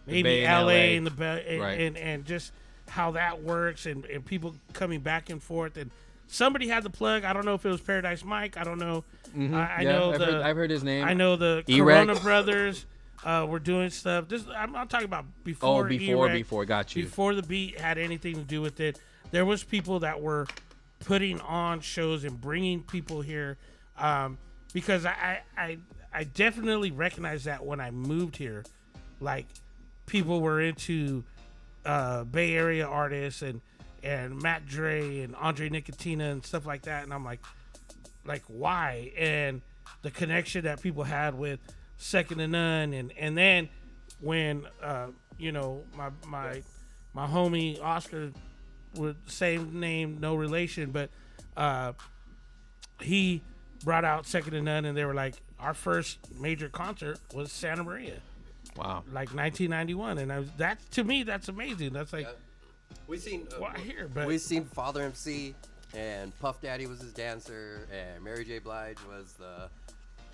maybe LA and and just how that works, and people coming back and forth. And somebody had the plug. I don't know if it was Paradise Mike. I don't know. I've heard his name. I know the Corona Brothers were doing stuff. I'm talking about before. Before. Got you. Before the beat had anything to do with it, there was people that were putting on shows and bringing people here, because I definitely recognized that when I moved here, like people were into Bay Area artists and Matt Dre and Andre Nicotina and stuff like that, and I'm like why? And the connection that people had with Second to None, and then when my homie Oscar, with same name, no relation, but he brought out Second to None, and they were like, our first major concert was Santa Maria. Wow. Like 1991, and to me that's amazing. That's like. We've seen we've seen Father MC, and Puff Daddy was his dancer, and Mary J. Blige was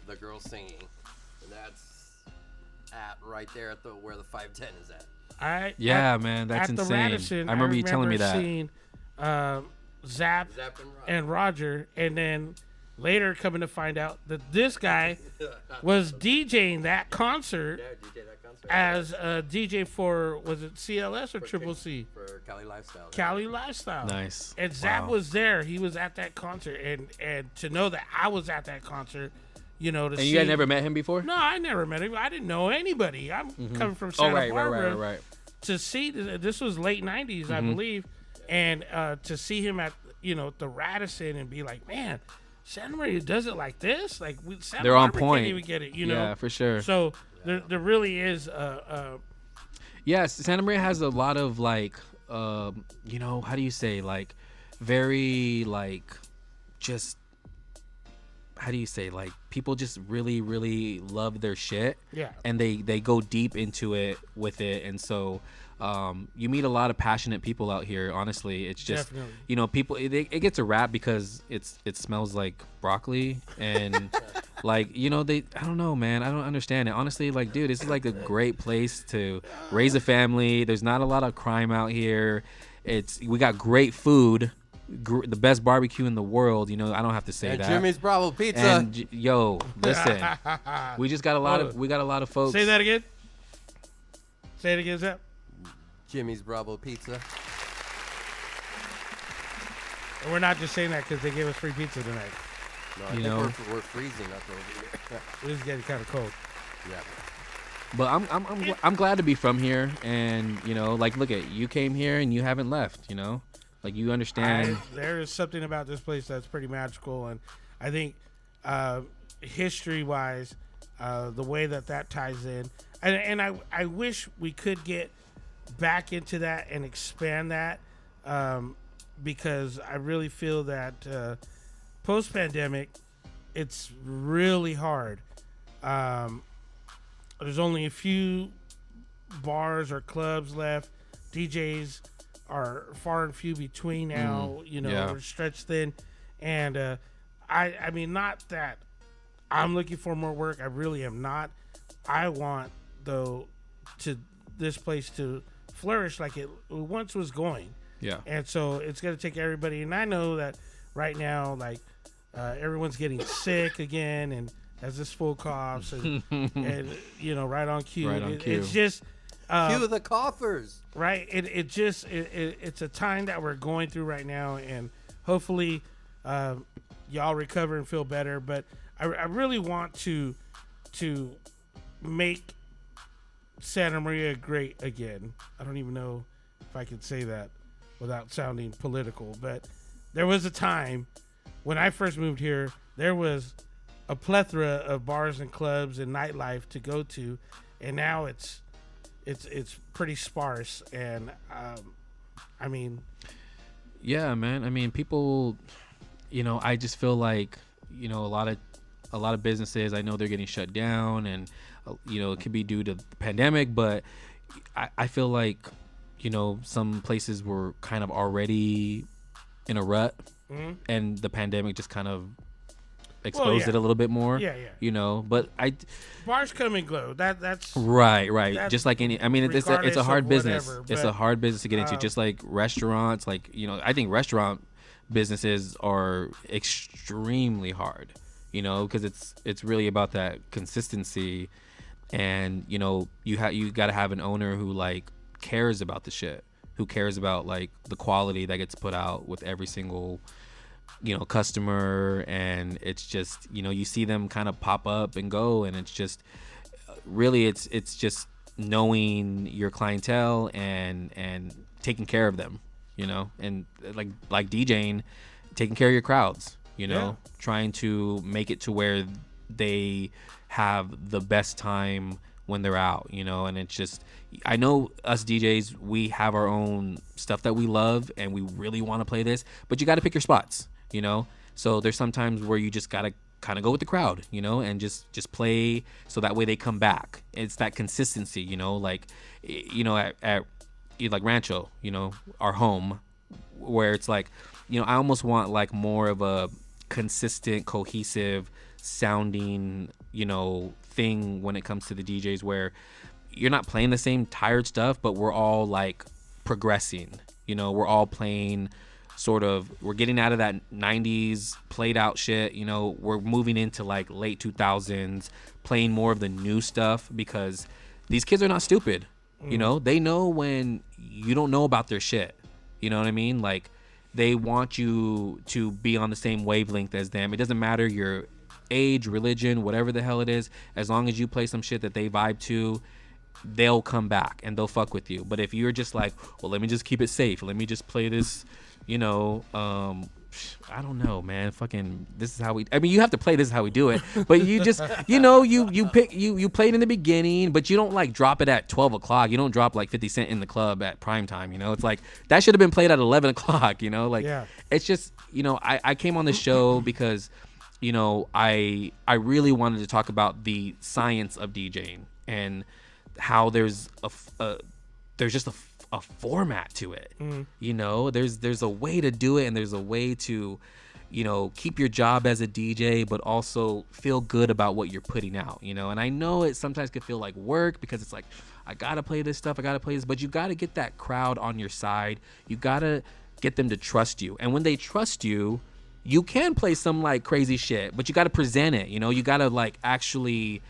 the girl singing, and that's right there at where the 510 is at. Man, that's at insane. The Radisson, I remember you telling me that. Seeing, Zap and Roger, and then later coming to find out that this guy was DJing that concert. As a DJ for, was it CLS or Triple C? For Cali Lifestyle. Cali Lifestyle. Nice. And Zap was there. He was at that concert. And to know that I was at that concert, to see. And you had never met him before? No, I never met him. I didn't know anybody. I'm coming from Santa Barbara. Right. To see, this was late 90s, I believe. And to see him at, the Radisson and be like, man, Santa Maria does it like this? Like, Santa They're on Barbara point. Can't even get it, Yeah, for sure. So there really is yes, Santa Maria has a lot of like how do you say, like very like just how do you say, like people just really really love their shit. Yeah. And they go deep into it with it, and so you meet a lot of passionate people out here. Honestly, it's just people. It gets a rap because it smells like broccoli and like I don't know, man. I don't understand it. Honestly, like dude, this is like a great place to raise a family. There's not a lot of crime out here. We got great food. The best barbecue in the world, I don't have to say that. Jimmy's Bravo Pizza. And listen, we got a lot of folks. Say that again. Say it again, Zep. Jimmy's Bravo Pizza. And we're not just saying that because they gave us free pizza tonight. No, I You think know? we're freezing up over here. It is getting kind of cold. Yeah. But I'm glad to be from here, and you know, like, look at you came here and you haven't left. You know, like you understand. There is something about this place that's pretty magical, and I think history-wise, the way that ties in, and I wish we could get back into that and expand that, because I really feel that post-pandemic, it's really hard. There's only a few bars or clubs left. DJs are far and few between now. You know, yeah. we're stretched thin. And I mean, not that I'm looking for more work. I really am not. I want, though, to this place to flourish like it once was going. Yeah. And so it's going to take everybody. And I know that right now, like, everyone's getting sick again and has this full coughs and, and you know, right on cue. Right on cue. It's just Cue the coughers. right. It's a time that we're going through right now, and hopefully y'all recover and feel better. But I really want to make Santa Maria great again. I don't even know if I can say that without sounding political, but there was a time when I first moved here, there was a plethora of bars and clubs and nightlife to go to, and now it's pretty sparse. And I mean, Yeah, man. I mean, people, you know, I just feel like, you know, a lot of businesses, I know they're getting shut down, and you know, it could be due to the pandemic, but I feel like, you know, some places were kind of already in a rut, and the pandemic just kind of exposed it a little bit more. Yeah, yeah. You know, but bars come and go. That's right. That's Just like any, I mean, it's a regardless hard of business. whatever, It's but, a hard business to get into. Just like restaurants, like, you know, I think restaurant businesses are extremely hard. You know, because it's really about that consistency, and you know, you got to have an owner who like cares about the shit, who cares about like the quality that gets put out with every single, you know, customer. And it's just, you know, you see them kind of pop up and go, and it's just really it's just knowing your clientele and taking care of them, you know, and like DJing, taking care of your crowds, you know, trying to make it to where they have the best time when they're out, you know. And it's just, I know us DJs, we have our own stuff that we love and we really want to play this, but you got to pick your spots, you know. So there's sometimes where you just got to kind of go with the crowd, you know, and just play so that way they come back. It's that consistency, you know, like, you know, at like Rancho, you know, our home, where it's like, you know, I almost want like more of a consistent, cohesive sounding, you know, thing when it comes to the DJs, where you're not playing the same tired stuff, but we're all like progressing, you know, we're all playing sort of, we're getting out of that 90s played out shit, you know, we're moving into like late 2000s, playing more of the new stuff, because these kids are not stupid, you know, they know when you don't know about their shit, you know what I mean? Like, they want you to be on the same wavelength as them. It doesn't matter your age, religion, whatever the hell it is, as long as you play some shit that they vibe to, they'll come back and they'll fuck with you. But if you're just like, well, let me just keep it safe, let me just play this, you know, I don't know, man, fucking, this is how we, I mean, you have to play, this is how we do it, but you just, you know, you play it in the beginning, but you don't like drop it at 12 o'clock. You don't drop like 50 Cent in the club at prime time, you know. It's like, that should have been played at 11 o'clock, you know, like, it's just, you know, I came on this show because, you know, I really wanted to talk about the science of DJing and how there's just a format to it. You know, there's a way to do it, and there's a way to, you know, keep your job as a DJ, but also feel good about what you're putting out, you know. And I know it sometimes could feel like work, because it's like, I gotta play this stuff, I gotta play this, but you gotta get that crowd on your side. You gotta get them to trust you, and when they trust you, you can play some like crazy shit, but you gotta present it, you know. You gotta like actually,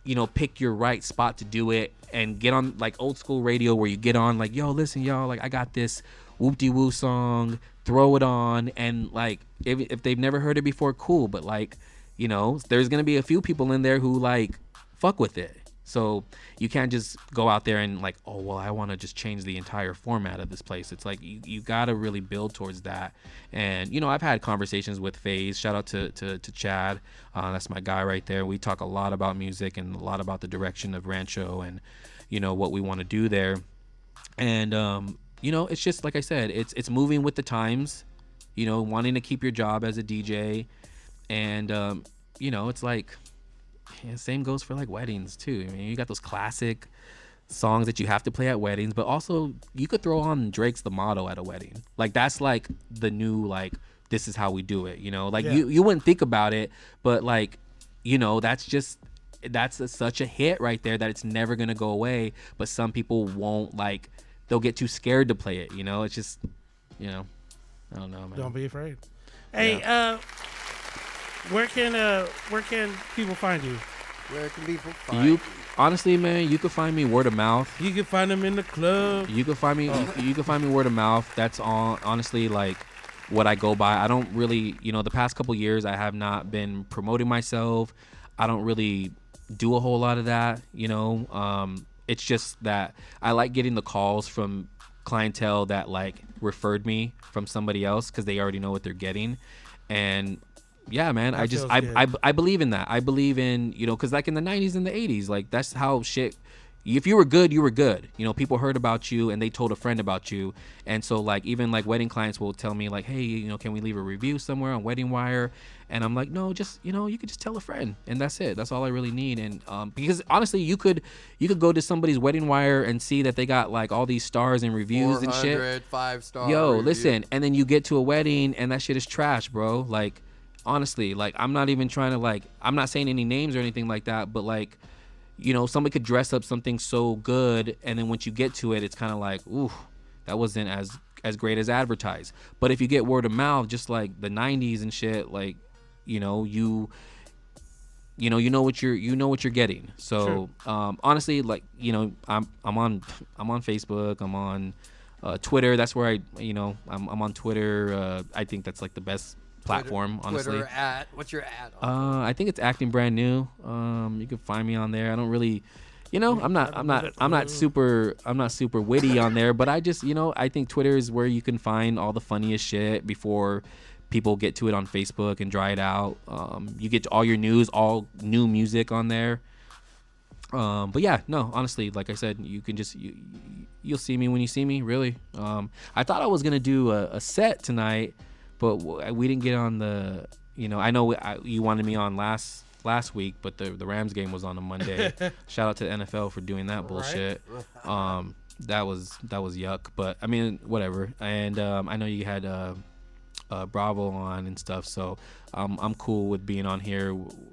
you know, pick your right spot to do it, and get on like old school radio, where you get on like, yo, listen, y'all, like, I got this whoop-de-woo song, throw it on, and like if they've never heard it before, cool. But like, you know, there's gonna be a few people in there who like fuck with it. So you can't just go out there and like, oh well, I want to just change the entire format of this place. It's like you gotta really build towards that. And you know, I've had conversations with FaZe. Shout out to Chad. That's my guy right there. We talk a lot about music and a lot about the direction of Rancho and you know what we want to do there. And you know, it's just like I said, it's moving with the times. You know, wanting to keep your job as a DJ, and you know, it's like. Yeah, same goes for like weddings too. I mean, you got those classic songs that you have to play at weddings, but also you could throw on Drake's The Motto at a wedding. Like that's like the new like this is how we do it. You know, like you wouldn't think about it, but like you know that's such a hit right there that it's never gonna go away. But some people won't like they'll get too scared to play it. You know, it's just you know I don't know, man. Don't be afraid. Hey, where can people find you? Where can people find You honestly, man, you could find me word of mouth. You can find them in the club. You could find me. You can find me word of mouth. That's all. Honestly, like what I go by. I don't really, you know, the past couple years I have not been promoting myself. I don't really do a whole lot of that. You know, it's just that I like getting the calls from clientele that like referred me from somebody else because they already know what they're getting, and. Yeah, man. I believe in that. I believe in, you know, because like in the 90s and the 80s, like that's how shit. If you were good, you were good. You know, people heard about you and they told a friend about you. And so like even like wedding clients will tell me like, hey, you know, can we leave a review somewhere on Wedding Wire? And I'm like, no, just, you know, you could just tell a friend and that's it. That's all I really need. And because honestly, you could go to somebody's Wedding Wire and see that they got like all these stars and reviews and shit. 5-star. Yo, review. listen. And then you get to a wedding and that shit is trash, bro. Like, honestly, like I'm not even trying to like I'm not saying any names or anything like that, but like you know somebody could dress up something so good and then once you get to it it's kind of like ooh that wasn't as great as advertised. But if you get word of mouth just like the 90s and shit, like you know what you're getting. So honestly, like you know I'm on Facebook, I'm on Twitter. That's where I'm on Twitter. I think that's like the best platform, honestly. Twitter what's your ad? I think it's acting brand new. You can find me on there. I don't really, you know, I'm not super witty on there, but I just, you know, I think Twitter is where you can find all the funniest shit before people get to it on Facebook and dry it out. You get to all your news, all new music on there. But yeah, no, honestly, like I said, you can just you'll see me when you see me. Really, I thought I was gonna do a set tonight. But we didn't get on the, you know, I know you wanted me on last week, but the Rams game was on a Monday. Shout out to the NFL for doing that bullshit. That was yuck. But I mean, whatever. And I know you had Bravo on and stuff, so I'm cool with being on here,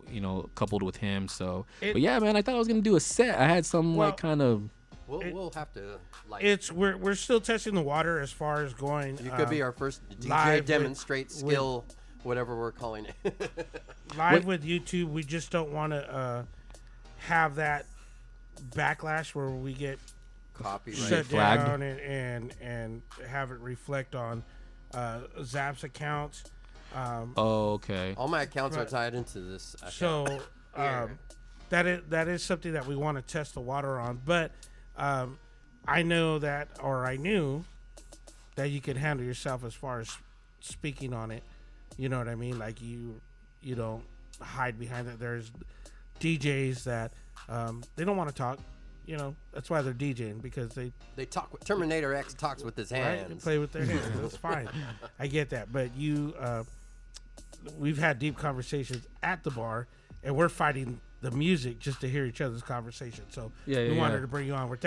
you know, coupled with him. So, but yeah, man, I thought I was gonna do a set. I had some like kind of. We'll have to. We're still testing the water as far as going. You could be our first DJ demonstrate skill, whatever we're calling it. Live with YouTube, we just don't want to have that backlash where we get copyright shut flagged down and have it reflect on Zap's accounts. Okay. All my accounts are tied into this account. So that is something that we want to test the water on, but. I knew that you could handle yourself as far as speaking on it. You know what I mean? Like you don't hide behind it. There's DJs that they don't want to talk. You know, that's why they're DJing because they talk. Terminator X talks with his hands. Right? They play with their hands. That's fine. I get that. But we've had deep conversations at the bar, and we're fighting the music just to hear each other's conversation. So we wanted to bring you on. We're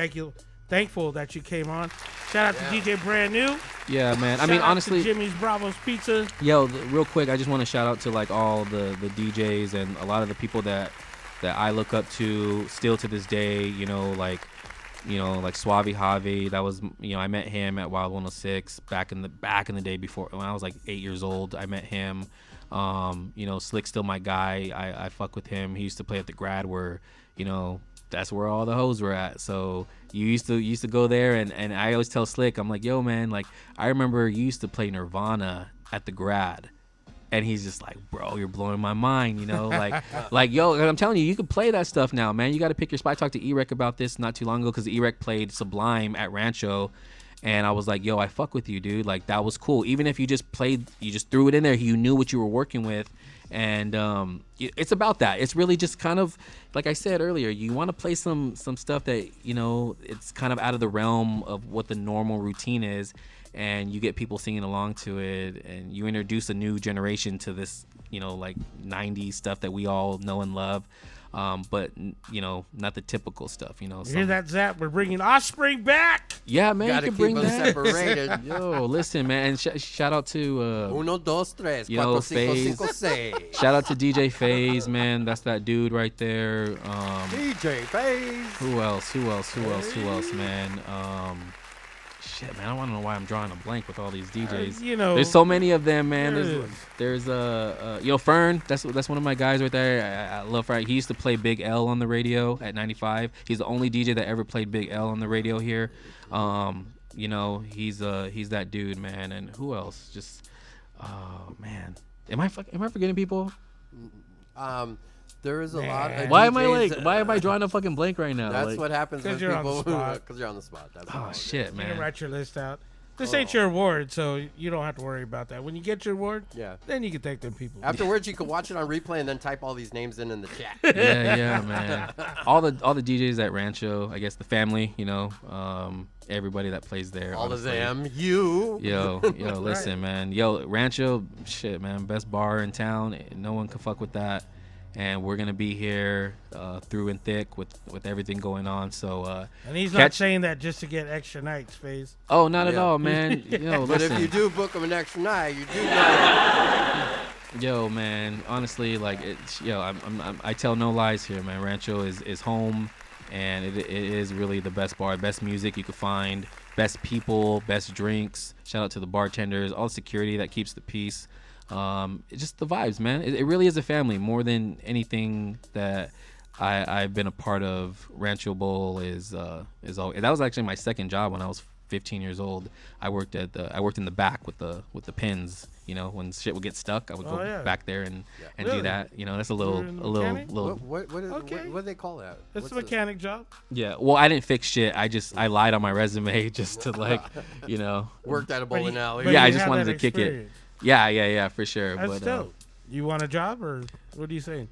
thankful that you came on. Shout out to DJ Brand New. Yeah, man. Shout I mean, out honestly, to Jimmy's Bravo's Pizza. Yo, real quick, I just want to shout out to like all the DJs and a lot of the people that I look up to still to this day. You know, like Suave Javi. That was, you know, I met him at Wild 106 back in the day before when I was like 8 years old. I met him. You know, Slick's still my guy. I fuck with him. He used to play at the Grad where, you know, that's where all the hoes were at. So you used to go there, and I always tell Slick, I'm like, yo man, like I remember you used to play Nirvana at the Grad. And he's just like, bro, you're blowing my mind, you know, like, yo, I'm telling you, you can play that stuff now, man. You got to pick your spot. I talked to Erek about this not too long ago because Erek played Sublime at Rancho, and I was like, yo, I fuck with you, dude. Like that was cool. Even if you just threw it in there, you knew what you were working with, and it's about that. It's really just kind of like I said earlier. You want to play some stuff that it's kind of out of the realm of what the normal routine is. And you get people singing along to it, and you introduce a new generation to this, like 90s stuff that we all know and love, but not the typical stuff, You hear that, Zap? We're bringing Offspring back. Yeah, man, Gotta you can keep bring them that. separated. Yo, listen, man, and shout out to Uno, dos, tres, you know, cuatro, cinco, Faze. cinco, seis. shout out to DJ Faze, man. That's that dude right there. DJ Faze. Who else, man? Shit, man, I don't know why I'm drawing a blank with all these DJs. There's so many of them, man. There's Fern. That's one of my guys right there. I love Fern. He used to play Big L on the radio at 95. He's the only DJ that ever played Big L on the radio here. He's that dude, man. And who else? Just, man, am I forgetting people? There is a lot of Why DJs, am I drawing a fucking blank right now? That's what happens when you're on the people spot. because you're on the spot. That's Oh all it shit, You man. can write your list out. This ain't your award, so you don't have to worry about that. When you get your award, Yeah. then you can thank them people. Afterwards, you can watch it on replay and then type all these names in the chat. Yeah, man. All the DJs at Rancho, I guess the family, everybody that plays there. All honestly. of them, you. Yo, listen, man. Yo, Rancho, shit, man. Best bar in town. No one can fuck with that. And we're gonna be here through and thick with everything going on. So and he's not saying that just to get extra nights, Faze. Oh, not at all, man. Yo, But listen. if you do book them an extra night, you do get Yo, man. Honestly, like, I tell no lies here, man. Rancho is home, and it is really the best bar, best music you could find, best people, best drinks. Shout out to the bartenders, all the security that keeps the peace. It's just the vibes, man. It really is a family more than anything that I've been a part of. Rancho Bowl is all. That was actually my second job when I was 15 years old. I worked in the back with the pins. When shit would get stuck, I would go back there and Really? do that. That's a little mechanic? what do they call that? That's What's a mechanic job. Yeah. Well, I didn't fix shit. I lied on my resume just to Worked at a bowling alley. But Yeah, I you just have wanted that to kick it. experience. Yeah, for sure. That's but dope. You want a job, or what are you saying?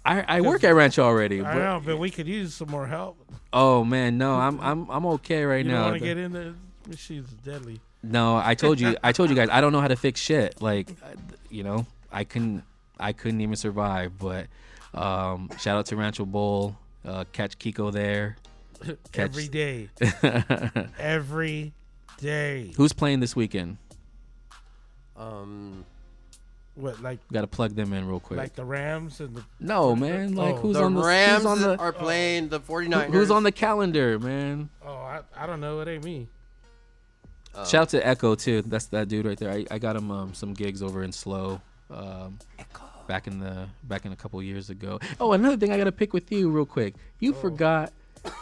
I work at Rancho already. I know, but we could use some more help. Oh man, no, I'm okay right You now. don't want to get in there? Machine's deadly. No, I told you guys, I don't know how to fix shit. Like, I couldn't even survive. But shout out to Rancho Bowl. Catch Kiko there. Every day. Every day. Who's playing this weekend? What, like Got to plug them in real quick. like the Rams and the No, man. Like, who's The on the Rams who's on the, are playing the 49ers. who's on the calendar, man? I don't know. It ain't me. Shout out to Echo too. That's that dude right there. I got him some gigs over in Slow. Back in a couple years ago. Oh, another thing I gotta pick with you real quick. You forgot.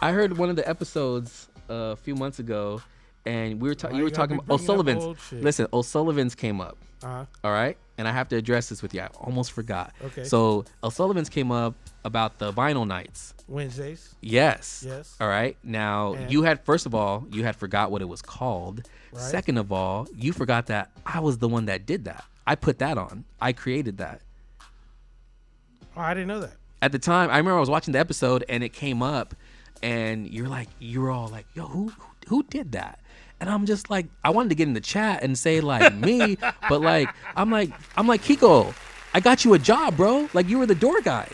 I heard one of the episodes a few months ago, and you were talking about O'Sullivan's. Listen, O'Sullivan's came up. Uh-huh. All right, and I have to address this with you. I almost forgot. Okay. So O'Sullivan's came up about the vinyl nights. Wednesdays. Yes. Yes. All right. Now And? you had first of all you had forgot what it was called. Right. Second of all, you forgot that I was the one that did that. I put that on. I created that. Oh, I didn't know that. At the time, I remember I was watching the episode and it came up, and you were all like, "Yo, who did that?" And I'm just like, I wanted to get in the chat and say like me, but like I'm like Kiko, I got you a job, bro. Like, you were the door guy.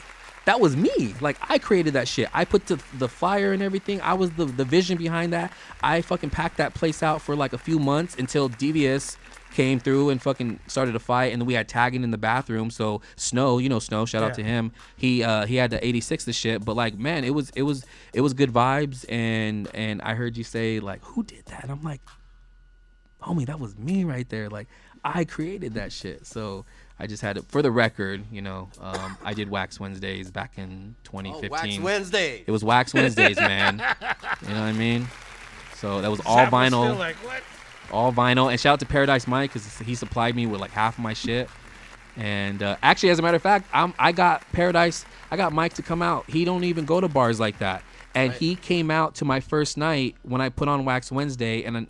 That was me. Like, I created that shit. I put the flyer and everything. I was the vision behind that. I fucking packed that place out for like a few months until Devious came through and fucking started a fight, and then we had tagging in the bathroom. So Snow, Snow, shout out to him. He had the 86 the shit, but like, man, it was good vibes. And I heard you say like, who did that? And I'm like, homie, that was me right there. Like, I created that shit. So I just had it for the record. You know, I did Wax Wednesdays back in 2015. Wax Wednesday. It was Wax Wednesdays, man. You know what I mean? So that was all Zap was vinyl. still like, what? All vinyl. And shout out to Paradise Mike because he supplied me with like half of my shit. And actually, as a matter of fact, I got Mike to come out. He don't even go to bars like that. And he came out to my first night when I put on Wax Wednesday, and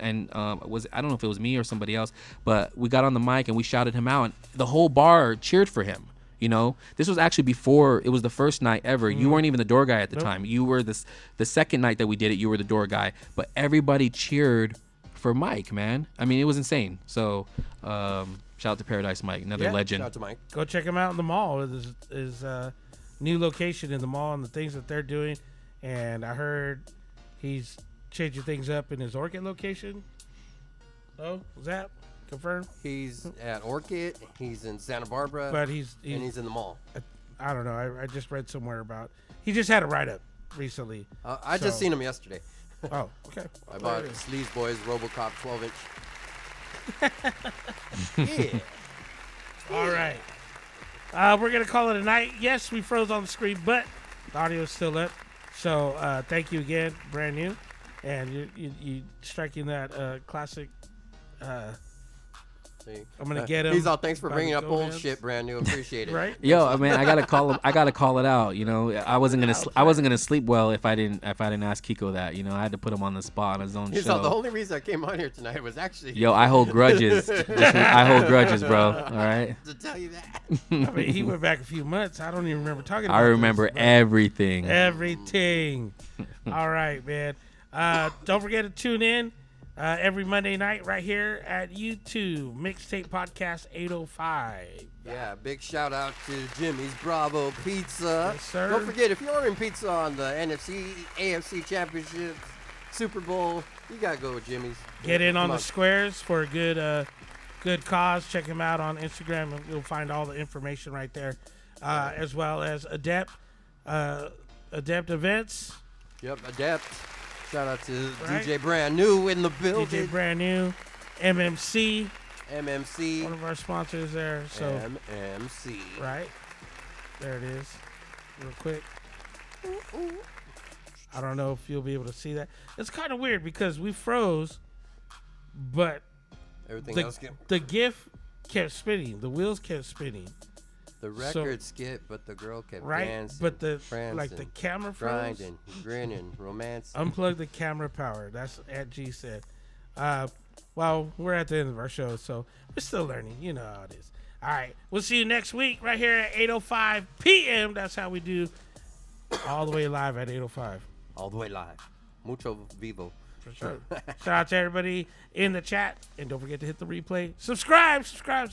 was I don't know if it was me or somebody else, but we got on the mic and we shouted him out, and the whole bar cheered for him. You know, this was actually before it was the first night ever. You weren't even the door guy at the time. You were the second night that we did it. You were the door guy, but everybody cheered for Mike, man. I mean, it was insane. So, shout out to Paradise Mike, another legend. Shout out to Mike. Go check him out in the mall. His new location in the mall and the things that they're doing. And I heard he's changing things up in his Orchid location. Oh, is that confirmed? He's at Orchid. He's in Santa Barbara. But he's and he's in the mall. I don't know. I just read somewhere about he just had a write up recently. I just seen him yesterday. Oh, okay. I bought Sleaze Boys RoboCop 12-inch. Yeah. All right. We're gonna call it a night. Yes, we froze on the screen, but the audio is still up. So thank you again, Brand New, and you striking that classic. I'm gonna get him. He's all thanks for bringing up old hands. shit, Brand New. Appreciate it. Right? Yo, I mean, I gotta call him. I gotta call it out. You know, I wasn't gonna sleep well if I didn't ask Kiko that. You know, I had to put him on the spot on his own He's show. all, the only reason I came on here tonight was actually. Yo, I hold grudges. I hold grudges, bro. All right. To tell you that. I mean, he went back a few months. I don't even remember talking about I remember this, but everything. everything. All right, man. Don't forget to tune in every Monday night right here at YouTube. Mixtape Podcast 805. Yeah, big shout out to Jimmy's Bravo Pizza. Yes, sir. Don't forget, if you're ordering pizza on the NFC, AFC Championship, Super Bowl, you gotta go with Jimmy's. Get in Come on the squares for a good cause. Check him out on Instagram, and you'll find all the information right there, as well as Adept Events. Yep, Adept. Shout out to Right. DJ Bran New in the building. DJ Brand New, MMC, MMC. one of our sponsors there. So MMC. right there it is, real quick. I don't know if you'll be able to see that. It's kind of weird because we froze, but Everything else get the GIF kept spinning. The wheels kept spinning. the record skip, but the girl kept Right, dancing. but the prancing, camera froze. grinding, grinning, romance. Unplug the camera power. That's what G said. Well, we're at the end of our show, so we're still learning. You know how it is. All right, we'll see you next week right here at 8:05 p.m. That's how we do, all the way live at 8:05. All the way live. Mucho vivo. For sure. Shout out to everybody in the chat, and don't forget to hit the replay. Subscribe. Subscribe.